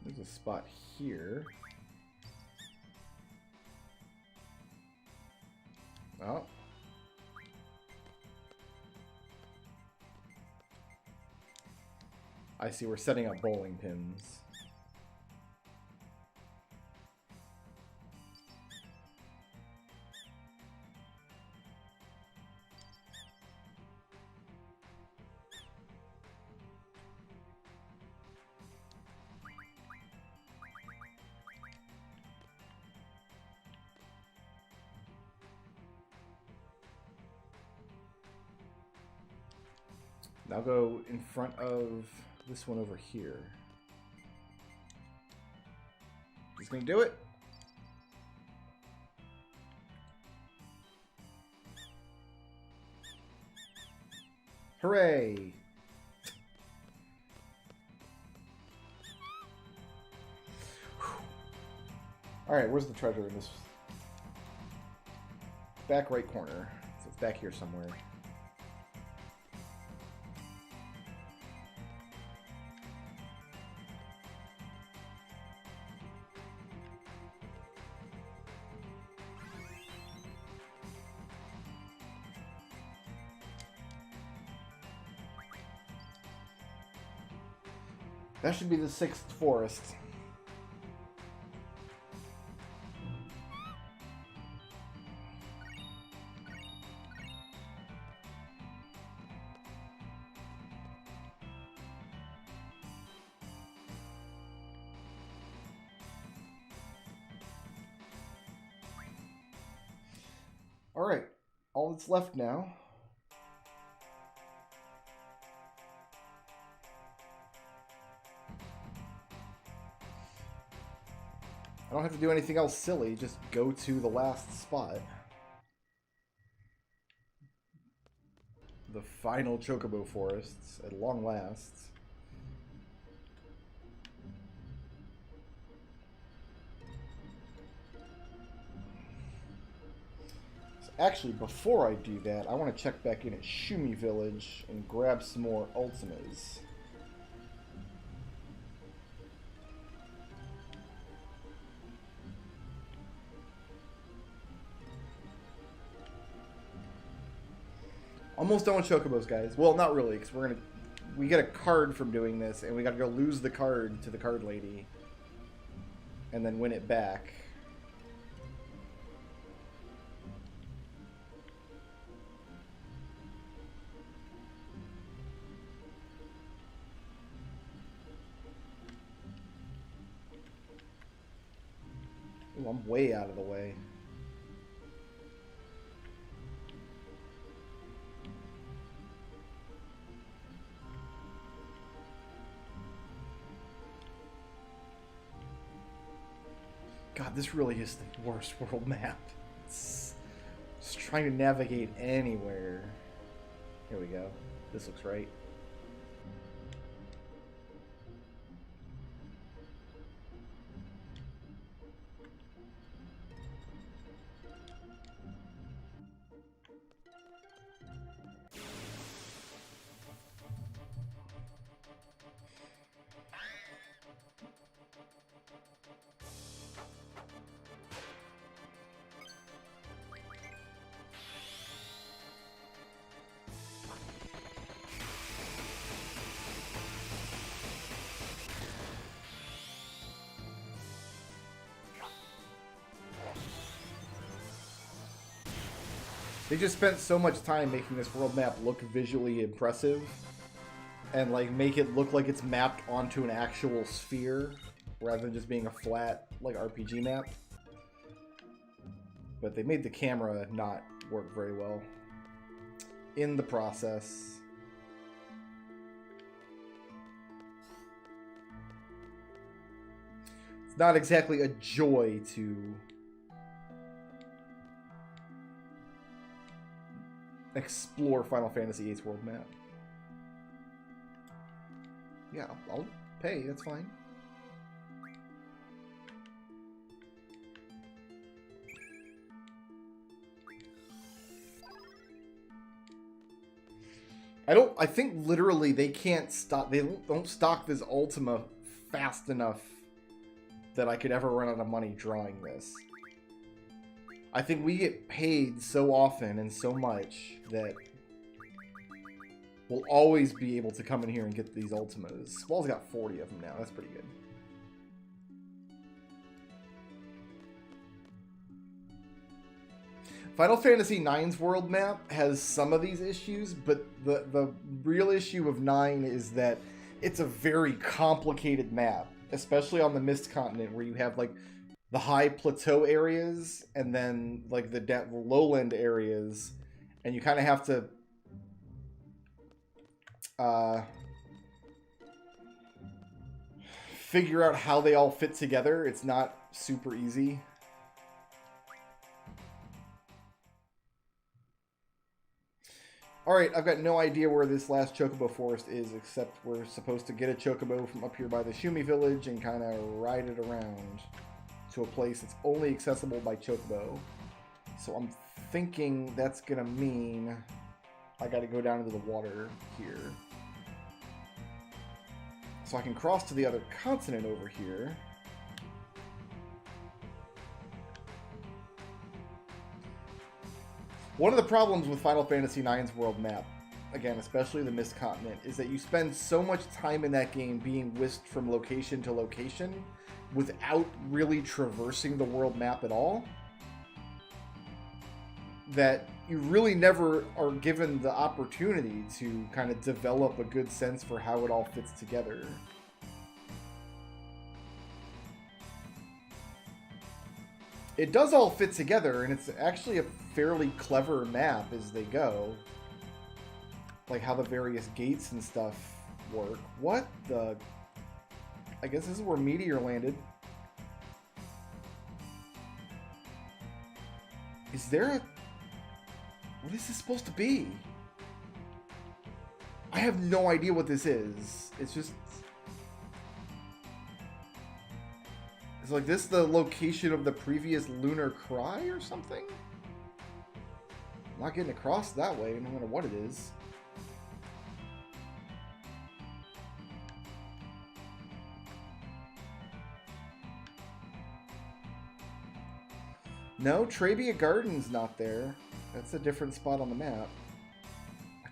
There's a spot here. Oh. I see, we're setting up bowling pins. Now go in front of this one over here. He's gonna do it. Hooray! Alright, where's the treasure in this? Back right corner. So it's back here somewhere. That should be the 6th forest. Alright, all that's left now I don't have to do anything else silly, just go to the last spot. The final Chocobo forests, at long last. So actually, before I do that, I want to check back in at Shumi Village and grab some more Ultimas. Almost done with Chocobos, guys. Well, not really, because we get a card from doing this, and we gotta go lose the card to the card lady. And then win it back. Ooh, I'm way out of the way. God, this really is the worst world map. It's just trying to navigate anywhere. Here we go. This looks right. They just spent so much time making this world map look visually impressive and like make it look like it's mapped onto an actual sphere rather than just being a flat like RPG map. But they made the camera not work very well in the process. It's not exactly a joy to explore Final Fantasy VIII's world map. Yeah, I'll pay, that's fine. I think literally they can't stop, they don't stock this Ultima fast enough that I could ever run out of money drawing this. I think we get paid so often and so much that we'll always be able to come in here and get these Ultimas. Swall's got 40 of them now. That's pretty good. Final Fantasy IX's world map has some of these issues, but the real issue of 9 is that it's a very complicated map, especially on the Mist Continent where you have like the high plateau areas and then like the lowland areas, and you kind of have to figure out how they all fit together. It's not super easy. Alright, I've got no idea where this last Chocobo forest is, except we're supposed to get a Chocobo from up here by the Shumi village and kind of ride it around to a place that's only accessible by Chocobo. So I'm thinking that's gonna mean I gotta go down into the water here. So I can cross to the other continent over here. One of the problems with Final Fantasy IX's world map, again, especially the Mist Continent, is that you spend so much time in that game being whisked from location to location without really traversing the world map at all, that you really never are given the opportunity to kind of develop a good sense for how it all fits together. It does all fit together, and it's actually a fairly clever map as they go. Like how the various gates and stuff work. What the... I guess this is where Meteor landed. Is there a... What is this supposed to be? I have no idea what this is. It's just... Is like this the location of the previous Lunar Cry or something? I'm not getting across that way, no matter what it is. No, Trabia Garden's not there. That's a different spot on the map.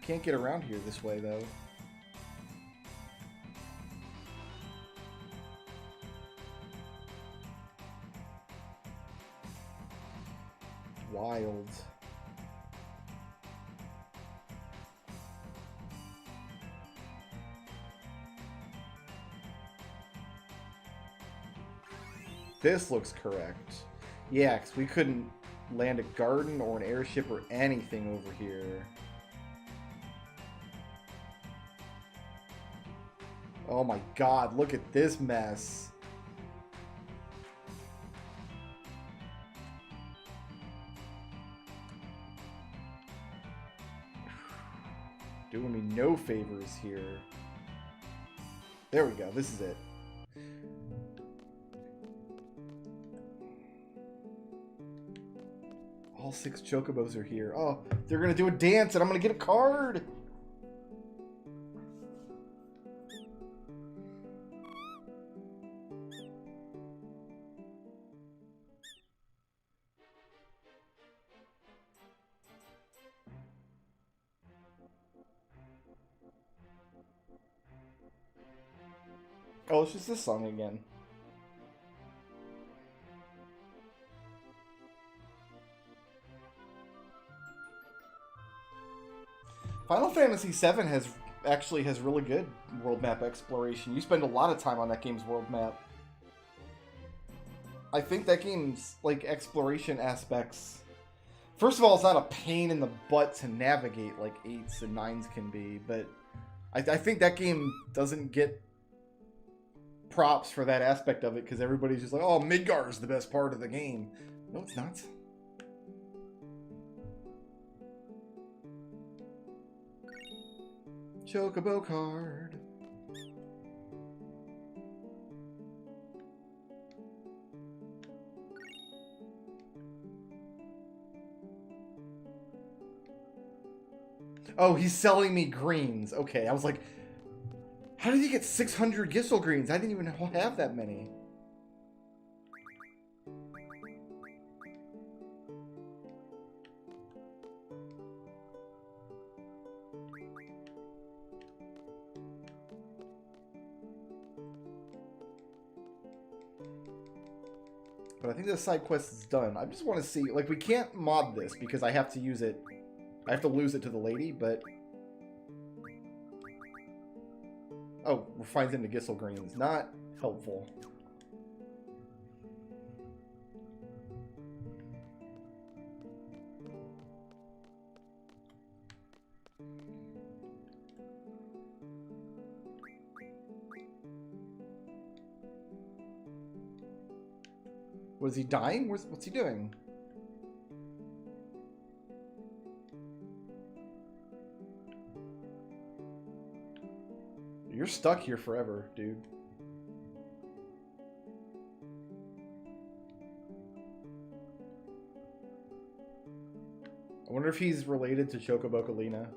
Can't get around here this way, though. Wild. This looks correct. Yeah, because we couldn't land a garden or an airship or anything over here. Oh my god, look at this mess. Doing me no favors here. There we go, this is it. All 6 chocobos are here. Oh, they're gonna do a dance and I'm gonna get a card! Oh, it's just this song again. Final Fantasy VII has really good world map exploration. You spend a lot of time on that game's world map. I think that game's like exploration aspects. First of all, it's not a pain in the butt to navigate like 8s and 9s can be, but I think that game doesn't get props for that aspect of it because everybody's just like, oh, Midgar is the best part of the game. No, it's not. Chocobo card. Oh, he's selling me greens. Okay, I was like, how did he get 600 Gissel greens? I didn't even have that many. But I think the side quest is done. I just want to see, like, we can't mod this because I have to use it. I have to lose it to the lady, but... Oh, refines into Gissel greens. Not helpful. Was he dying? What's he doing? You're stuck here forever, dude. I wonder if he's related to Chocobo Kalina.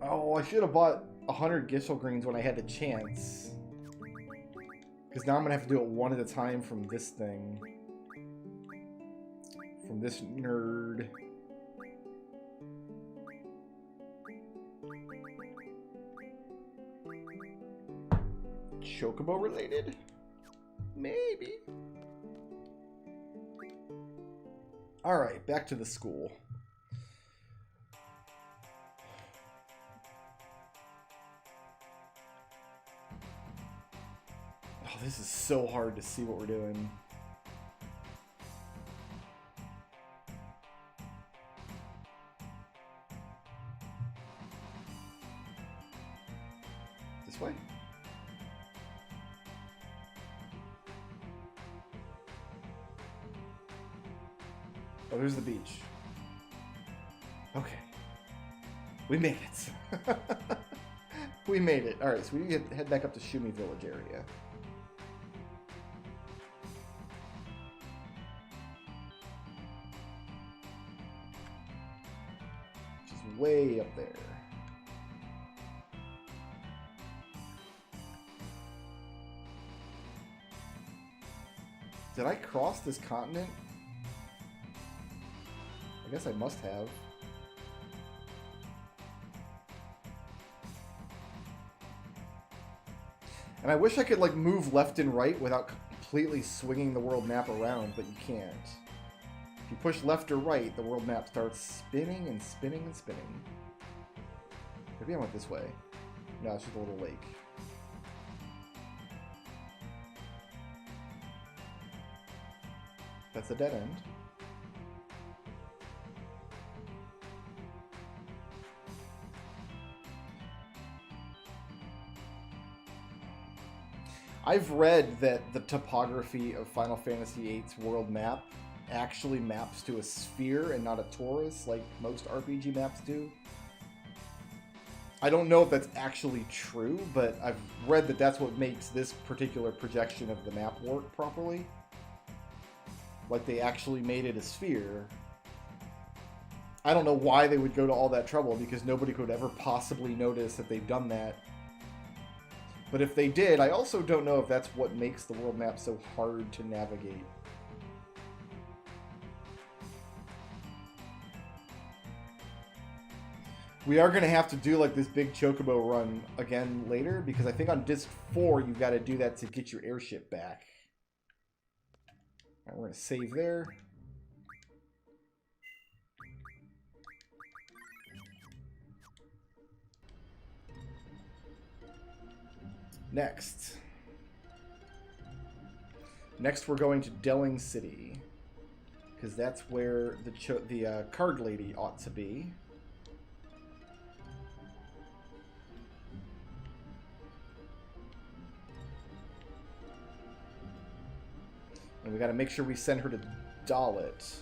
Oh, I should have bought 100 Gissel greens when I had the chance. Because now I'm going to have to do it one at a time from this thing. From this nerd. Chocobo related? Maybe. Alright, back to the school. Oh, this is so hard to see what we're doing. This way? Oh, there's the beach. Okay. We made it. We made it. Alright, so we need to head back up to Shumi Village area. Which is way up there. Did I cross this continent? I guess I must have. And I wish I could like move left and right without completely swinging the world map around, but you can't. If you push left or right, the world map starts spinning and spinning and spinning. Maybe I went this way. No, it's just a little lake. That's a dead end. I've read that the topography of Final Fantasy VIII's world map actually maps to a sphere and not a torus like most RPG maps do. I don't know if that's actually true, but I've read that that's what makes this particular projection of the map work properly. Like they actually made it a sphere. I don't know why they would go to all that trouble, because nobody could ever possibly notice that they've done that. But if they did, I also don't know if that's what makes the world map so hard to navigate. We are going to have to do like this big Chocobo run again later, because I think on disc 4 you've got to do that to get your airship back. Alright, we're going to save there. Next. Next we're going to Delling City, because that's where the card lady ought to be. And we got to make sure we send her to Dalit.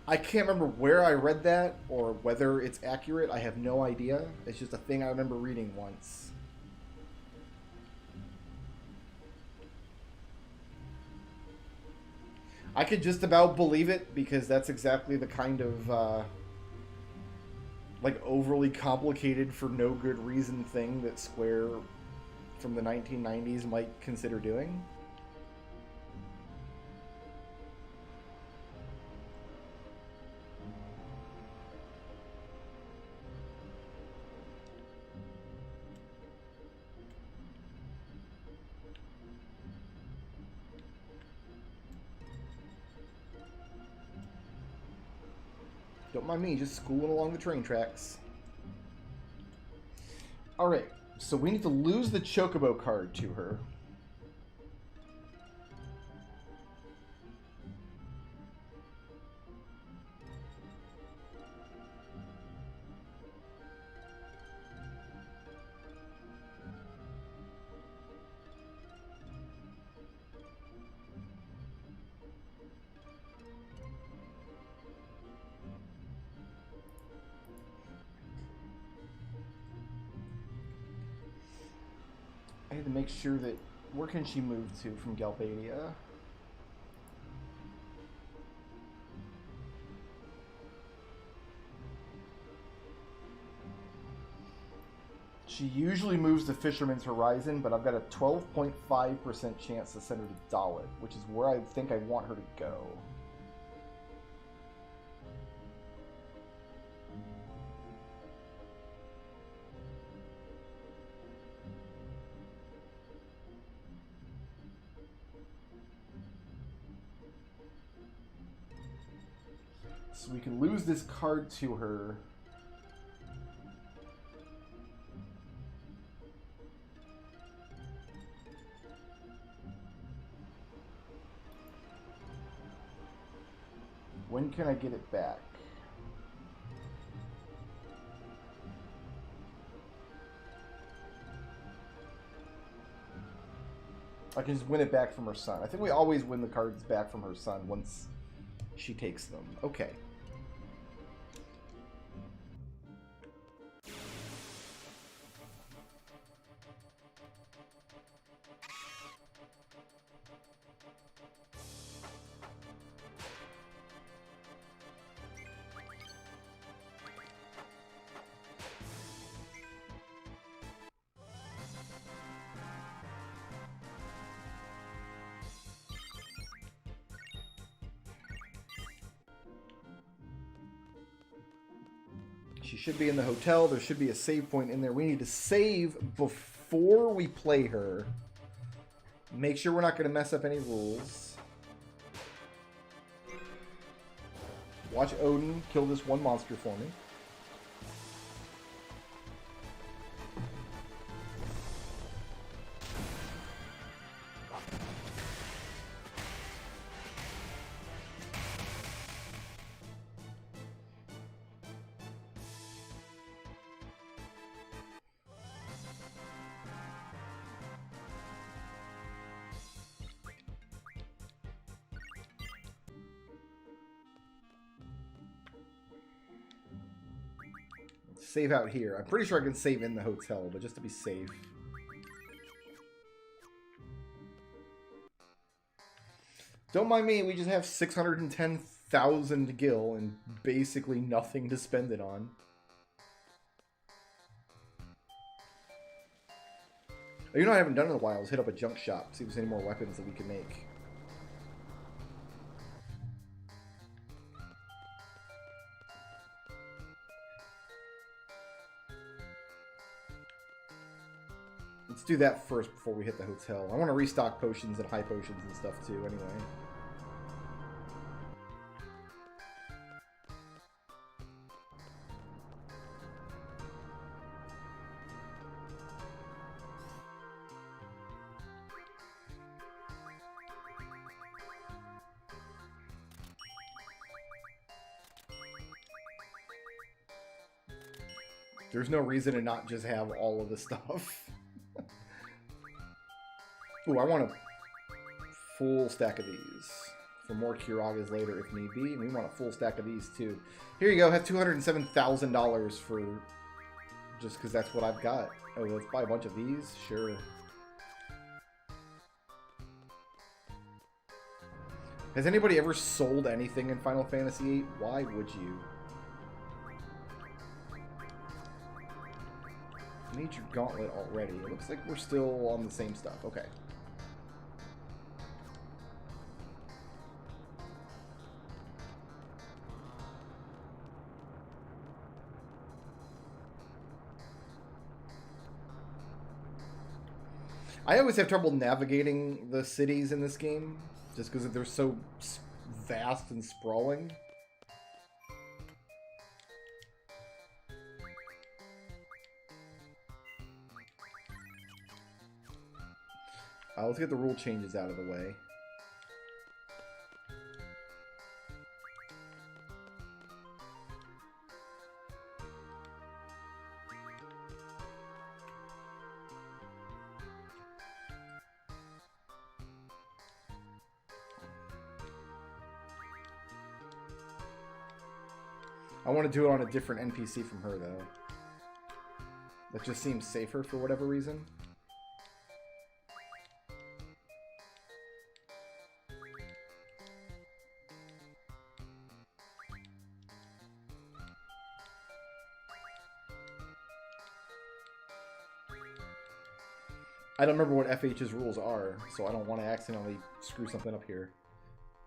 I can't remember where I read that or whether it's accurate. I have no idea. It's just a thing I remember reading once. I could just about believe it, because that's exactly the kind of like overly complicated for no good reason thing that Square from the 1990s might consider doing. Don't mind me, just schooling along the train tracks. Alright, so we need to lose the Chocobo card to her. I had to make sure that... Where can she move to from Galbadia? She usually moves to Fisherman's Horizon, but I've got a 12.5% chance to send her to Dalit, which is where I think I want her to go. So we can lose this card to her. When can I get it back? I can just win it back from her son. I think we always win the cards back from her son once she takes them. Okay. She should be in the hotel. There should be a save point in there. We need to save before we play her. Make sure we're not going to mess up any rules. Watch Odin kill this one monster for me. Save out here. I'm pretty sure I can save in the hotel, but just to be safe. Don't mind me, we just have 610,000 gil and basically nothing to spend it on. You know, I haven't done in a while is hit up a junk shop, see if there's any more weapons that we can make. Let's do that first before we hit the hotel. I want to restock potions and high potions and stuff too, anyway. There's no reason to not just have all of the stuff. Ooh, I want a full stack of these for more Kiragas later if need be. And we want a full stack of these too. Here you go. Have $207,000 for just because that's what I've got. Oh, let's buy a bunch of these. Sure. Has anybody ever sold anything in Final Fantasy VIII? Why would you? Need your gauntlet already. It looks like we're still on the same stuff. Okay. I always have trouble navigating the cities in this game, just because they're so vast and sprawling. Let's get the rule changes out of the way. I want to do it on a different NPC from her, though. That just seems safer for whatever reason. I don't remember what FH's rules are, so I don't want to accidentally screw something up here.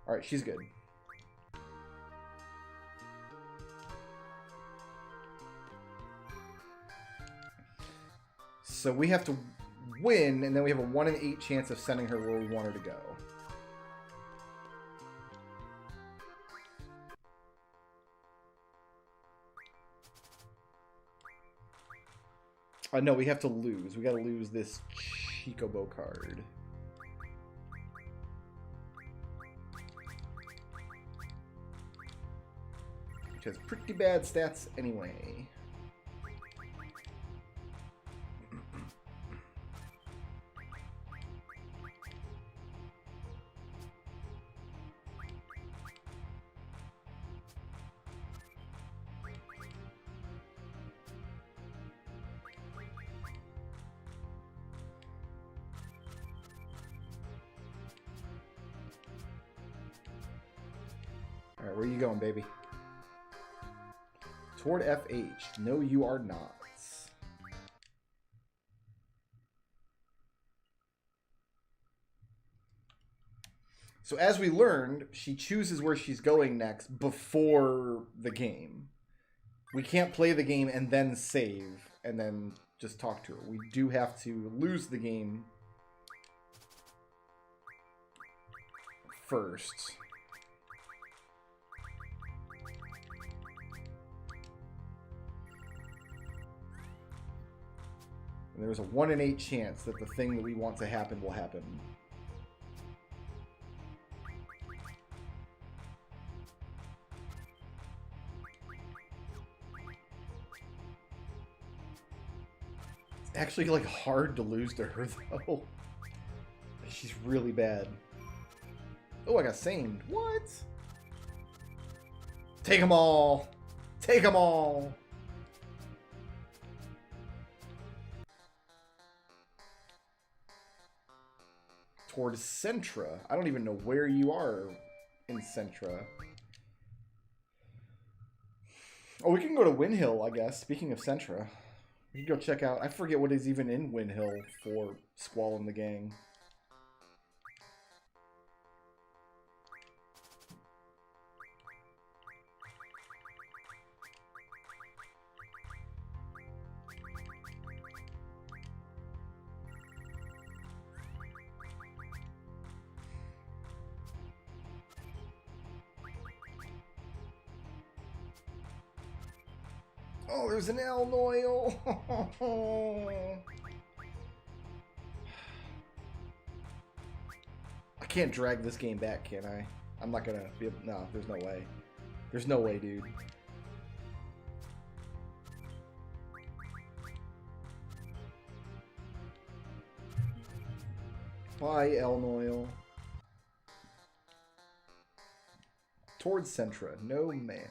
Alright, she's good. So we have to win, and then we have a 1 in 8 chance of sending her where we want her to go. No, we have to lose. We gotta lose this Chocobo card. Which has pretty bad stats anyway. Alright, where are you going, baby? Toward FH. No, you are not. So as we learned, she chooses where she's going next before the game. We can't play the game and then save and then just talk to her. We do have to lose the game first. And there's a 1 in 8 chance that the thing that we want to happen will happen. It's actually like hard to lose to her though. She's really bad. Oh, I got samed. What? Take them all. Take them all. Towards Centra. I don't even know where you are in Centra. Oh, we can go to Windhill, I guess. Speaking of Centra. We can go check out... I forget what is even in Windhill for Squall and the gang. Oh, there's an Elnoil. I can't drag this game back, can I? I'm not gonna be able... No, there's no way. There's no way, dude. Bye, Elnoil. Towards Centra. No, ma'am.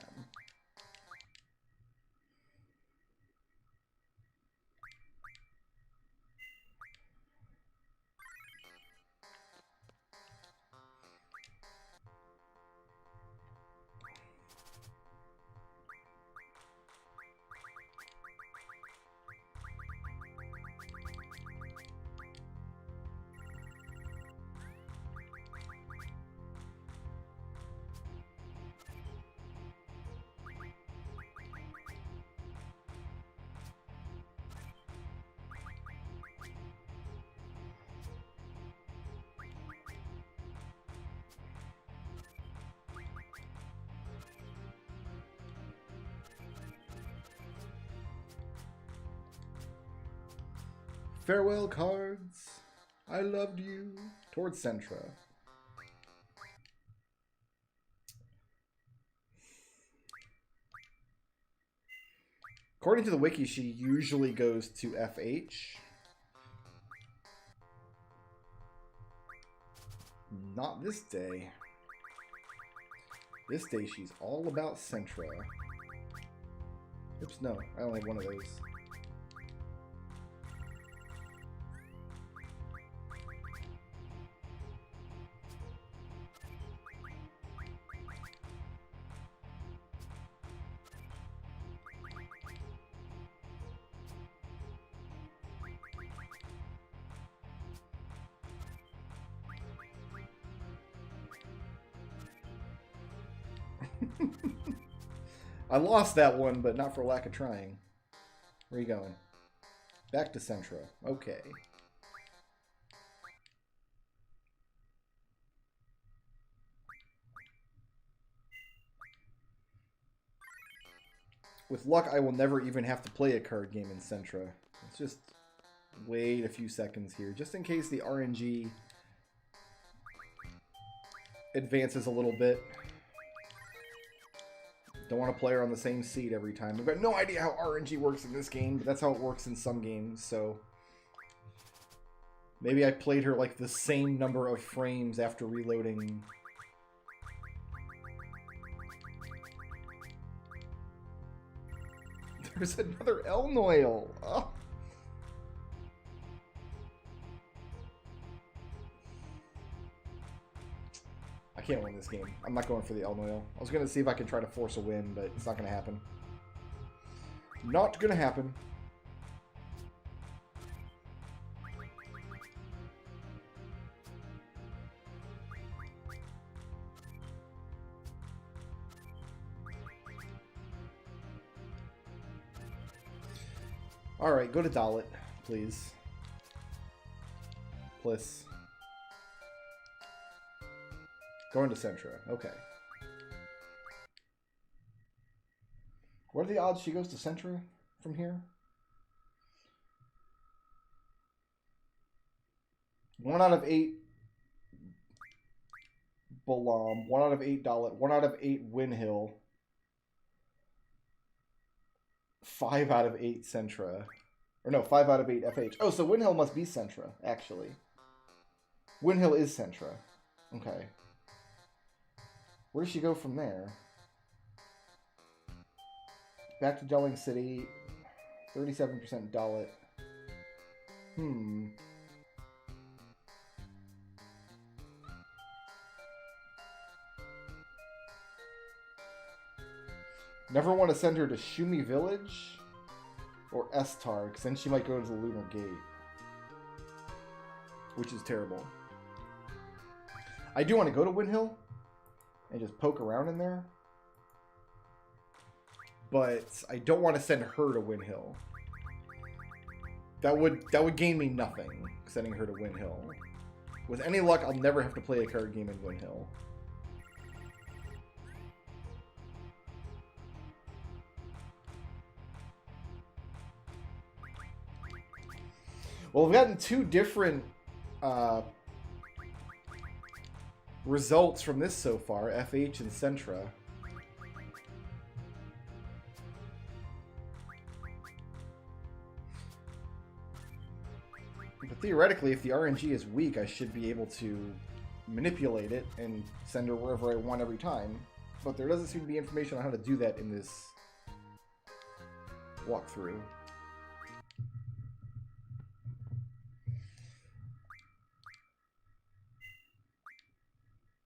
Farewell cards. I loved you. Towards Centra. According to the wiki, she usually goes to FH. Not this day. This day she's all about Centra. Oops, no. I only have one of those. I lost that one, but not for lack of trying. Where are you going? Back to Centra. Okay. With luck, I will never even have to play a card game in Centra. Let's just wait a few seconds here, just in case the RNG advances a little bit. Don't want to play her on the same seat every time. I've got no idea how RNG works in this game, but that's how it works in some games, so... Maybe I played her like the same number of frames after reloading. There's another Elnoil! Oh. I can't win this game. I'm not going for the Elnoil. I was going to see if I could try to force a win, but it's not going to happen. Not going to happen. Alright, go to Dalit, please. Please. Going to Centra. Okay. What are the odds she goes to Centra from here? 1 out of 8 Balamb, 1 out of 8 Dalit, 1 out of 8 Windhill, 5 out of 8 Centra. Or no, 5 out of 8 FH. Oh, so Windhill must be Centra, actually. Windhill is Centra. Okay. Where does she go from there? Back to Delling City. 37% Dalit. Never want to send her to Shumi Village or Estar, because then she might go to the Lunar Gate. Which is terrible. I do want to go to Windhill and just poke around in there. But I don't want to send her to Windhill. That would gain me nothing, sending her to Windhill. With any luck, I'll never have to play a card game in Windhill. Well, we've gotten 2 different results from this so far, FH and Centra. But theoretically, if the RNG is weak, I should be able to manipulate it and send her wherever I want every time. But there doesn't seem to be information on how to do that in this walkthrough.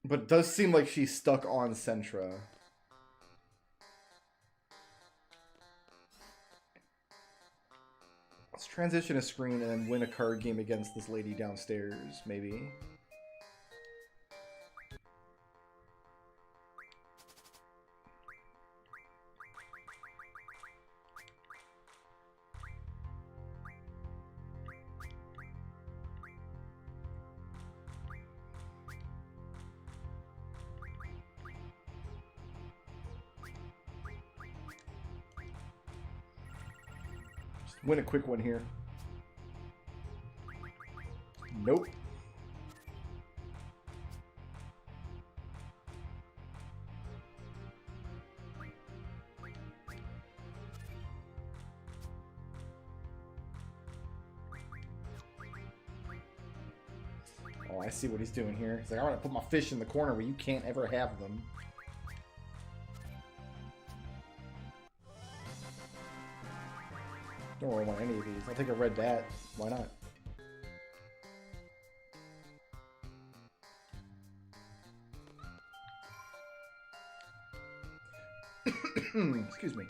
But it does seem like she's stuck on Centra. Let's transition a screen and then win a card game against this lady downstairs, maybe. Win a quick one here. Nope. Oh, I see what he's doing here. He's like, I want to put my fish in the corner where you can't ever have them. Don't really want any of these. I'll take a red bat. Why not? Excuse me.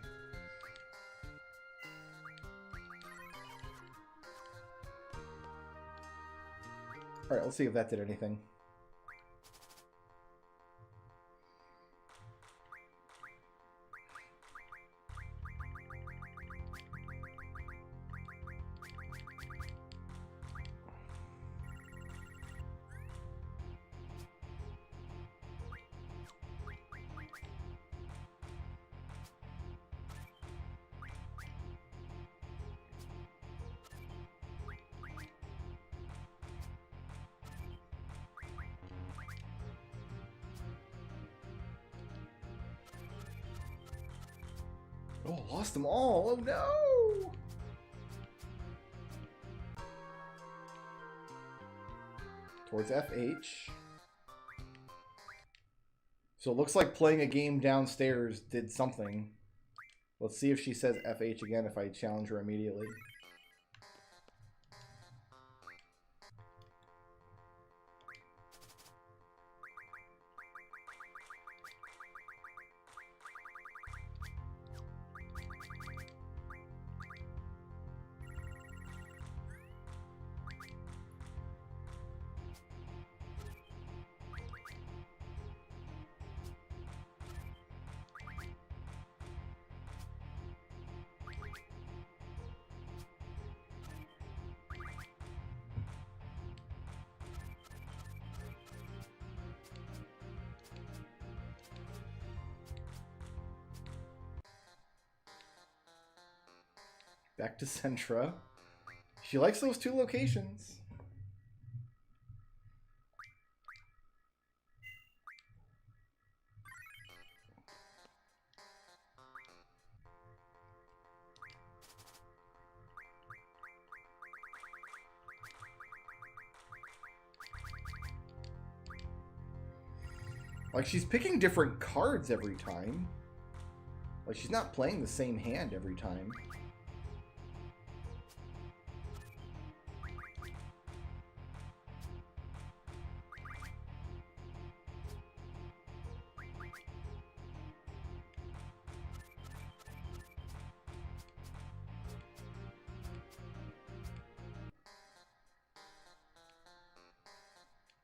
Alright, let's see if that did anything. Oh, lost them all. Oh no! Towards FH. So it looks like playing a game downstairs did something. Let's see if she says FH again if I challenge her immediately. Back to Centra. She likes those 2 locations. Like, she's picking different cards every time. Like, she's not playing the same hand every time.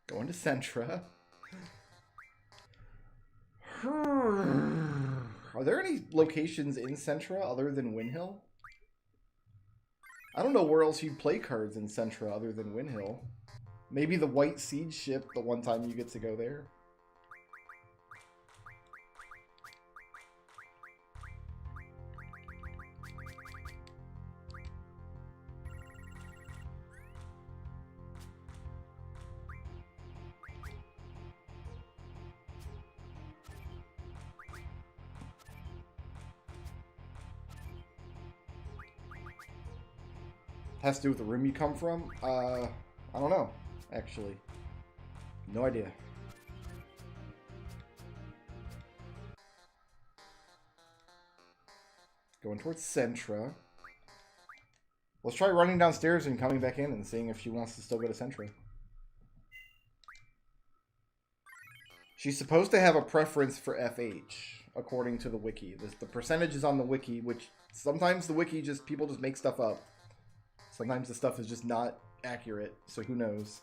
Going to Centra. Are there any locations in Centra other than Windhill? I don't know where else you'd play cards in Centra other than Windhill. Maybe the White Siege ship the one time you get to go there. Has to do with the room you come from? I don't know, actually. No idea. Going towards Centra. Let's try running downstairs and coming back in and seeing if she wants to still go to Centra. She's supposed to have a preference for FH, according to the wiki. The percentage is on the wiki, which sometimes the wiki people just make stuff up. Sometimes the stuff is just not accurate, so who knows.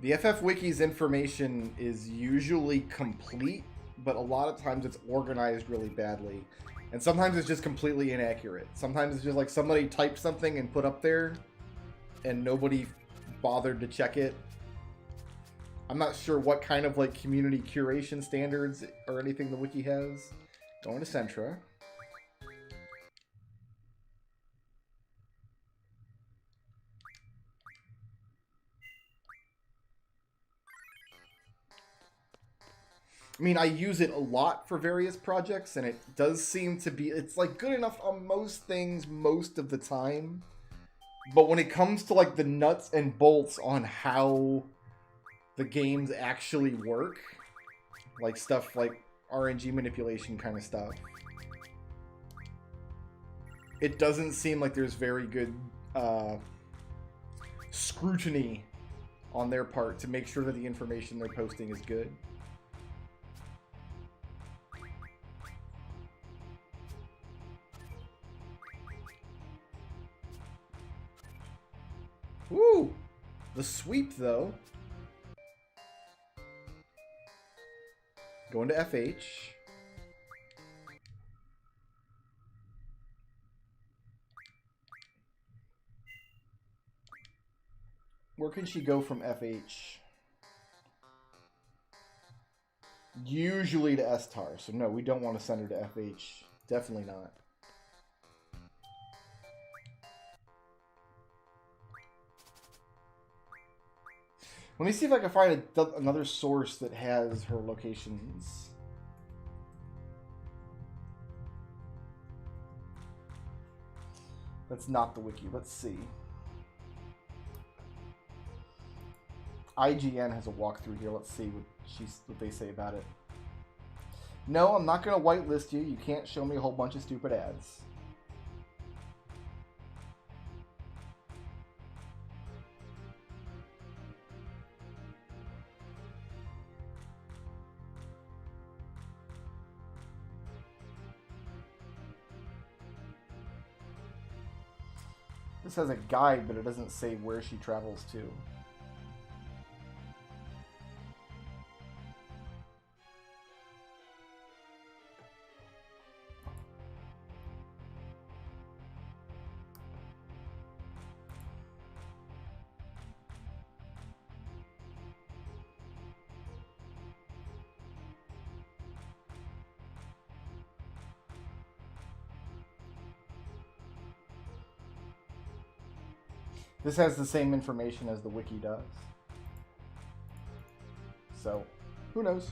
The FF Wiki's information is usually complete, but a lot of times it's organized really badly. And sometimes it's just completely inaccurate. Sometimes it's just like somebody typed something and put up there, and nobody bothered to check it. I'm not sure what kind of like community curation standards or anything the wiki has. Going to Centra. I mean, I use it a lot for various projects, and it does seem to be, it's like good enough on most things most of the time. But when it comes to like the nuts and bolts on how the games actually work, like stuff like RNG manipulation kind of stuff, it doesn't seem like there's very good scrutiny on their part to make sure that the information they're posting is good. Woo! The sweep, though. Going to FH. Where can she go from FH? Usually to S-Tar. So no, we don't want to send her to FH. Definitely not. Let me see if I can find another source that has her locations. That's not the wiki. Let's see. IGN has a walkthrough here. Let's see what they say about it. No, I'm not going to whitelist you. You can't show me a whole bunch of stupid ads. This has a guide, but it doesn't say where she travels to. This has the same information as the wiki does. So, who knows?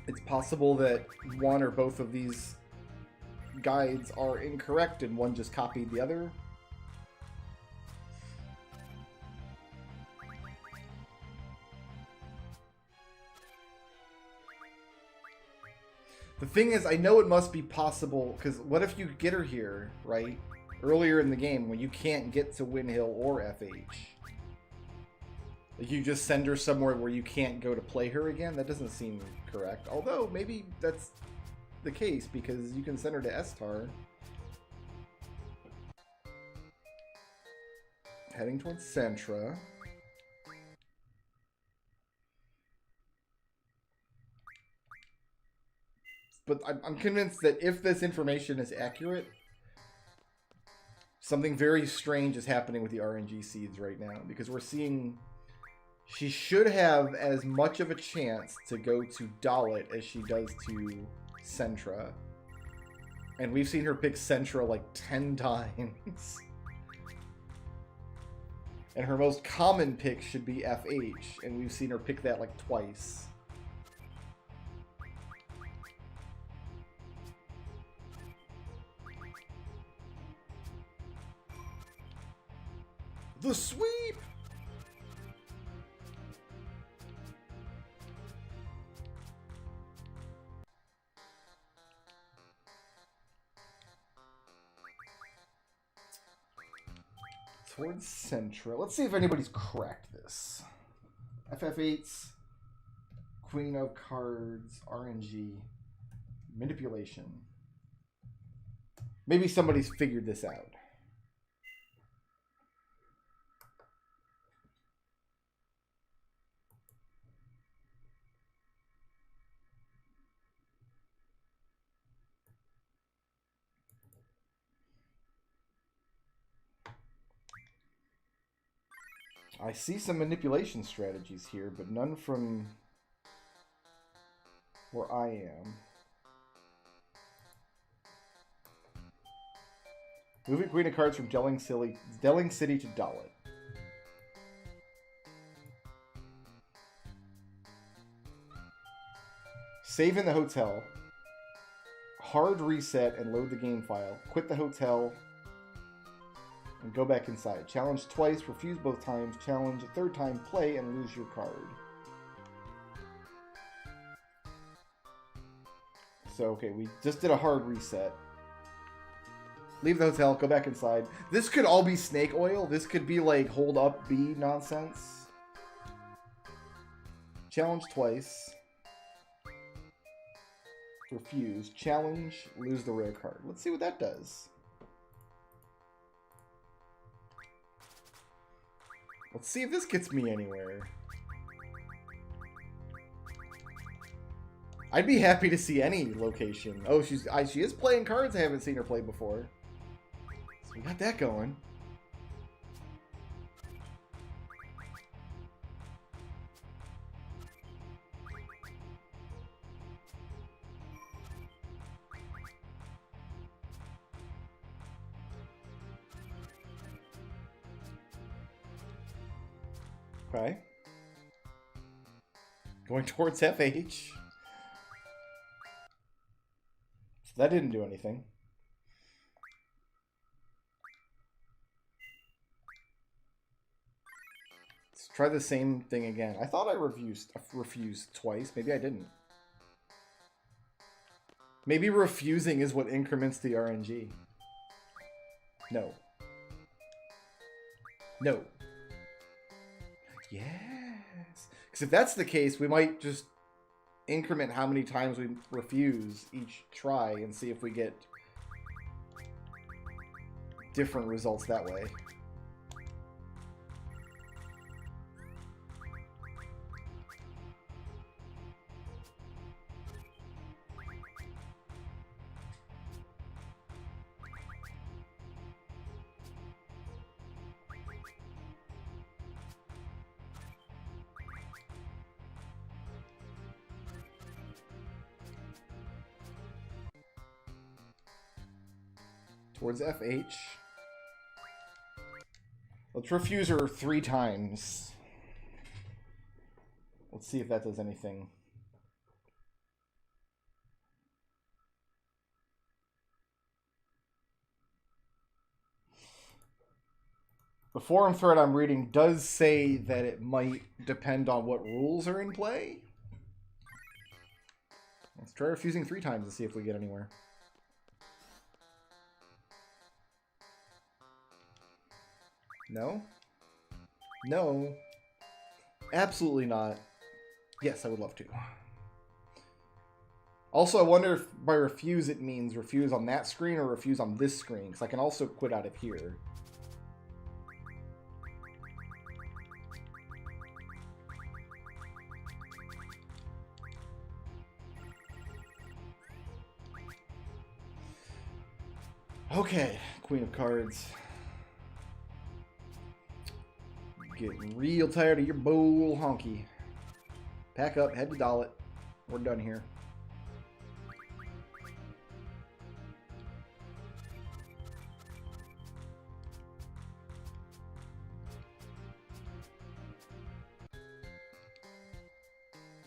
It's possible that one or both of these guides are incorrect and one just copied the other. The thing is, I know it must be possible, because what if you get her here, right? Earlier in the game when you can't get to Windhill or FH. Like you just send her somewhere where you can't go to play her again? That doesn't seem correct. Although, maybe that's the case, because you can send her to Estar. Heading towards Centra. But I'm convinced that if this information is accurate, something very strange is happening with the RNG seeds right now. Because we're seeing she should have as much of a chance to go to Dalit as she does to Centra. And we've seen her pick Centra like 10 times. And her most common pick should be FH, and we've seen her pick that like twice. The sweep! Towards Centra. Let's see if anybody's cracked this. FF8s, Queen of Cards, RNG, Manipulation. Maybe somebody's figured this out. I see some manipulation strategies here, but none from where I am. Moving Queen of Cards from Delling City to Dalit. Save in the hotel. Hard reset and load the game file. Quit the hotel. And go back inside. Challenge twice, refuse both times. Challenge a third time, play, and lose your card. So, okay, we just did a hard reset. Leave the hotel, go back inside. This could all be snake oil. This could be like hold up B nonsense. Challenge twice. Refuse. Challenge, lose the rare card. Let's see what that does. Let's see if this gets me anywhere. I'd be happy to see any location. Oh, she is playing cards I haven't seen her play before. So we got that going. Okay. Going towards FH. So that didn't do anything. Let's try the same thing again. I thought I refused twice. Maybe I didn't. Maybe refusing is what increments the RNG. No. No. Yes. Because if that's the case, we might just increment how many times we refuse each try and see if we get different results that way. towards FH. Let's refuse her 3 times. Let's see if that does anything. The forum thread I'm reading does say that it might depend on what rules are in play. Let's try refusing 3 times to see if we get anywhere. No? No. Absolutely not. Yes, I would love to. Also, I wonder if by refuse it means refuse on that screen or refuse on this screen, because I can also quit out of here. Okay, Queen of Cards. Getting real tired of your bull honky. Pack up, head to Dalit. We're done here.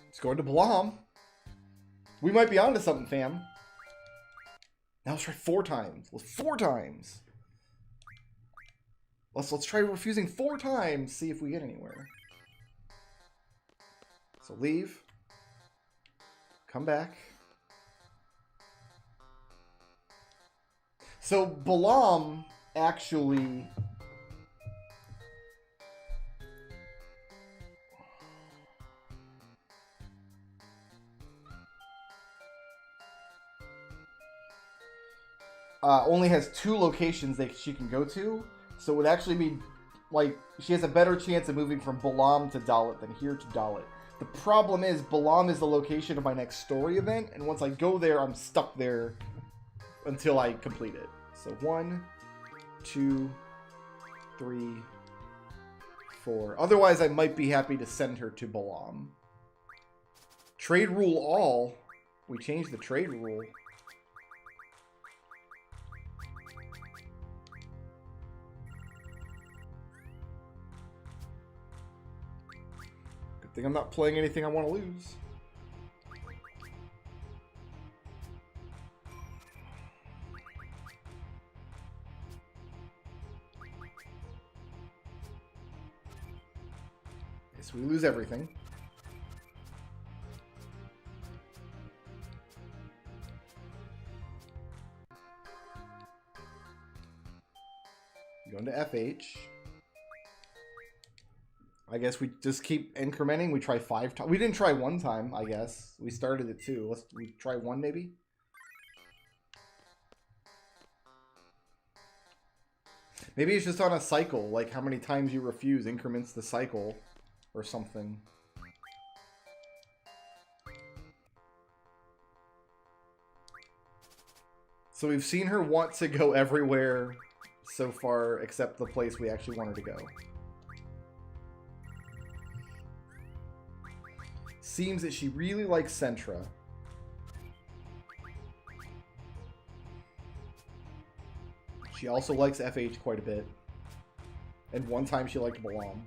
Let's go into Balamb. We might be onto something, fam. Now let's try 4 times. Let's 4 times. Let's try refusing 4 times. See if we get anywhere. So leave. Come back. So Balamb actually only has 2 locations that she can go to, so it would actually be like she has a better chance of moving from Balamb to Dalit than here to Dalit. The problem is Balamb is the location of my next story event, and once I go there, I'm stuck there until I complete it. So 1, 2, 3, 4. Otherwise, I might be happy to send her to Balamb. Trade rule all. We changed the trade rule. Good thing I'm not playing anything I want to lose. Yes, we lose everything. Going to FH. I guess we just keep incrementing. We try 5 times. We didn't try 1 time, I guess. We started at 2. We try 1 maybe? Maybe it's just on a cycle. Like how many times you refuse increments the cycle or something. So we've seen her want to go everywhere so far except the place we actually want her to go. Seems that she really likes Centra. She also likes FH quite a bit. And 1 time she liked Balamb.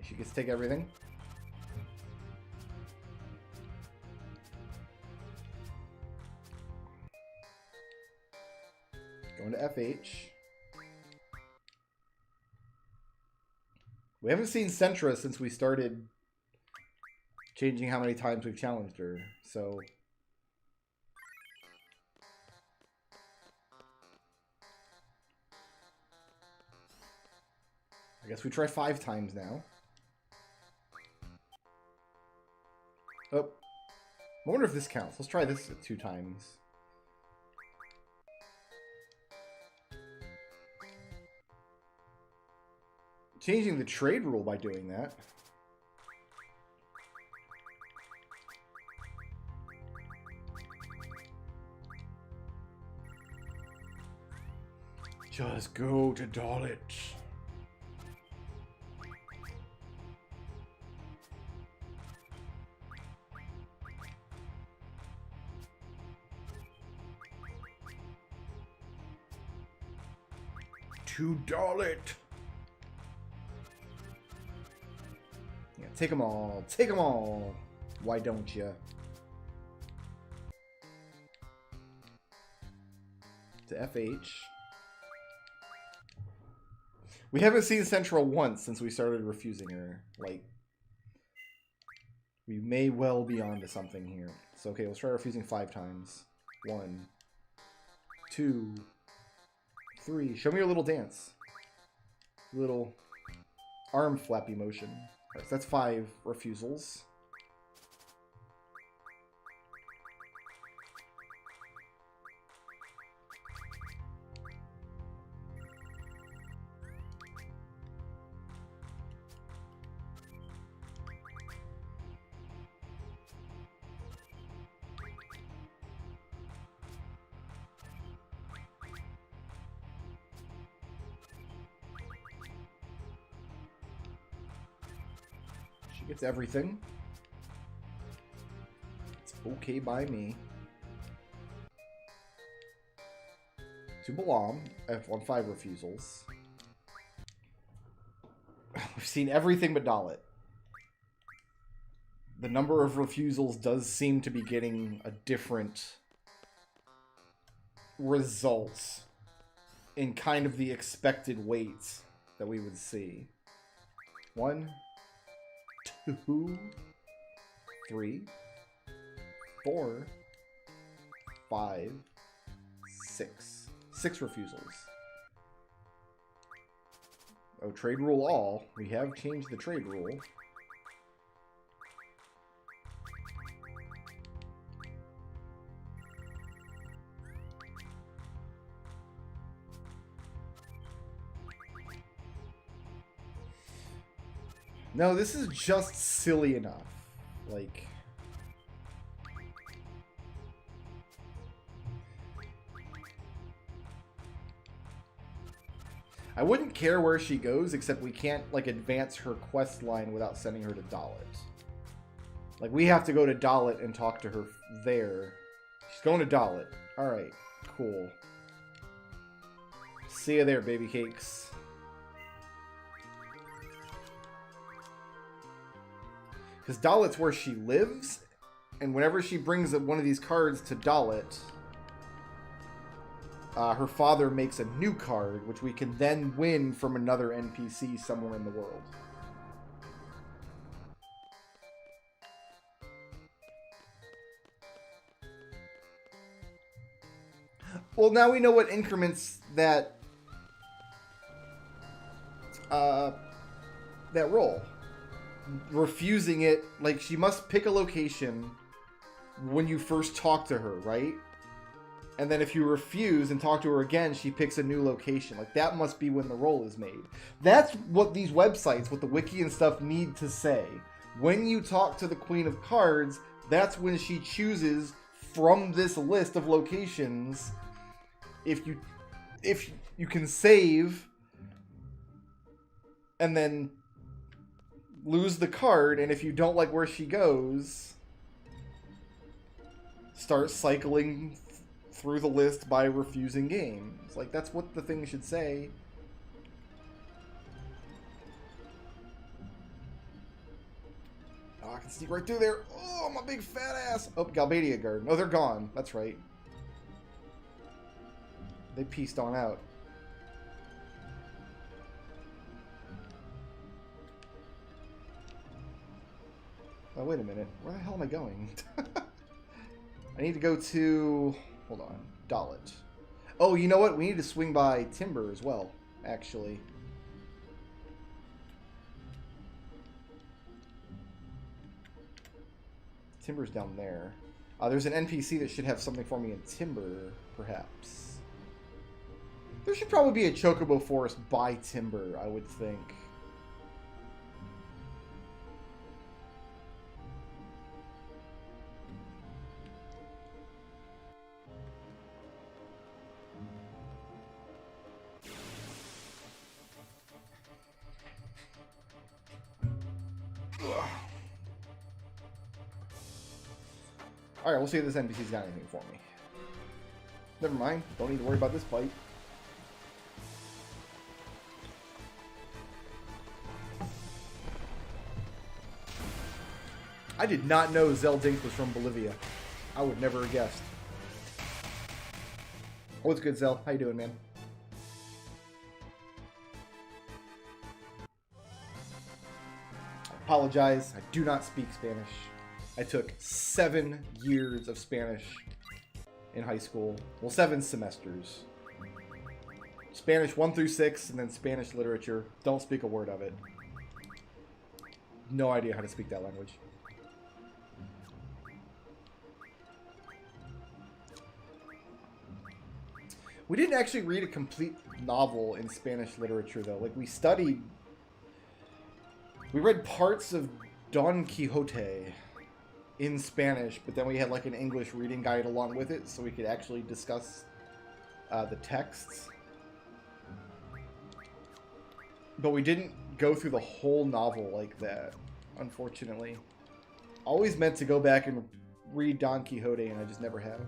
She gets to take everything. Going to FH. We haven't seen Centra since we started changing how many times we've challenged her, so... I guess we try 5 times now. Oh. I wonder if this counts. Let's try this 2 times. Changing the trade rule by doing that. Just go to Dalit. to Dalit. Yeah, take them all. Take them all. Why don't you? To FH. We haven't seen Centra once since we started refusing her. Like, we may well be onto something here. So, okay, let's try refusing 5 times. 1, 2, 3. Show me your little dance. Little arm flappy motion. Right, so that's 5 refusals. It's everything. It's okay by me. To Balamb, F15 refusals. We've seen everything but Dalit. The number of refusals does seem to be getting a different result in kind of the expected weights that we would see. 1, 2, 3, 4, 5, 6. 6 refusals. Oh, trade rule all. We have changed the trade rule. No, this is just silly enough. Like... I wouldn't care where she goes, except we can't, like, advance her quest line without sending her to Dalit. Like, we have to go to Dalit and talk to her there. She's going to Dalit. Alright, cool. See you there, baby cakes. Because Dalit's where she lives, and whenever she brings one of these cards to Dalit, her father makes a new card, which we can then win from another NPC somewhere in the world. Well, now we know what increments that roll. Refusing it, like, she must pick a location when you first talk to her, right? And then if you refuse and talk to her again, she picks a new location. Like, that must be when the roll is made. That's what these websites, what the wiki and stuff need to say. When you talk to the Queen of Cards, that's when she chooses from this list of locations if you can save and then lose the card, and if you don't like where she goes, start cycling through the list by refusing games. Like, that's what the thing should say. Oh, I can sneak right through there. Oh, my big fat ass. Oh, Galbadia Garden. Oh, they're gone. That's right. They pieced on out. Oh, wait a minute. Where the hell am I going? I need to go to... Hold on. Dalit. Oh, you know what? We need to swing by Timber as well, actually. Timber's down there. There's an NPC that should have something for me in Timber, perhaps. There should probably be a Chocobo forest by Timber, I would think. Alright, we'll see if this NPC's got anything for me. Never mind. Don't need to worry about this fight. I did not know Zeldink was from Bolivia. I would never have guessed. What's good, Zel? How you doing, man? I apologize. I do not speak Spanish. I took 7 years of Spanish in high school. Well, 7 semesters. Spanish 1 through 6, and then Spanish literature. Don't speak a word of it. No idea how to speak that language. We didn't actually read a complete novel in Spanish literature, though. Like, we read parts of Don Quixote in Spanish, but then we had, like, an English reading guide along with it, so we could actually discuss the texts. But we didn't go through the whole novel like that, unfortunately. Always meant to go back and read Don Quixote, and I just never have.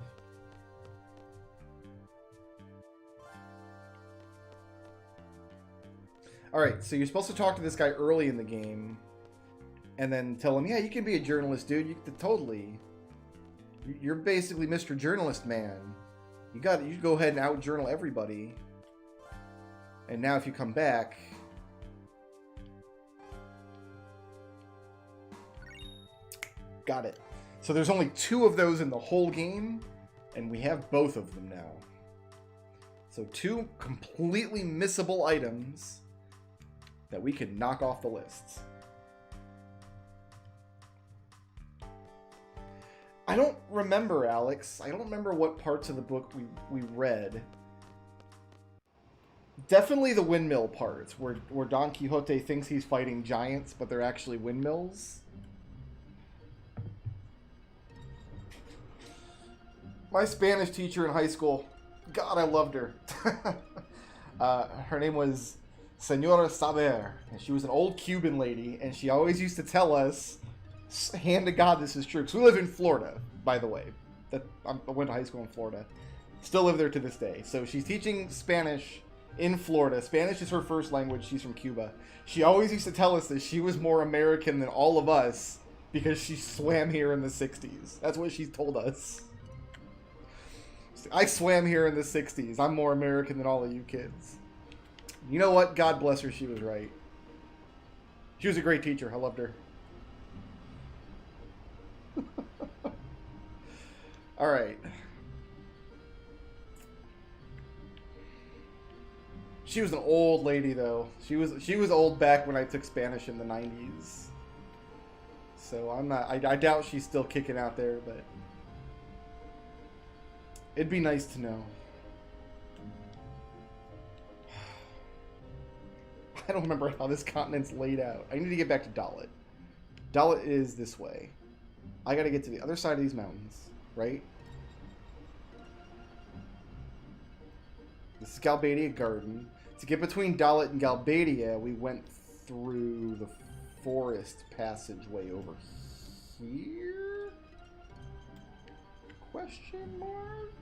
Alright, so you're supposed to talk to this guy early in the game, and then tell him, yeah, you can be a journalist, dude. You could totally. You're basically Mr. Journalist Man. You go ahead and out-journal everybody. And now if you come back... Got it. So there's only 2 of those in the whole game, and we have both of them now. So 2 completely missable items that we can knock off the lists. I don't remember, Alex. I don't remember what parts of the book we read. Definitely the windmill parts, where Don Quixote thinks he's fighting giants, but they're actually windmills. My Spanish teacher in high school, God, I loved her. Her name was Senora Saber, and she was an old Cuban lady, and she always used to tell us, hand to God this is true, because we live in Florida, by the way. I went to high school in Florida. Still live there to this day. So she's teaching Spanish in Florida. Spanish is her first language. She's from Cuba. She always used to tell us that she was more American than all of us because she swam here in the 60s. That's what she's told us. I swam here in the 60s. I'm more American than all of you kids. You know what? God bless her. She was right. She was a great teacher. I loved her. All right. She was an old lady, though. She was old back when I took Spanish in the 90s. So I'm not. I doubt she's still kicking out there, but it'd be nice to know. I don't remember how this continent's laid out. I need to get back to Dalit. Dalit is this way. I gotta get to the other side of these mountains, right? This is Galbadia Garden. To get between Dalit and Galbadia, we went through the forest passageway over here? Question mark?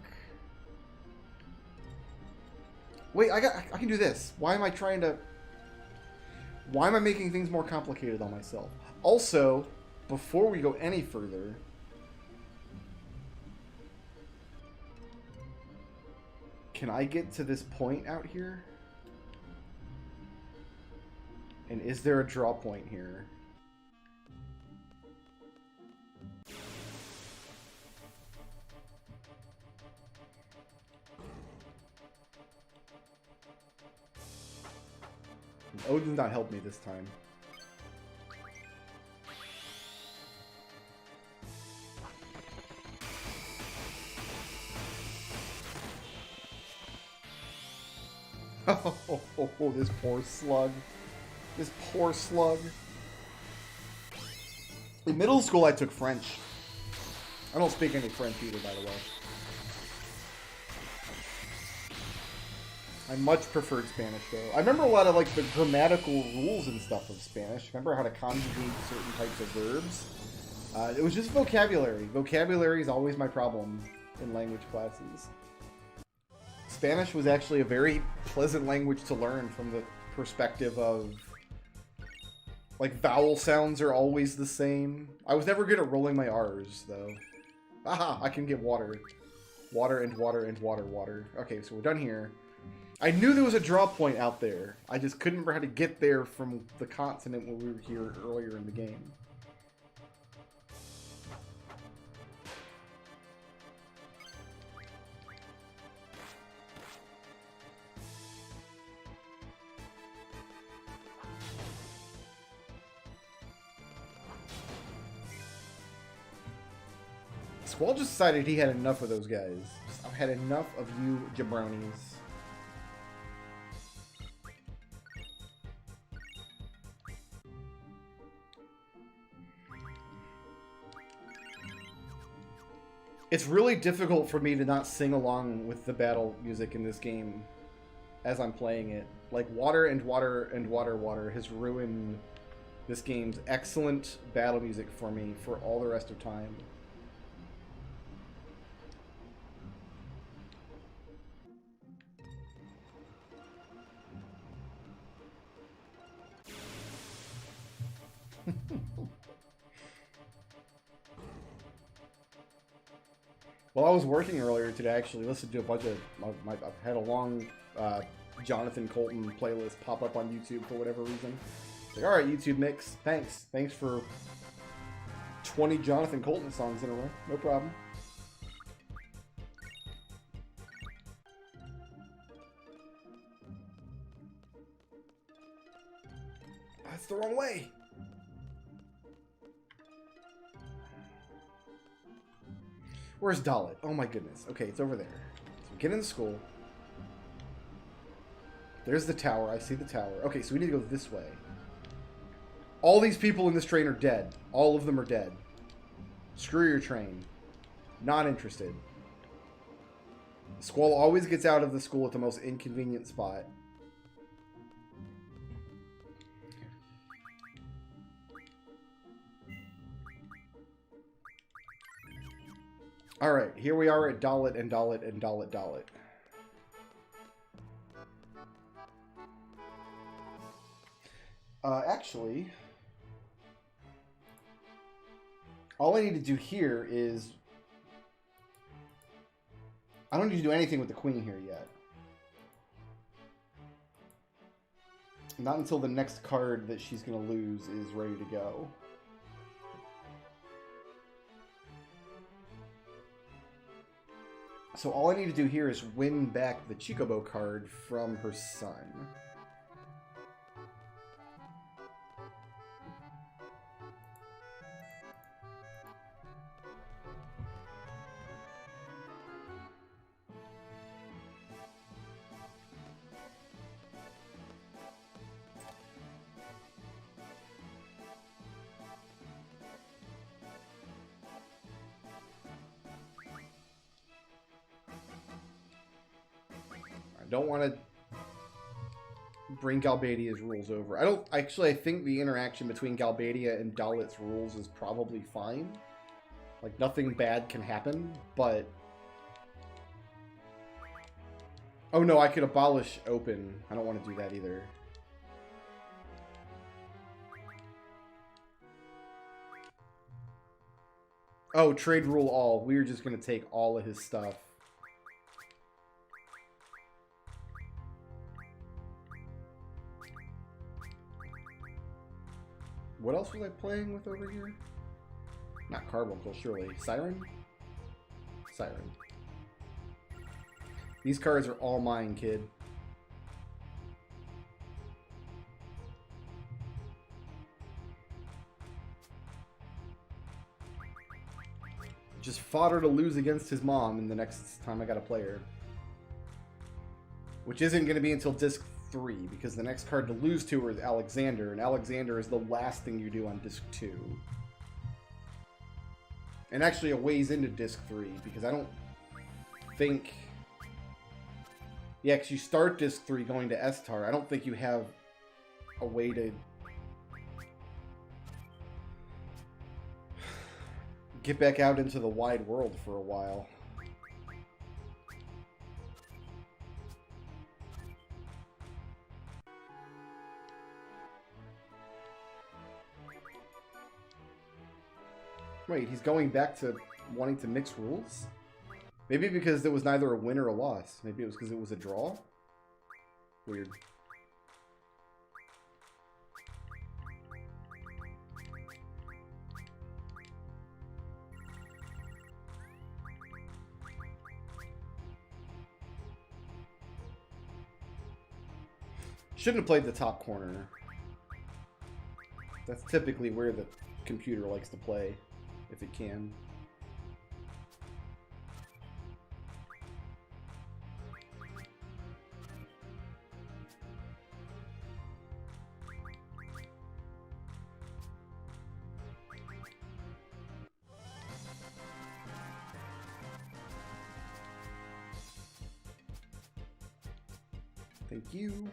Wait, I can do this. Why am I making things more complicated on myself? Also, before we go any further, can I get to this point out here? And is there a draw point here? Odin's not helped me this time. Oh, this poor slug. This poor slug. In middle school, I took French. I don't speak any French either, by the way. I much preferred Spanish, though. I remember a lot of, like, the grammatical rules and stuff of Spanish. I remember how to conjugate certain types of verbs. It was just vocabulary. Vocabulary is always my problem in language classes. Spanish was actually a very pleasant language to learn from the perspective of Like, vowel sounds are always the same. I was never good at rolling my R's, though. Aha! I can get water. Water and water and water, water. Okay, so we're done here. I knew there was a draw point out there. I just couldn't remember how to get there from the continent when we were here earlier in the game. Squall just decided he had enough of those guys. I've had enough of you jabronis. It's really difficult for me to not sing along with the battle music in this game as I'm playing it. Like, water and water and water, water has ruined this game's excellent battle music for me for all the rest of time. Well, I was working earlier today. I actually listened to a bunch of... I've had a long Jonathan Colton playlist pop up on YouTube for whatever reason. It's like, alright, YouTube mix. Thanks. Thanks for 20 Jonathan Colton songs in a row. No problem. That's the wrong way. Where's Dalit? Oh my goodness. Okay, it's over there. So get in the school. There's the tower. I see the tower. Okay, so we need to go this way. All these people in this train are dead. All of them are dead. Screw your train. Not interested. Squall always gets out of the school at the most inconvenient spot. Alright, here we are at Dalit and Dalit and Dalit Dalit. Actually, all I need to do here is... I don't need to do anything with the queen here yet. Not until the next card that she's going to lose is ready to go. So all I need to do here is win back the Chocobo card from her son. I don't want to bring Galbadia's rules over. I think the interaction between Galbadia and Dalit's rules is probably fine. Like, nothing bad can happen, but... Oh no, I could abolish open. I don't want to do that either. Oh, trade rule all. We're just going to take all of his stuff. What else was I playing with over here? Not Carbuncle, surely. Siren? Siren. These cards are all mine, kid. Just fodder to lose against his mom in the next time I got to play her. Which isn't going to be until Disc 3, because the next card to lose to her is Alexander, and Alexander is the last thing you do on Disc 2. And actually a ways into Disc 3, because I don't think... Yeah, because you start Disc 3 going to Estar. I don't think you have a way to... get back out into the wide world for a while. Wait, he's going back to wanting to mix rules? Maybe because there was neither a win or a loss. Maybe it was because it was a draw? Weird. Shouldn't have played the top corner. That's typically where the computer likes to play, if it can. Thank you.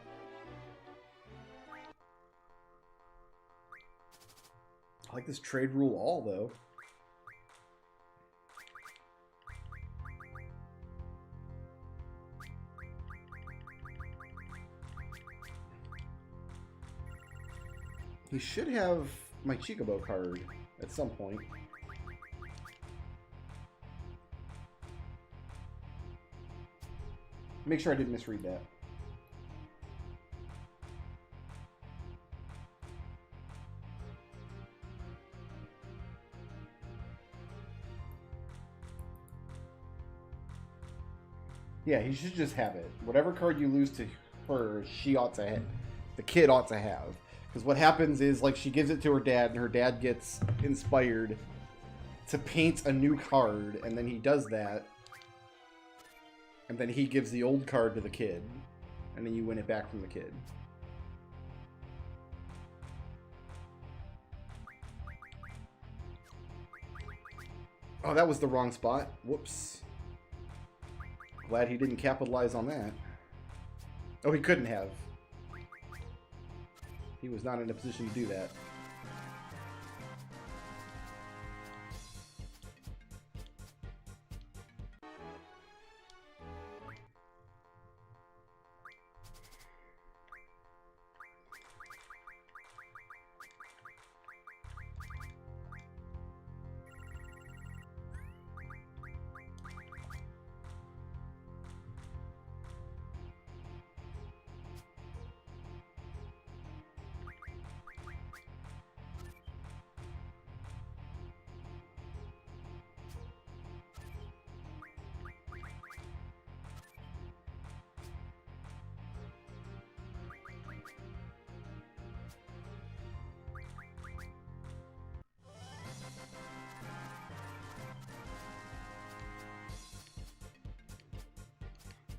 I like this trade rule all, though. He should have my Chocobo card at some point. Make sure I didn't misread that. Yeah, he should just have it. Whatever card you lose to her, she ought to have. The kid ought to have. Because what happens is, like, she gives it to her dad, and her dad gets inspired to paint a new card, and then he does that. And then he gives the old card to the kid. And then you win it back from the kid. Oh, that was the wrong spot. Whoops. Glad he didn't capitalize on that. Oh, he couldn't have. He was not in a position to do that.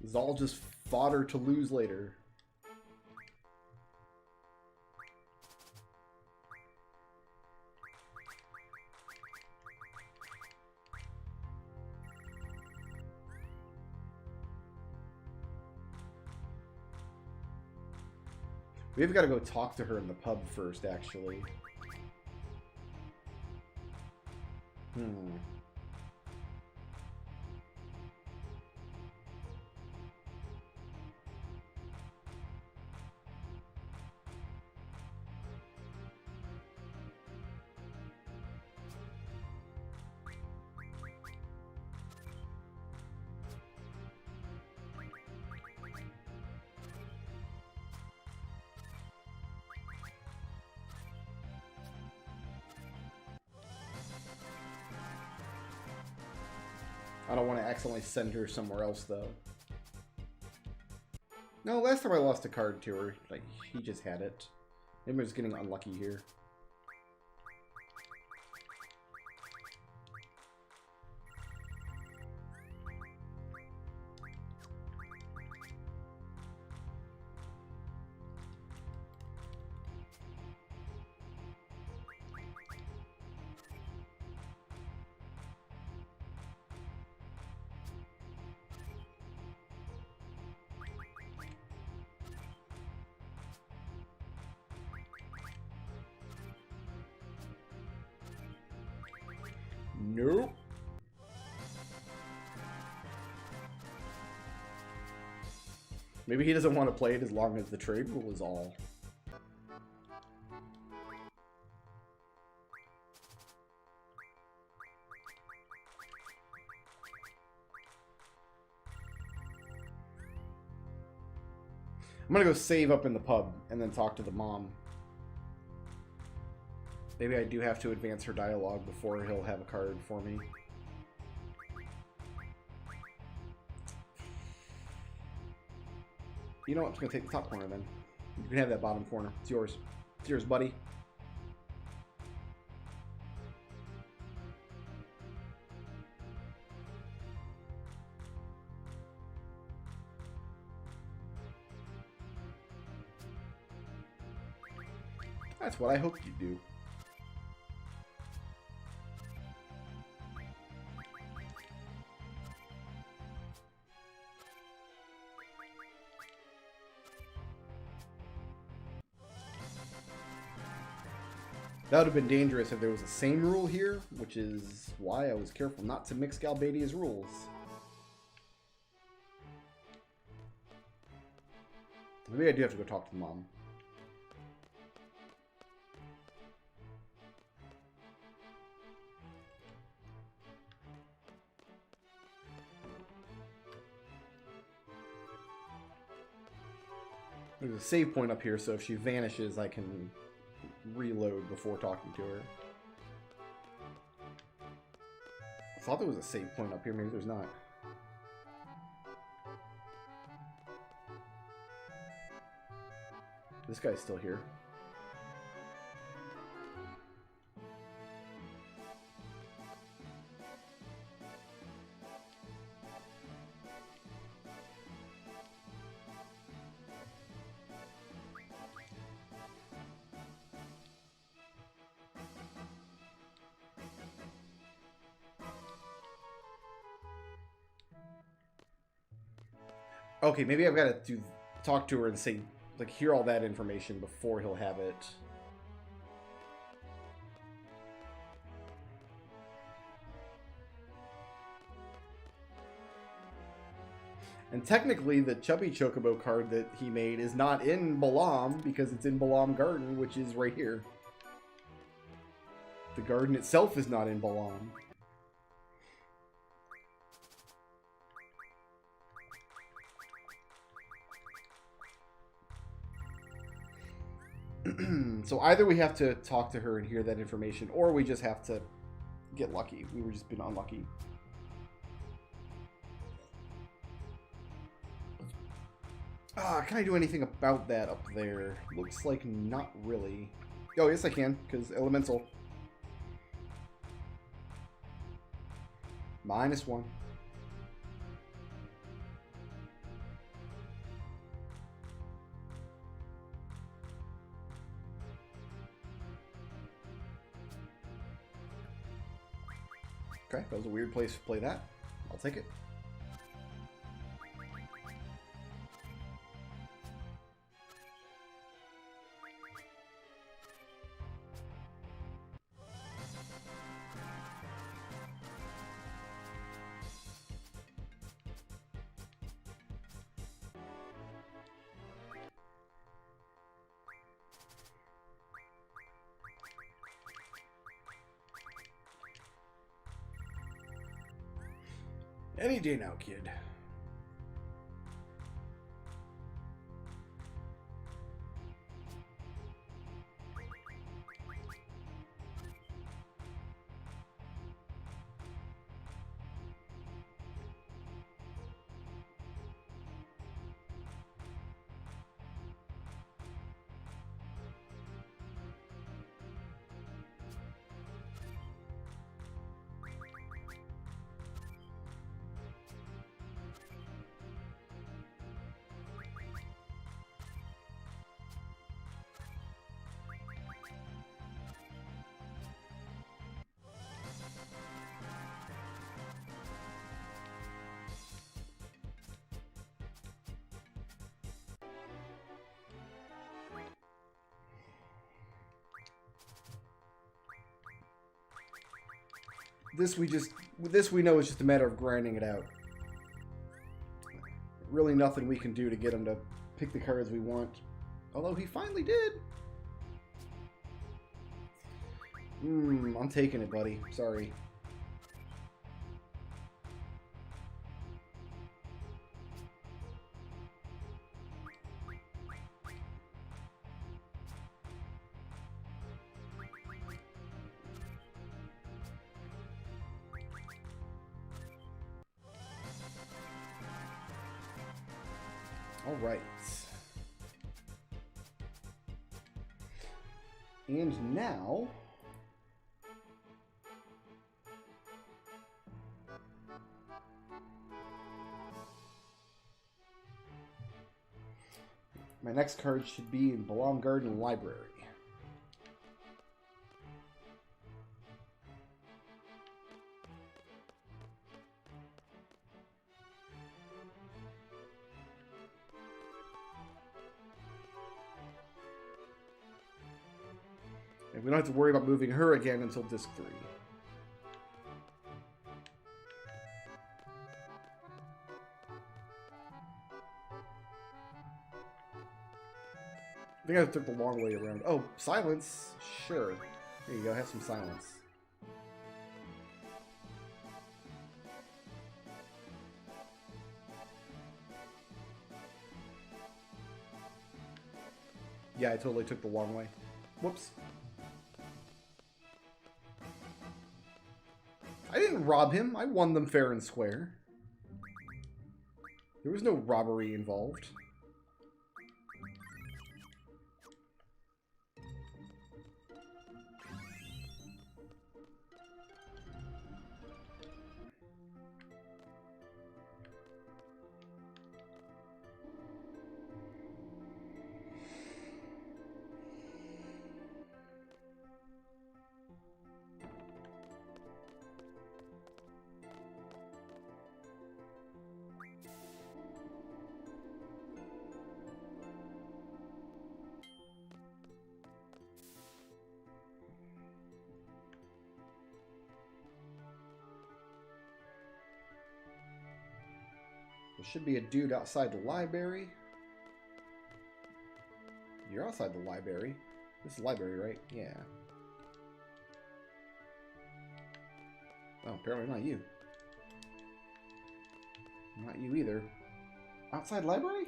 It's all just fodder to lose later. We've got to go talk to her in the pub first, actually. I don't want to accidentally send her somewhere else, though. No, last time I lost a card to her, like, he just had it. Maybe I was getting unlucky here. Nope. Maybe he doesn't want to play it as long as the trade rule is all. I'm gonna go save up in the pub and then talk to the mom. Maybe I do have to advance her dialogue before he'll have a card for me. You know what? I'm just gonna take the top corner then. You can have that bottom corner. It's yours. It's yours, buddy. That's what I hoped you'd do. That would have been dangerous if there was the same rule here, which is why I was careful not to mix Galbadia's rules. Maybe I do have to go talk to the mom. There's a save point up here, so if she vanishes, I can reload before talking to her. I thought there was a save point up here. Maybe there's not. This guy's still here. Okay, maybe I've got to talk to her and say, like, hear all that information before he'll have it. And technically, the Chubby Chocobo card that he made is not in Balamb because it's in Balamb Garden, which is right here. The garden itself is not in Balamb. So either we have to talk to her and hear that information, or we just have to get lucky. We were just been unlucky. Can I do anything about that up there? Looks like not really. Oh, yes I can, because elemental. -1. Okay, that was a weird place to play that. I'll take it. Any day now, kid. This we know is just a matter of grinding it out. Really nothing we can do to get him to pick the cards we want. Although he finally did. I'm taking it, buddy. Sorry. All right. And now... my next card should be in Balamb Garden Library. And we don't have to worry about moving her again until disc 3. I think I took the long way around. Oh, silence? Sure. There you go, have some silence. Yeah, I totally took the long way. Whoops. I didn't rob him. I won them fair and square. There was no robbery involved. There should be a dude outside the library. You're outside the library. This is the library, right? Yeah. Oh, apparently not you. Not you either. Outside library?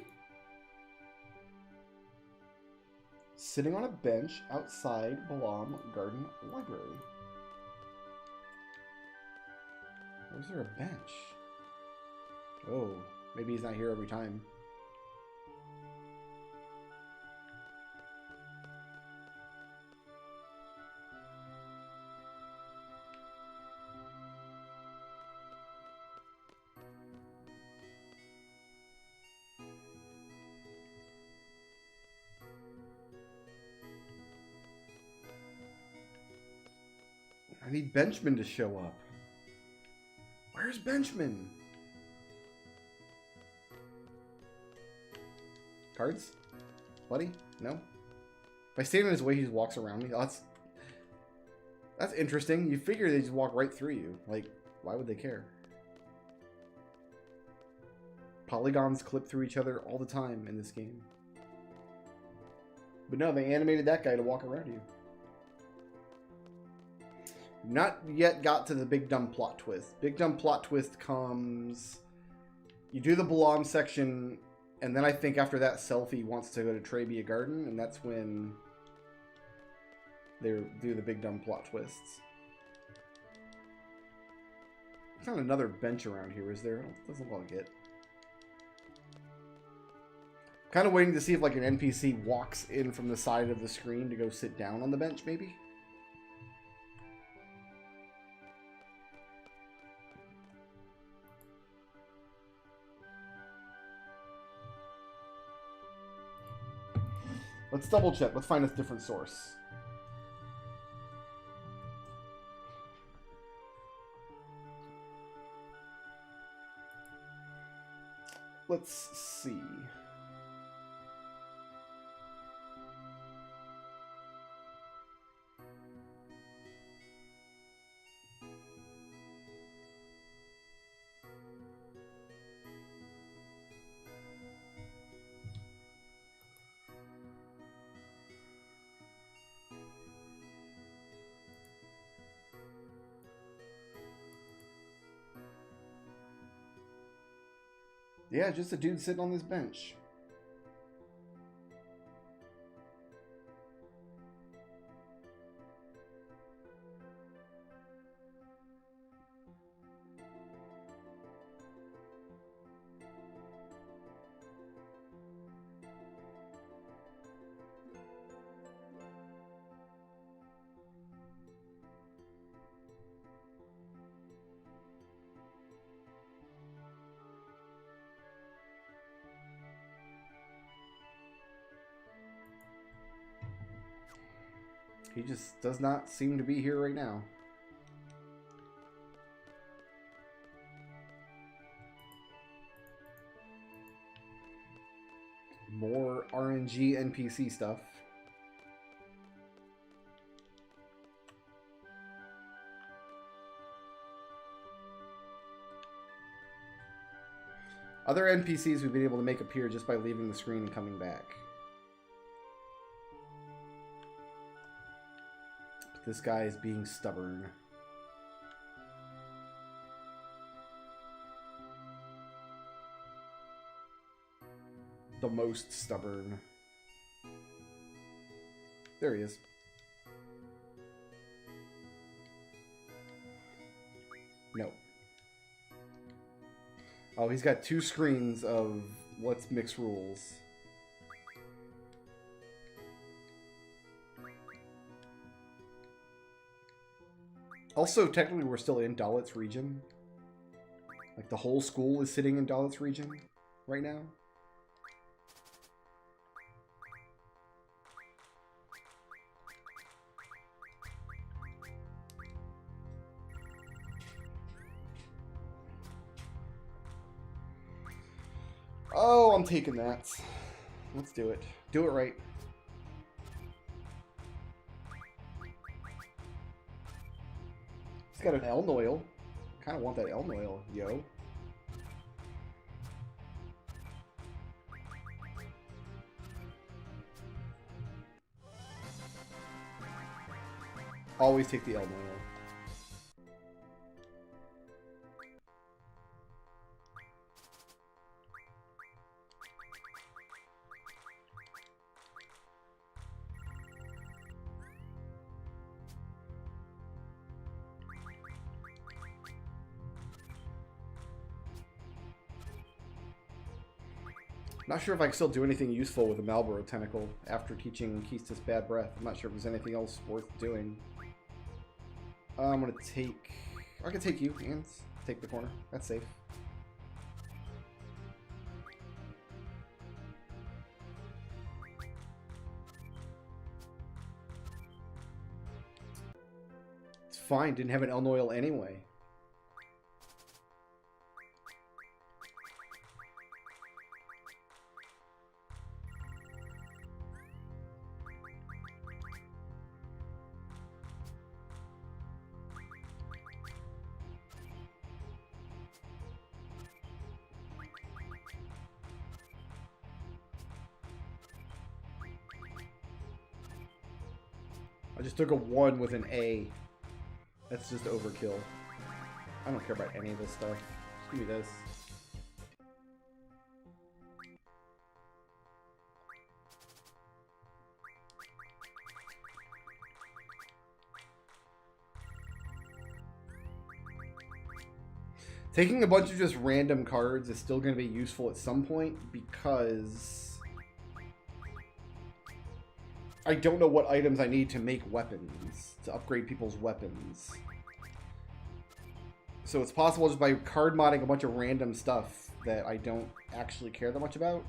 Sitting on a bench outside Balamb Garden Library. Where's there a bench? Oh, maybe he's not here every time. I need Benjamin to show up. Where's Benjamin? Cards? Buddy? No? If I stand in his way, he just walks around me. Oh, that's interesting. You figure they just walk right through you. Like, why would they care? Polygons clip through each other all the time in this game. But no, they animated that guy to walk around you. Not yet got to the big dumb plot twist. Big dumb plot twist comes... You do the Balamb section, and then I think after that, Selfie wants to go to Trebia Garden, and that's when they do the big dumb plot twists. There's not another bench around here, is there? Doesn't look like it. Kind of waiting to see if like an NPC walks in from the side of the screen to go sit down on the bench, maybe? Let's double check. Let's find a different source. Let's see. Yeah, just a dude sitting on this bench. He just does not seem to be here right now. More RNG NPC stuff. Other NPCs we've been able to make appear just by leaving the screen and coming back. But this guy is being stubborn. The most stubborn. There he is. No. Oh, he's got 2 screens of let's mix rules. Also, technically, we're still in Dalit's region. Like, the whole school is sitting in Dalit's region right now. Oh, I'm taking that. Let's do it. Do it right. He's got an Elnoil. Kind of want that Elnoil, yo. Always take the Elnoil. Not sure if I can still do anything useful with a Malboro Tentacle after teaching Keistis Bad Breath. I'm not sure if there's anything else worth doing. I'm gonna take... I can take you, and take the corner. That's safe. It's fine, didn't have an Elnoil anyway. I just took a 1 with an A. That's just overkill. I don't care about any of this stuff. Just give me this. Taking a bunch of just random cards is still going to be useful at some point because I don't know what items I need to make weapons, to upgrade people's weapons. So it's possible just by card modding a bunch of random stuff that I don't actually care that much about.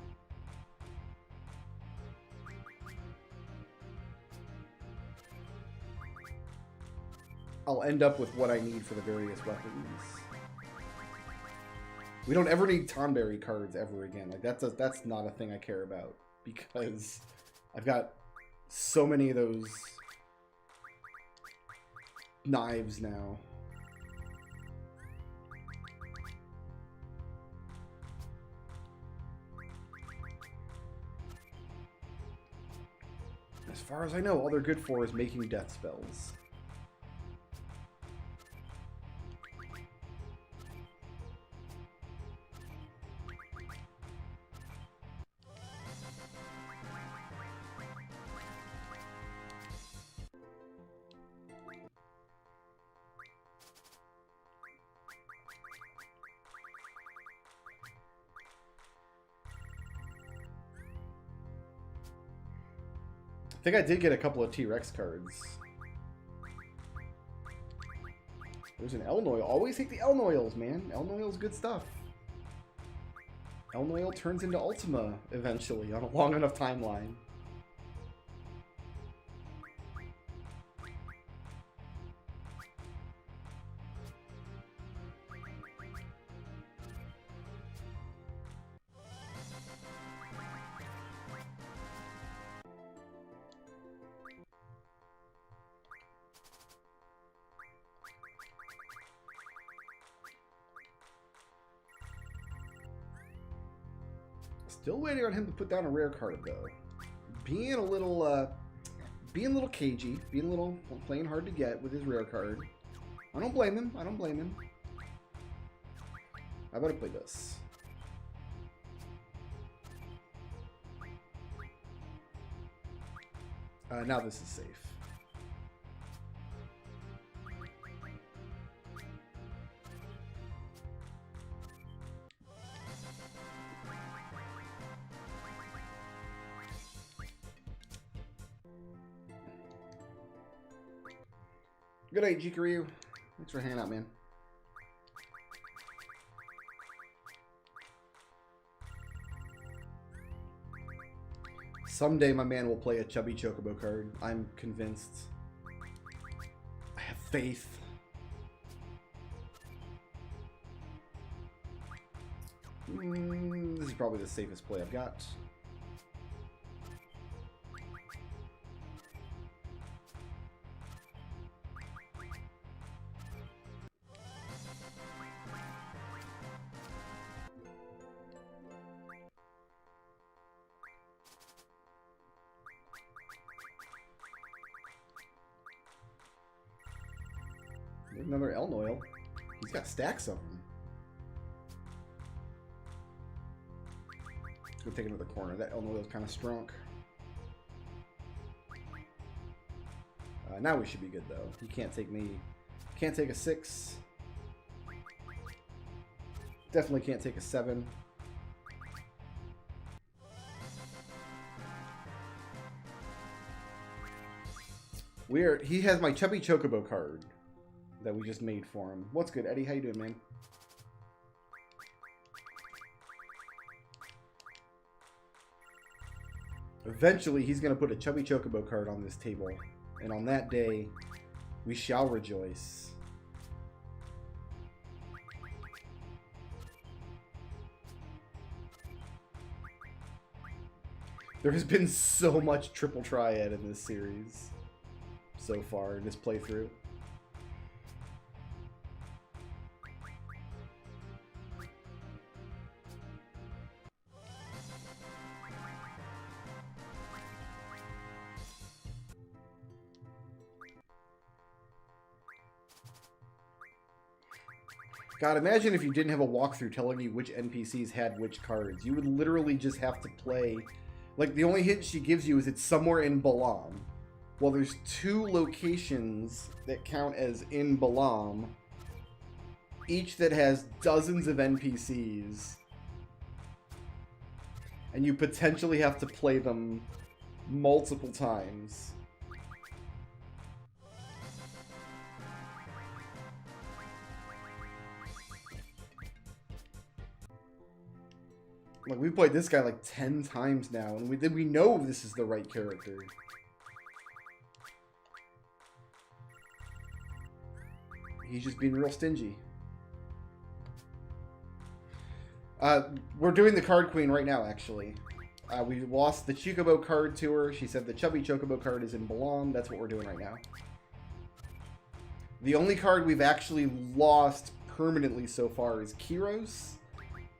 I'll end up with what I need for the various weapons. We don't ever need Tonberry cards ever again. Like that's not a thing I care about because I've got so many of those knives now. As far as I know, all they're good for is making death spells. I think I did get a couple of T-Rex cards. There's an Elnoil. Always take the Elnoils, man. Elnoil's good stuff. Elnoil turns into Ultima eventually on a long enough timeline. Still waiting on him to put down a rare card, though. Being a little cagey, playing hard to get with his rare card. I don't blame him. I don't blame him. I better play this. Now this is safe. Good night, Jikaryu. Thanks for hanging out, man. Someday my man will play a chubby Chocobo card. I'm convinced. I have faith. This is probably the safest play I've got. Another Elnoil. He's got stacks of them. Let's go take another corner. That Elnoil's kind of strong. Now we should be good though. He can't take me. Can't take a 6. Definitely can't take a 7. Weird. He has my chubby Chocobo card that we just made for him. What's good, Eddie? How you doing, man? Eventually, he's going to put a chubby Chocobo card on this table. And on that day, we shall rejoice. There has been so much Triple Triad in this series so far, in this playthrough. God, imagine if you didn't have a walkthrough telling you which NPCs had which cards. You would literally just have to play... Like, the only hint she gives you is it's somewhere in Balamb. Well, there's 2 locations that count as in Balamb, each that has dozens of NPCs. And you potentially have to play them multiple times. Like, we played this guy like 10 times now, and we know this is the right character. He's just being real stingy. We're doing the Card Queen right now, actually. We lost the Chocobo card to her. She said the chubby Chocobo card is in Balamb. That's what we're doing right now. The only card we've actually lost permanently so far is Kiros,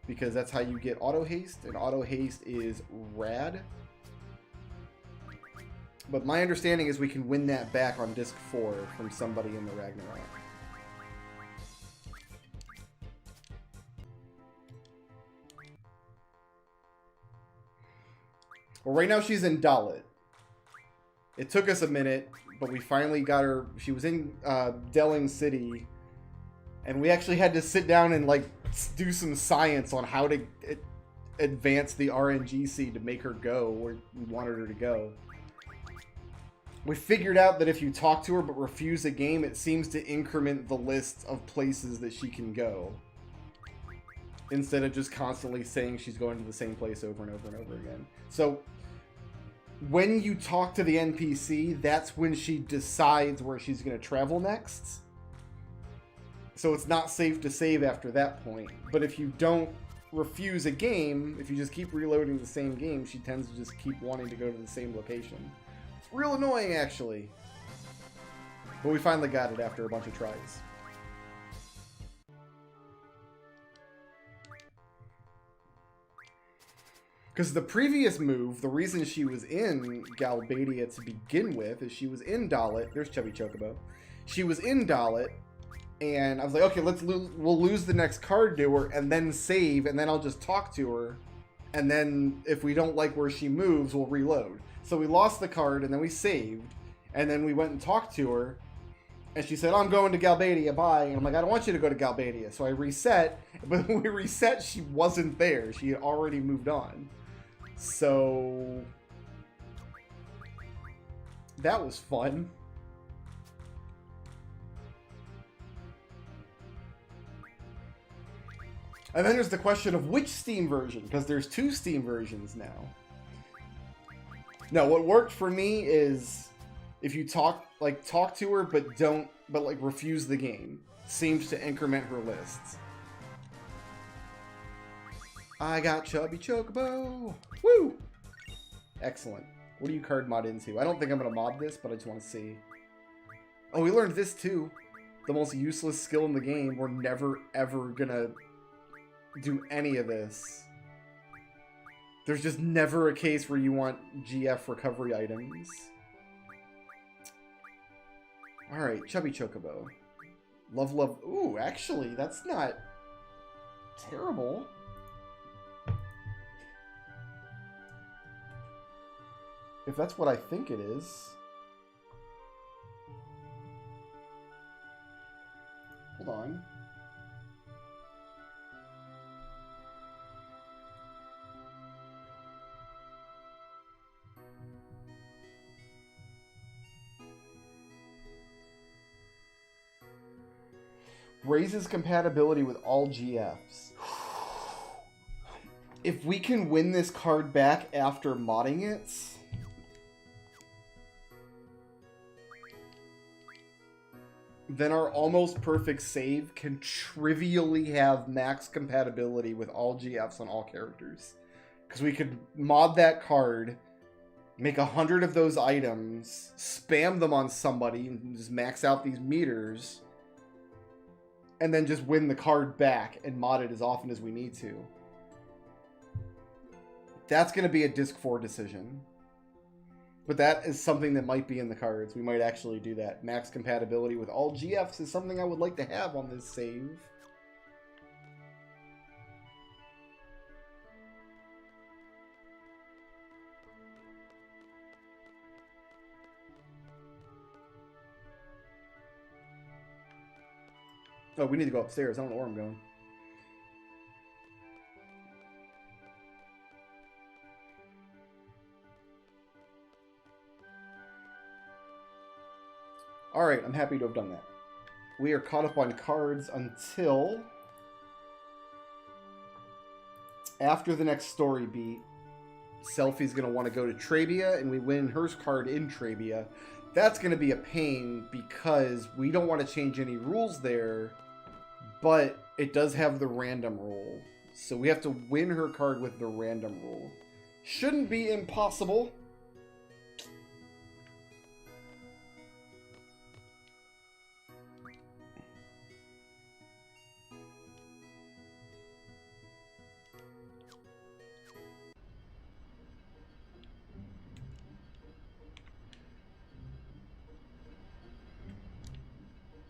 because that's how you get auto haste, and auto haste is rad. But my understanding is we can win that back on disc 4 from somebody in the Ragnarok. Well, right now she's in Dalit. It took us a minute, but we finally got her. She was in Delling City, and we actually had to sit down and like do some science on how to advance the RNGC to make her go where we wanted her to go. We figured out that if you talk to her but refuse a game, it seems to increment the list of places that she can go, instead of just constantly saying she's going to the same place over and over and over again. So when you talk to the NPC, that's when she decides where she's going to travel next. So it's not safe to save after that point. But if you don't refuse a game, if you just keep reloading the same game, she tends to just keep wanting to go to the same location. It's real annoying, actually. But we finally got it after a bunch of tries. Because the previous move, the reason she was in Galbadia to begin with, is she was in Dalit. There's Chubby Chocobo. She was in Dalit, and I was like, okay, we'll lose the next card to her, and then save, and then I'll just talk to her, and then if we don't like where she moves, we'll reload. So we lost the card, and then we saved, and then we went and talked to her, and she said, oh, I'm going to Galbadia, bye. And I'm like, I don't want you to go to Galbadia. So I reset, but when we reset, she wasn't there. She had already moved on. So that was fun. And then there's the question of which Steam version, because there's 2 Steam versions now. No, what worked for me is if you talk to her, but refuse the game. Seems to increment her lists. I got Chubby Chocobo! Woo! Excellent. What do you card mod into? I don't think I'm going to mod this, but I just want to see. Oh, we learned this too. The most useless skill in the game. We're never, ever going to do any of this. There's just never a case where you want GF recovery items. Alright, Chubby Chocobo. Love, love. Ooh, actually, that's not terrible. If that's what I think it is. Hold on. Raises compatibility with all GFs. If we can win this card back after modding it, then our almost perfect save can trivially have max compatibility with all GFs on all characters. Because we could mod that card, make 100 of those items, spam them on somebody, and just max out these meters, and then just win the card back and mod it as often as we need to. That's going to be a Disc 4 decision. But that is something that might be in the cards. We might actually do that. Max compatibility with all GFs is something I would like to have on this save. Oh, we need to go upstairs. I don't know where I'm going. Alright, I'm happy to have done that. We are caught up on cards until after the next story beat. Selfie's going to want to go to Trabia, and we win her card in Trabia. That's going to be a pain because we don't want to change any rules there, but it does have the random rule. So we have to win her card with the random rule. Shouldn't be impossible.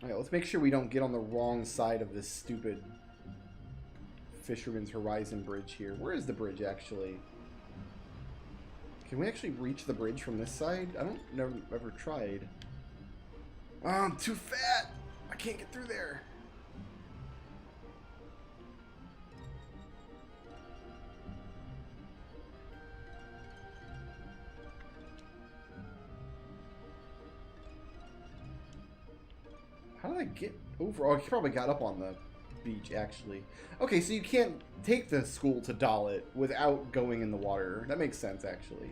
Alright, let's make sure we don't get on the wrong side of this stupid Fisherman's Horizon bridge here. Where is the bridge, actually? Can we actually reach the bridge from this side? I don't ever tried. Oh, I'm too fat! I can't get through there. How did I get over? Oh, he probably got up on the beach, actually. Okay, so you can't take the school to Dalit without going in the water. That makes sense, actually.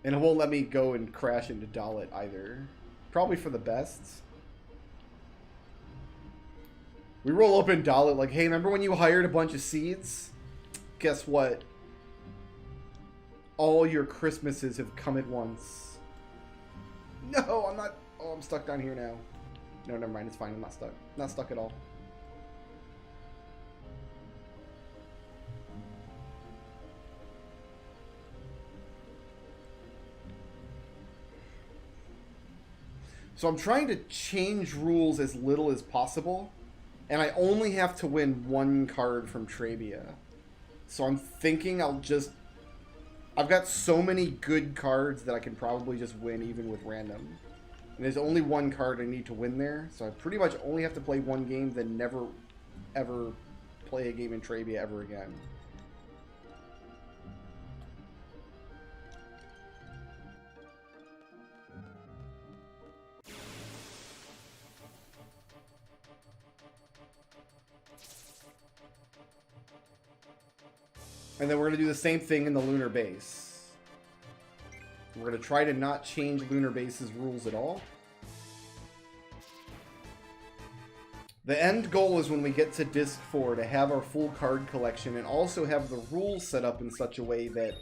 And it won't let me go and crash into Dalit either. Probably for the best. We roll up in Dalit like, hey, remember when you hired a bunch of seeds? Guess what? All your Christmases have come at once. No, I'm not... Oh, I'm stuck down here now. No, never mind. It's fine. I'm not stuck. Not stuck at all. So I'm trying to change rules as little as possible, and I only have to win one card from Trabia. So I'm thinking I've got so many good cards that I can probably just win even with random. And there's only one card I need to win there, so I pretty much only have to play one game, then never, ever play a game in Trabia ever again. And then we're going to do the same thing in the lunar base. We're going to try to not change lunar base's rules at all. The end goal is when we get to Disc 4 to have our full card collection and also have the rules set up in such a way that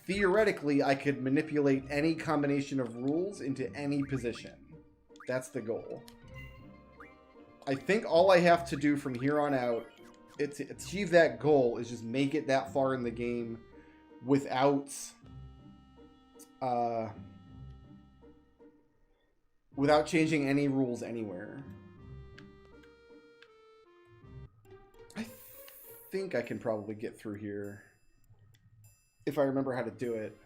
theoretically I could manipulate any combination of rules into any position. That's the goal. I think all I have to do from here on out to achieve that goal is just make it that far in the game without without changing any rules anywhere. I think I can probably get through here if I remember how to do it.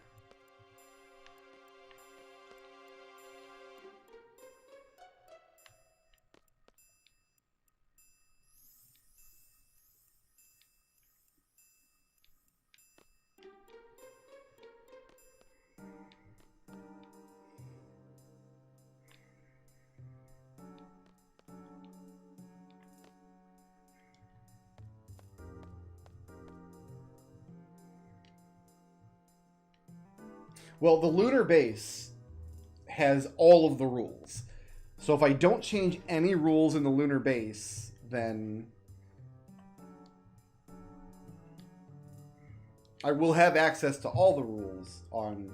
Well, the lunar base has all of the rules. So if I don't change any rules in the lunar base, then I will have access to all the rules on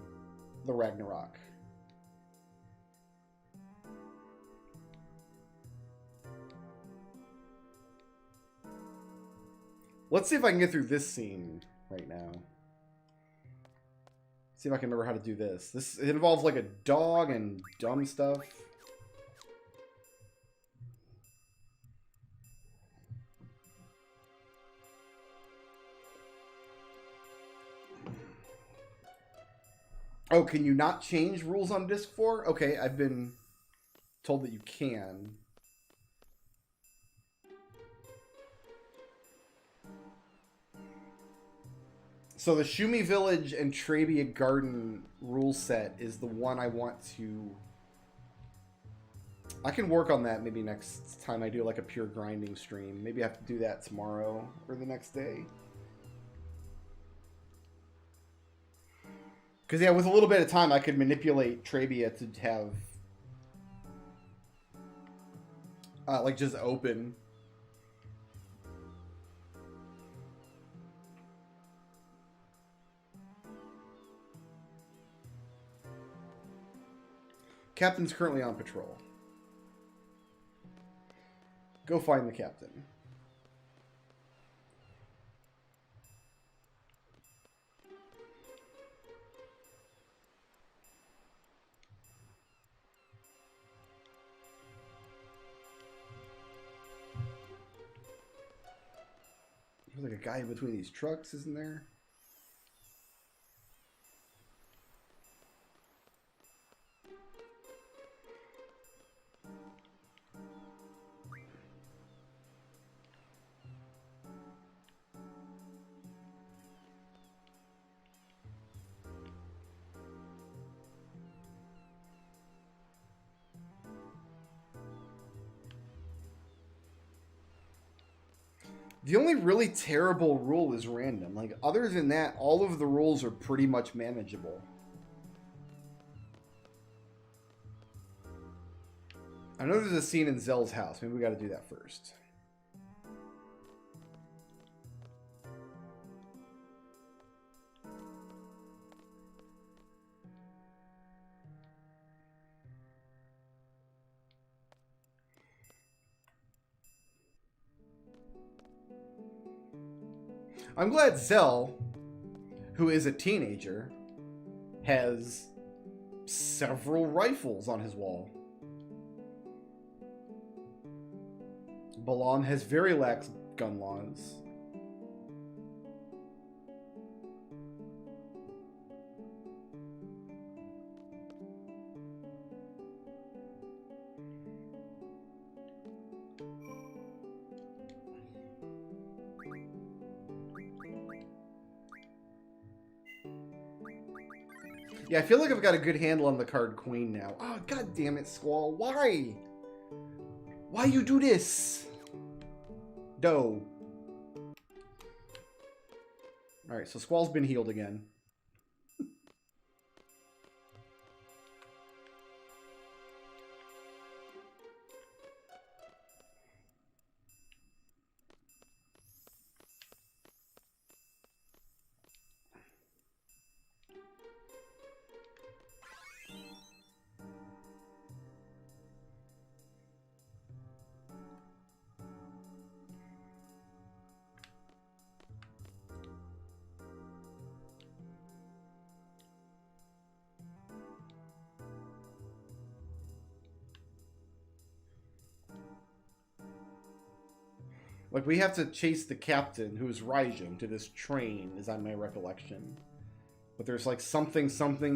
the Ragnarok. Let's see if I can get through this scene right now. See if I can remember how to do this. It involves like a dog and dumb stuff. Oh, can you not change rules on Disc 4? Okay, I've been told that you can. So the Shumi Village and Trabia Garden rule set is the one I want to... I can work on that maybe next time I do like a pure grinding stream. Maybe I have to do that tomorrow or the next day. Because yeah, with a little bit of time I could manipulate Trabia to have... like just open... Captain's currently on patrol. Go find the captain. There's like a guy in between these trucks, isn't there? The only really terrible rule is random. Like, other than that, all of the rules are pretty much manageable. I know there's a scene in Zell's house. Maybe we got to do that first. I'm glad Zell, who is a teenager, has several rifles on his wall. Balamb has very lax gun laws. Yeah, I feel like I've got a good handle on the card queen now. Oh, god damn it, Squall. Why? Why you do this? Doe. Alright, so Squall's been healed again. Like, we have to chase the captain, who's Raijin, to this train, is on my recollection. But there's like something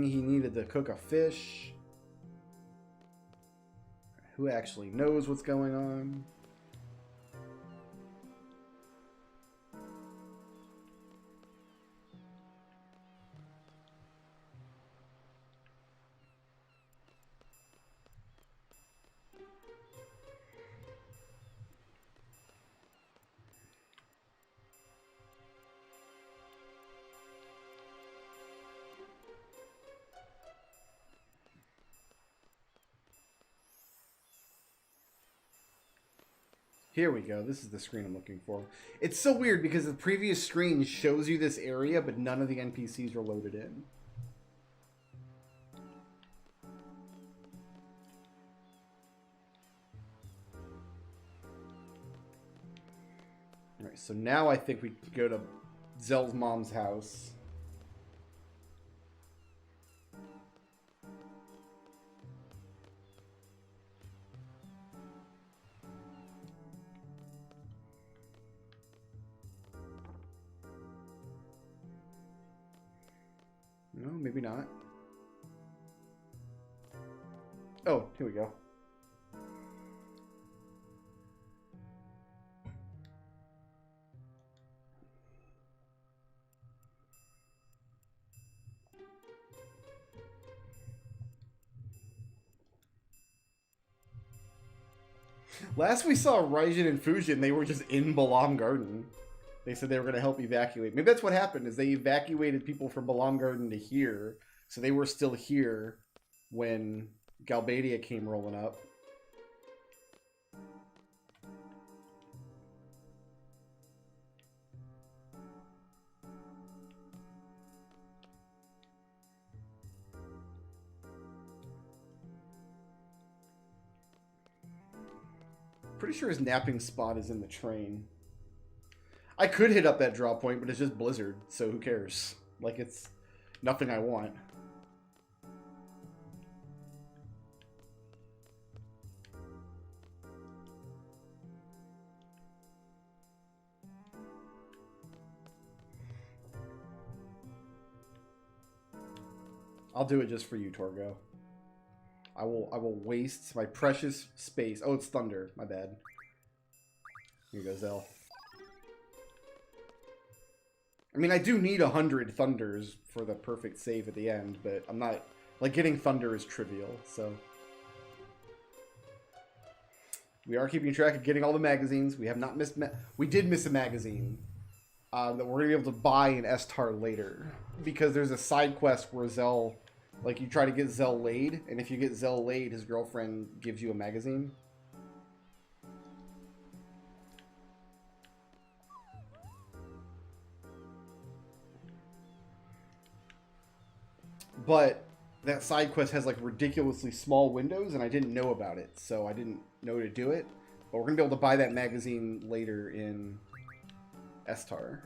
he needed to cook a fish. Who actually knows what's going on? Here we go. This is the screen I'm looking for. It's so weird because the previous screen shows you this area, but none of the NPCs are loaded in. Alright, so now I think we go to Zell's mom's house. No, maybe not. Oh, here we go. Last we saw Raijin and Fujin, they were just in Balamb Garden. They said they were going to help evacuate. Maybe that's what happened, is they evacuated people from Balamb Garden to here. So they were still here when Galbadia came rolling up. Pretty sure his napping spot is in the train. I could hit up that draw point, but it's just Blizzard, so who cares? Like, it's nothing I want. I'll do it just for you, Torgo. I will waste my precious space. Oh, it's Thunder. My bad. Here you go, Zell. I mean, I do need 100 Thunders for the perfect save at the end, but I'm not... Like, getting Thunder is trivial, so... We are keeping track of getting all the magazines. We have not missed... We did miss a magazine that we're going to be able to buy in Estar later. Because there's a side quest where Zell... Like, you try to get Zell laid, and if you get Zell laid, his girlfriend gives you a magazine. But that side quest has, like, ridiculously small windows, and I didn't know about it, so I didn't know to do it. But we're going to be able to buy that magazine later in Estar.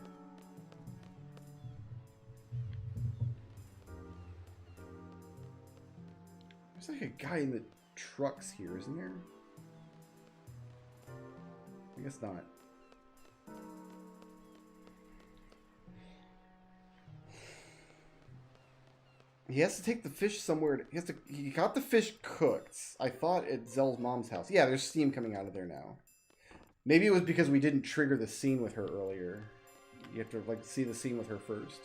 There's like a guy in the trucks here, isn't there? guess not. He has to take the fish somewhere. He got the fish cooked. I thought at Zell's mom's house. Yeah, there's steam coming out of there now. Maybe it was because we didn't trigger the scene with her earlier. You have to like see the scene with her first.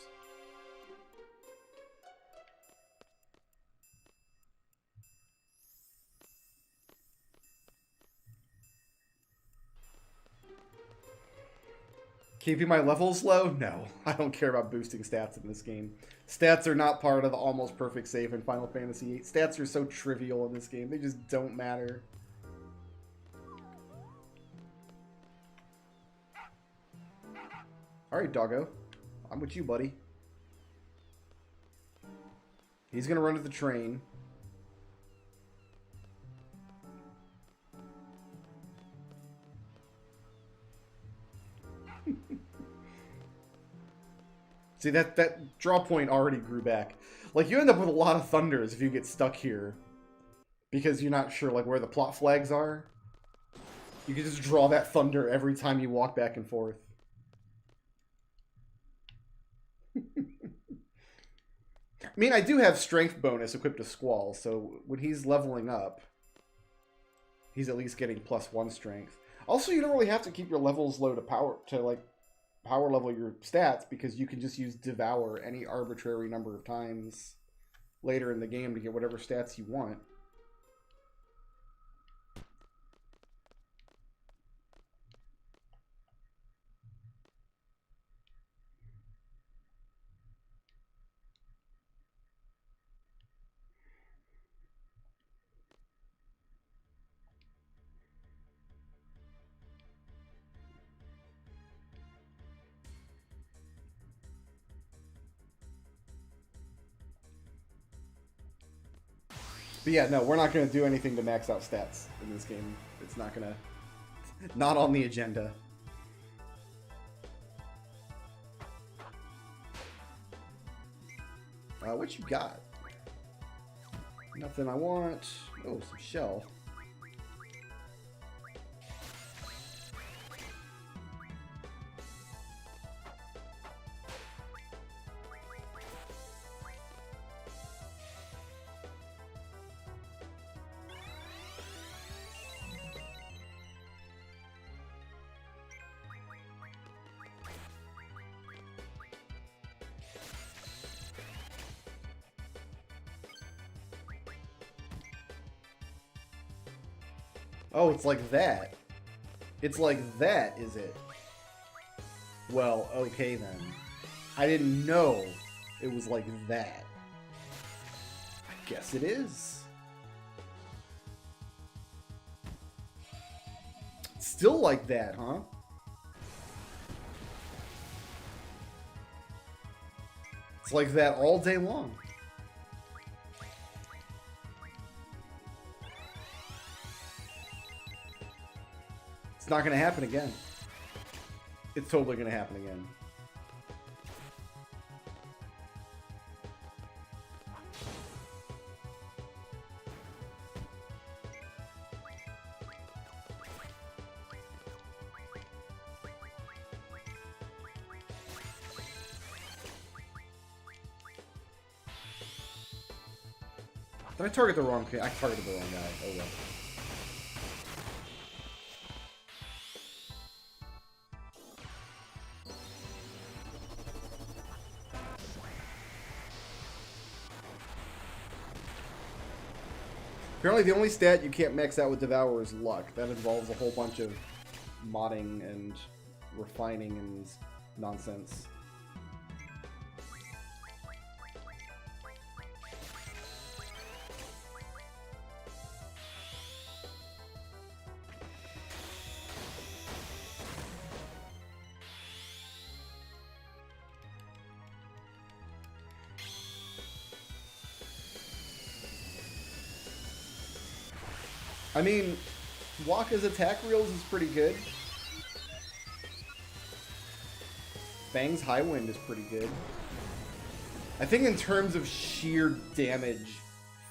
Keeping my levels low? No. I don't care about boosting stats in this game. Stats are not part of the almost perfect save in Final Fantasy VIII. Stats are so trivial in this game. They just don't matter. Alright, doggo. I'm with you, buddy. He's gonna run to the train. See, that draw point already grew back. Like, you end up with a lot of thunders if you get stuck here. Because you're not sure, like, where the plot flags are. You can just draw that thunder every time you walk back and forth. I mean, I do have strength bonus equipped to Squall, so when he's leveling up, he's at least getting +1 strength. Also, you don't really have to keep your levels low to power level your stats, because you can just use Devour any arbitrary number of times later in the game to get whatever stats you want. But yeah, no, we're not going to do anything to max out stats in this game. It's not going to... Not on the agenda. What you got? Nothing I want. Oh, some shell. Oh, it's like that. It's like that, is it? Well, okay then. I didn't know it was like that. I guess it is. It's still like that, huh? It's like that all day long. It's not going to happen again. It's totally going to happen again. Did I target the wrong guy? I targeted the wrong guy. Oh well. Apparently the only stat you can't max out with Devour is luck. That involves a whole bunch of modding and refining and nonsense. I mean, Wakka's attack reels is pretty good. Fang's High Wind is pretty good. I think in terms of sheer damage,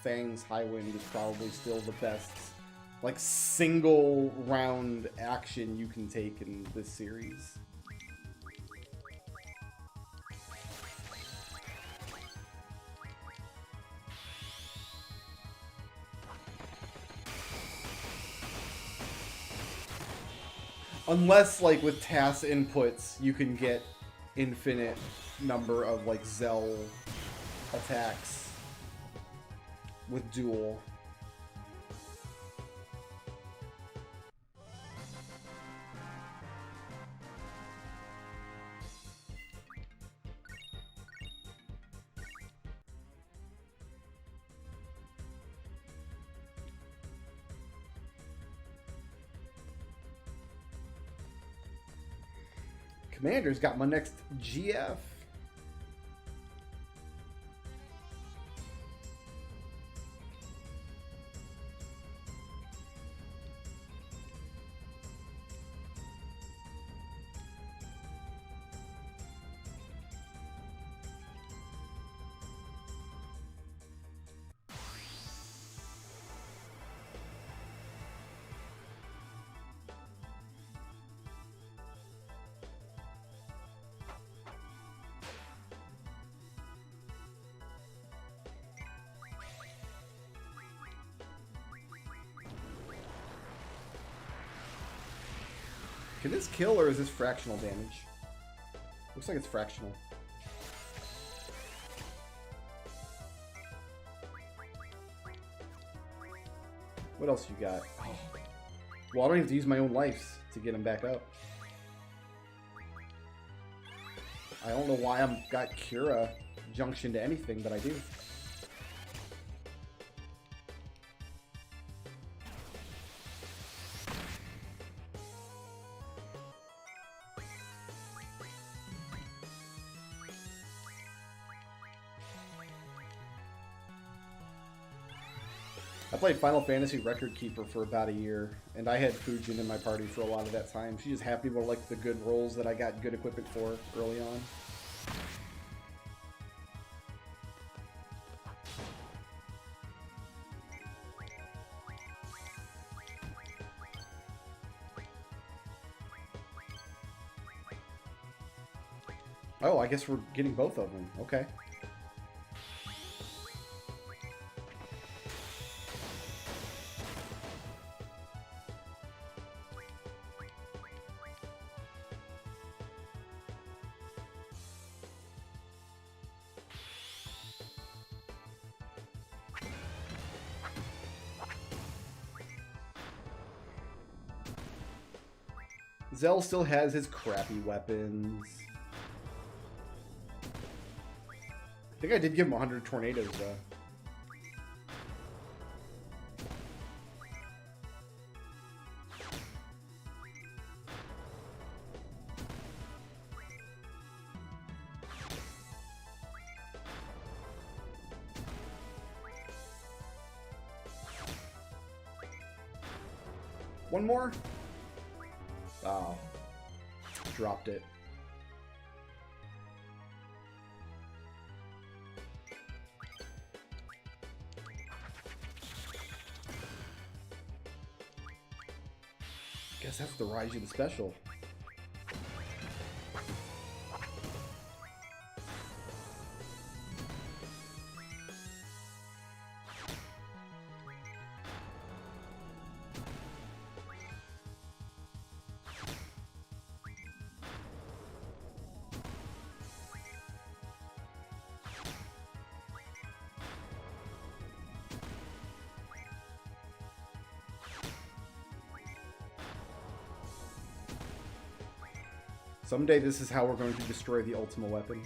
Fang's High Wind is probably still the best like single round action you can take in this series. Unless, like, with task inputs, you can get infinite number of, like, Zell attacks with duel. Commander's got my next GF. Can this kill, or is this fractional damage? Looks like it's fractional. What else you got? Oh. Well, I don't have to use my own lives to get him back up. I don't know why I'm got Cura junction to anything, but I do. I played Final Fantasy Record Keeper for about a year, and I had Fujin in my party for a lot of that time. She just happy with like the good rolls that I got good equipment for early on. Oh, I guess we're getting both of them. Okay. Zell still has his crappy weapons. I think I did give him 100 tornadoes, though. One more? Oh. Dropped it. Guess that's the Raijin special. Someday this is how we're going to destroy the Ultima weapon.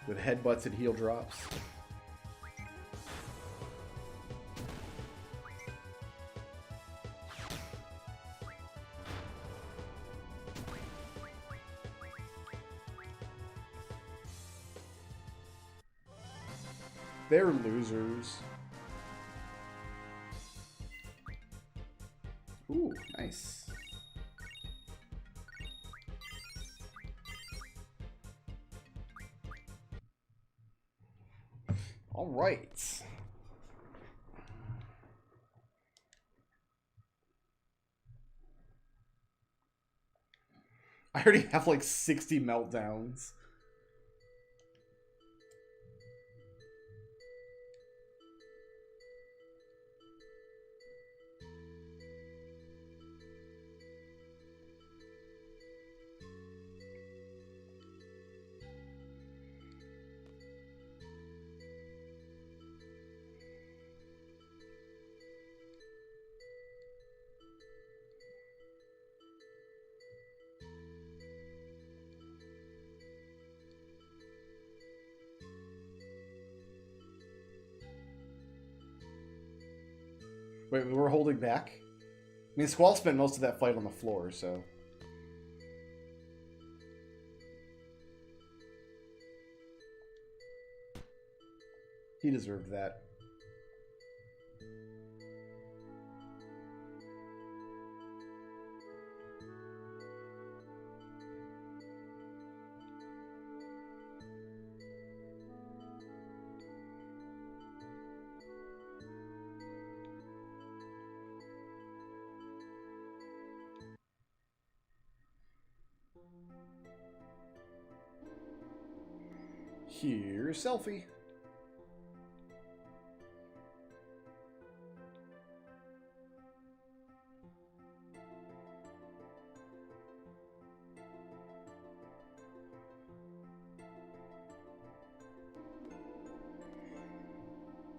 With headbutts and heel drops. They're losers. Ooh, nice. All right. I already have like 60 meltdowns. Wait, we were holding back? I mean, Squall spent most of that fight on the floor, so... He deserved that. Here's selfie.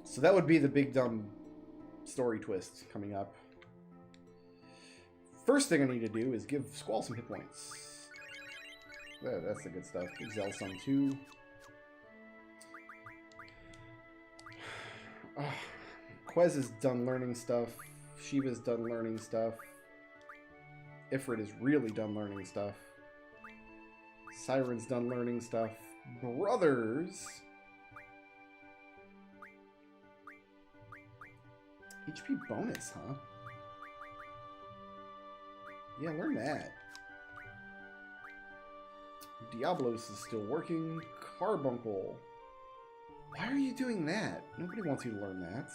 So that would be the big dumb story twist coming up. First thing I need to do is give Squall some hit points. That's the good stuff. Excel some too. Quez is done learning stuff. Shiva's done learning stuff. Ifrit is really done learning stuff. Siren's done learning stuff. Brothers... HP bonus, huh? Yeah, learn that. Diablos is still working. Carbuncle. Why are you doing that? Nobody wants you to learn that.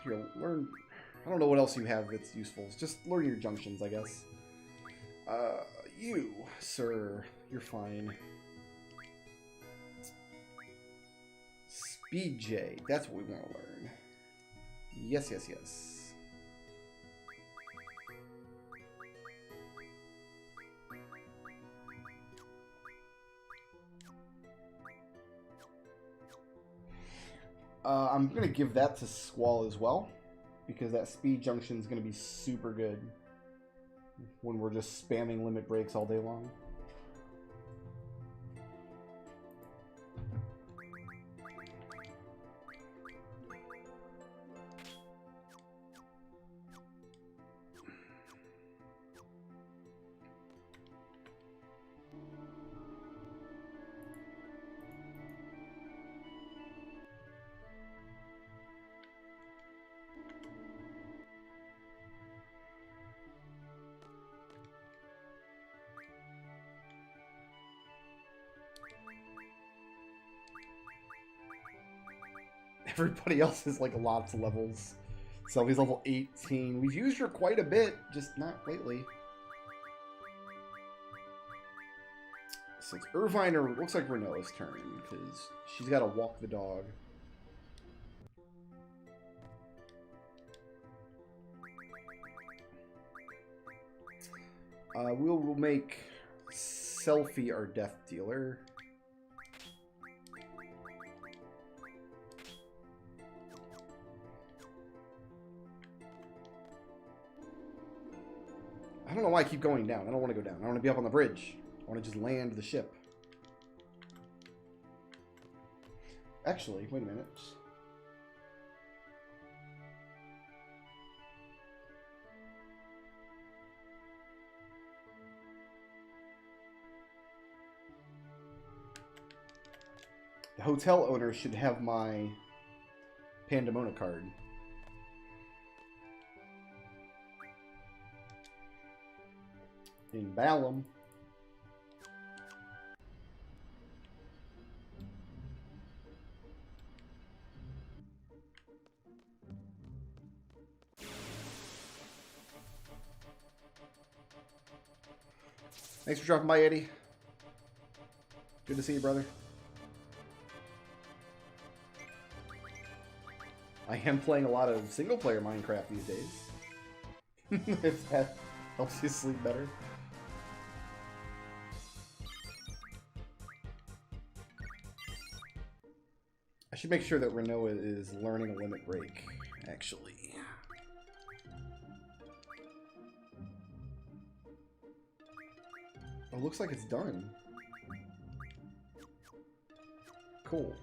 Here, learn... I don't know what else you have that's useful. Just learn your junctions, I guess. You, sir. You're fine. Speed J. That's what we want to learn. Yes, yes, yes. I'm going to give that to Squall as well, because that speed junction is going to be super good when we're just spamming limit breaks all day long. Everybody else is like lots of levels. Selby's level 18. We've used her quite a bit, just not lately. So it's Irvine or looks like Renella's turn, because she's got to walk the dog. We'll make Selfie our death dealer. I don't know why I keep going down. I don't want to go down. I want to be up on the bridge. I want to just land the ship. Actually, wait a minute. The hotel owner should have my Pandemona card. In Balamb. Thanks for dropping by, Eddie. Good to see you, brother. I am playing a lot of single-player Minecraft these days. If that helps you sleep better. I should make sure that Renault is learning a limit break, actually. Oh, looks like it's done. Cool.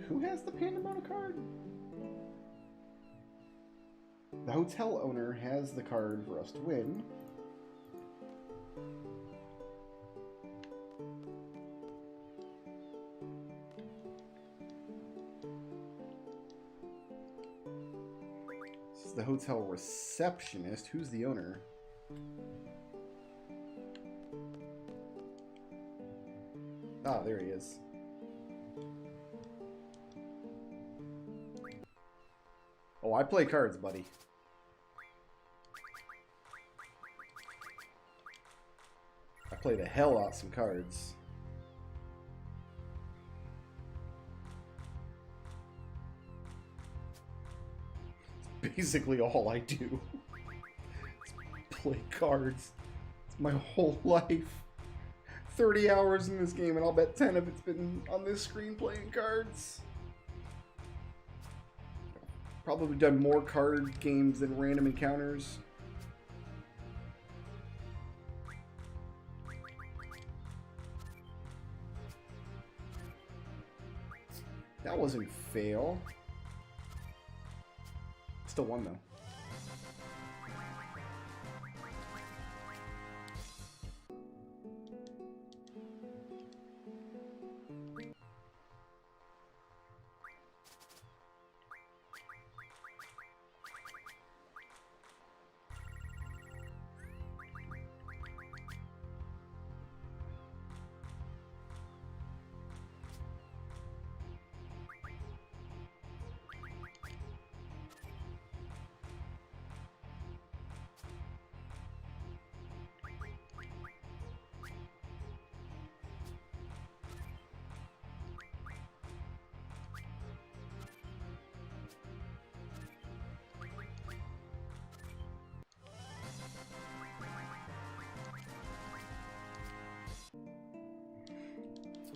Who has the Pandemona card? The hotel owner has the card for us to win. This is the hotel receptionist. Who's the owner? Ah, there he is. Oh, I play cards, buddy. I play the hell out some cards. It's basically all I do. Play cards. It's my whole life. 30 hours in this game, and I'll bet 10 of it's been on this screen playing cards. Probably done more card games than random encounters. That wasn't fail. Still won though.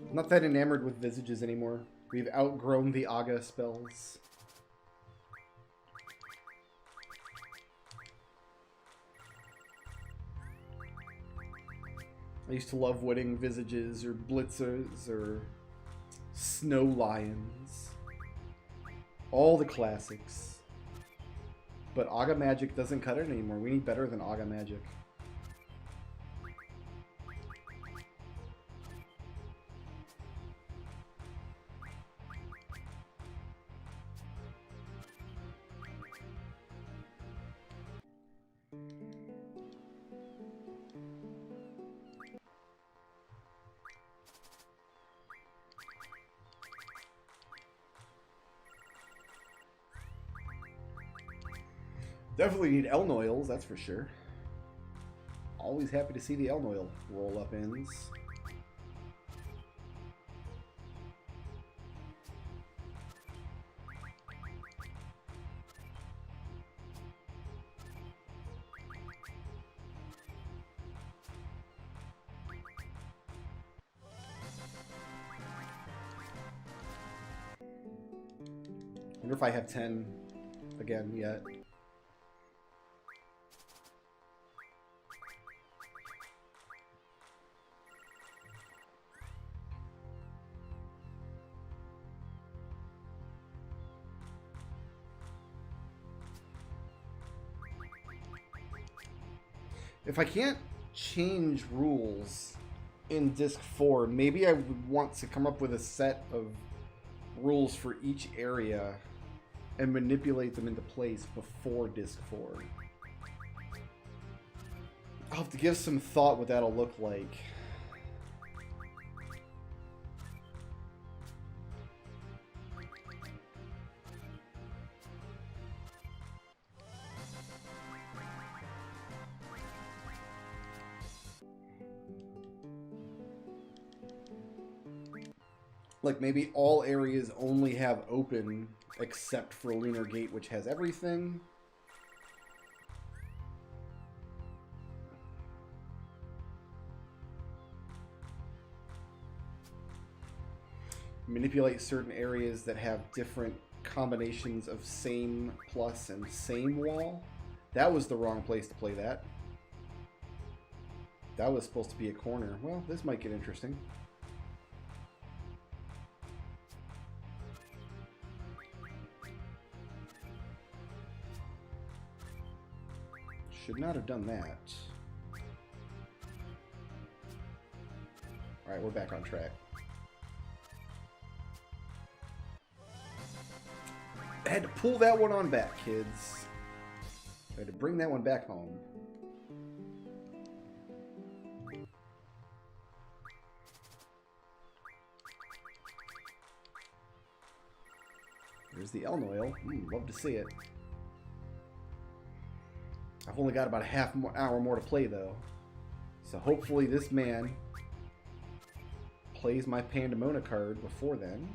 I'm not that enamored with visages anymore. We've outgrown the Aga spells. I used to love winning visages or blitzers or snow lions. All the classics. But Aga magic doesn't cut it anymore. We need better than Aga magic. Definitely need Elnoils, that's for sure. Always happy to see the Elnoil roll-up ends. Wonder if I have 10 again yet. If I can't change rules in Disc 4, maybe I would want to come up with a set of rules for each area and manipulate them into place before Disc 4. I'll have to give some thought what that'll look like. Like maybe all areas only have open except for Lunar Gate, which has everything. Manipulate certain areas that have different combinations of same plus and same wall. That was the wrong place to play that. That was supposed to be a corner. Well, this might get interesting. Should not have done that. Alright, we're back on track. I had to pull that one on back, kids. I had to bring that one back home. There's the Elm Oil. Love to see it. I've only got about a half hour more to play, though. So hopefully this man plays my Pandemona card before then.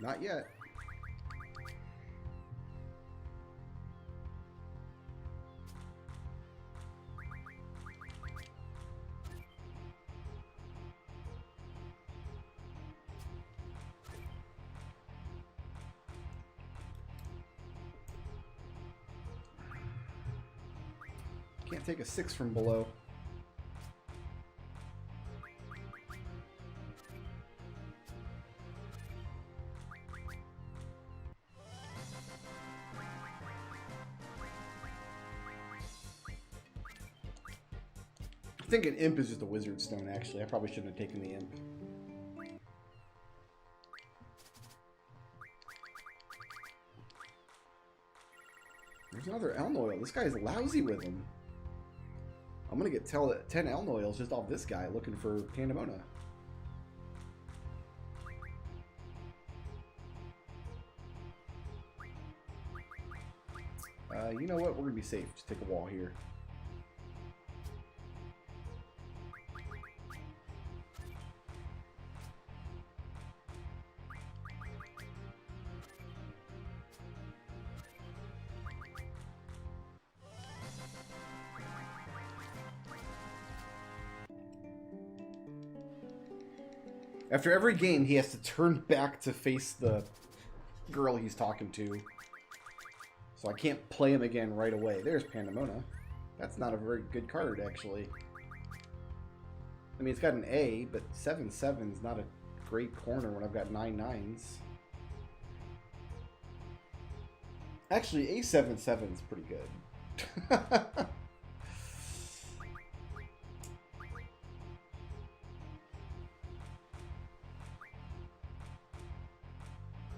Not yet. Can't take a 6 from below. I think an imp is just a wizard stone, actually. I probably shouldn't have taken the imp. There's another Elm Oil. This guy's lousy with them. I'm going to get 10 Elm Oils just off this guy looking for Pandemona. You know what? We're going to be safe. Just take a wall here. After every game, he has to turn back to face the girl he's talking to. So I can't play him again right away. There's Pandemona. That's not a very good card, actually. I mean, it's got an A, but 7/7 is not a great corner when I've got 9/9s. Actually, A7/7 is pretty good.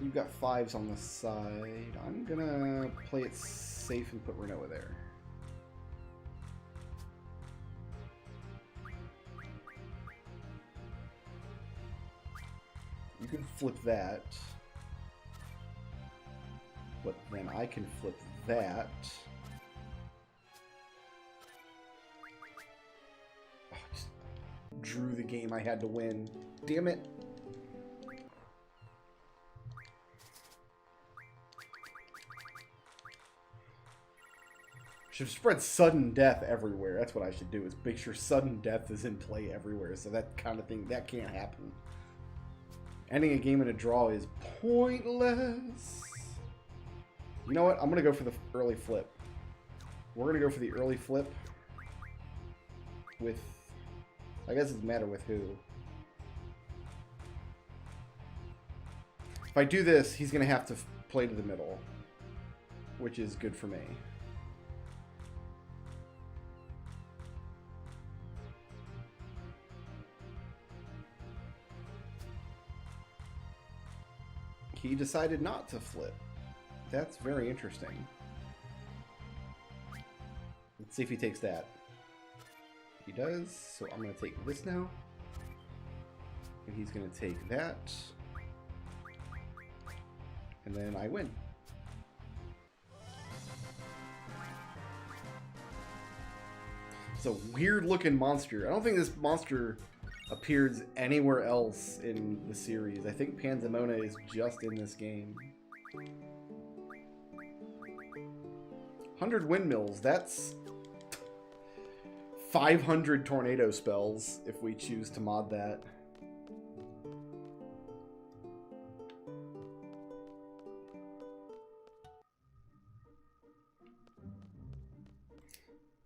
You've got 5s on the side. I'm gonna play it safe and put Renoa there. You can flip that. But then I can flip that. Oh, just drew the game I had to win. Damn it. Should spread sudden death everywhere. That's what I should do, is make sure sudden death is in play everywhere. So that kind of thing, that can't happen. Ending a game in a draw is pointless. You know what? I'm going to go for the early flip. We're going to go for the early flip with... I guess it doesn't matter with who. If I do this, he's going to have to play to the middle, which is good for me. He decided not to flip. That's very interesting. Let's see if he takes that. He does, so I'm going to take this now. And he's going to take that. And then I win. It's a weird looking monster. I don't think this monster appears anywhere else in the series. I think Panzamona is just in this game. 100 windmills, that's 500 tornado spells if we choose to mod that.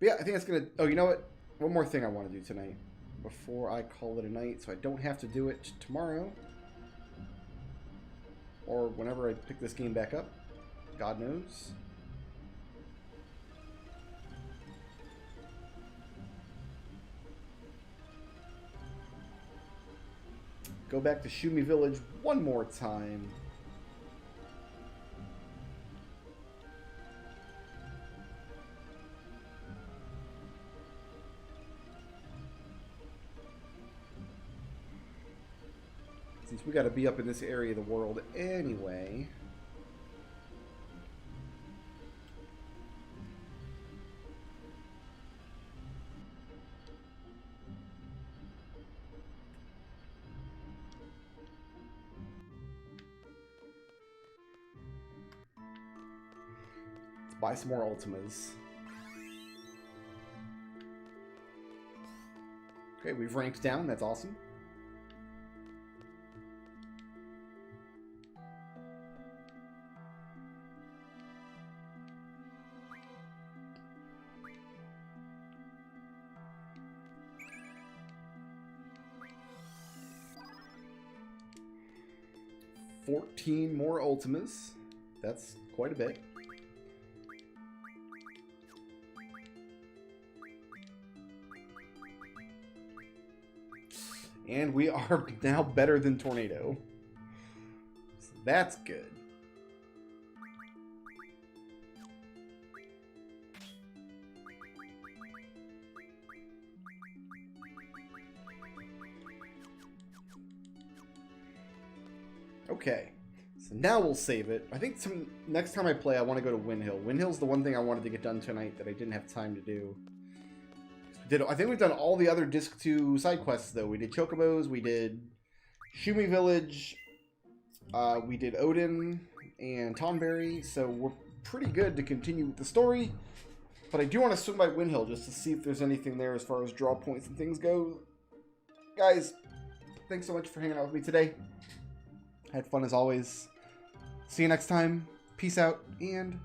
But yeah, I think that's gonna... Oh, you know what? One more thing I want to do tonight before I call it a night, so I don't have to do it tomorrow or whenever I pick this game back up. God knows. Go back to Shumi Village one more time. Since we got to be up in this area of the world anyway. Let's buy some more Ultimas. Okay, we've ranked down. That's awesome. $14 more Ultimas. That's quite a bit. And we are now better than Tornado. So that's good. Okay, so now we'll save it. I think next time I play, I want to go to Windhill. Windhill's the one thing I wanted to get done tonight that I didn't have time to do. I think we've done all the other Disc 2 side quests, though. We did Chocobos, we did Shumi Village, we did Odin and Tonberry, so we're pretty good to continue with the story. But I do want to swing by Windhill just to see if there's anything there as far as draw points and things go. Guys, thanks so much for hanging out with me today. Had fun as always. See you next time. Peace out, and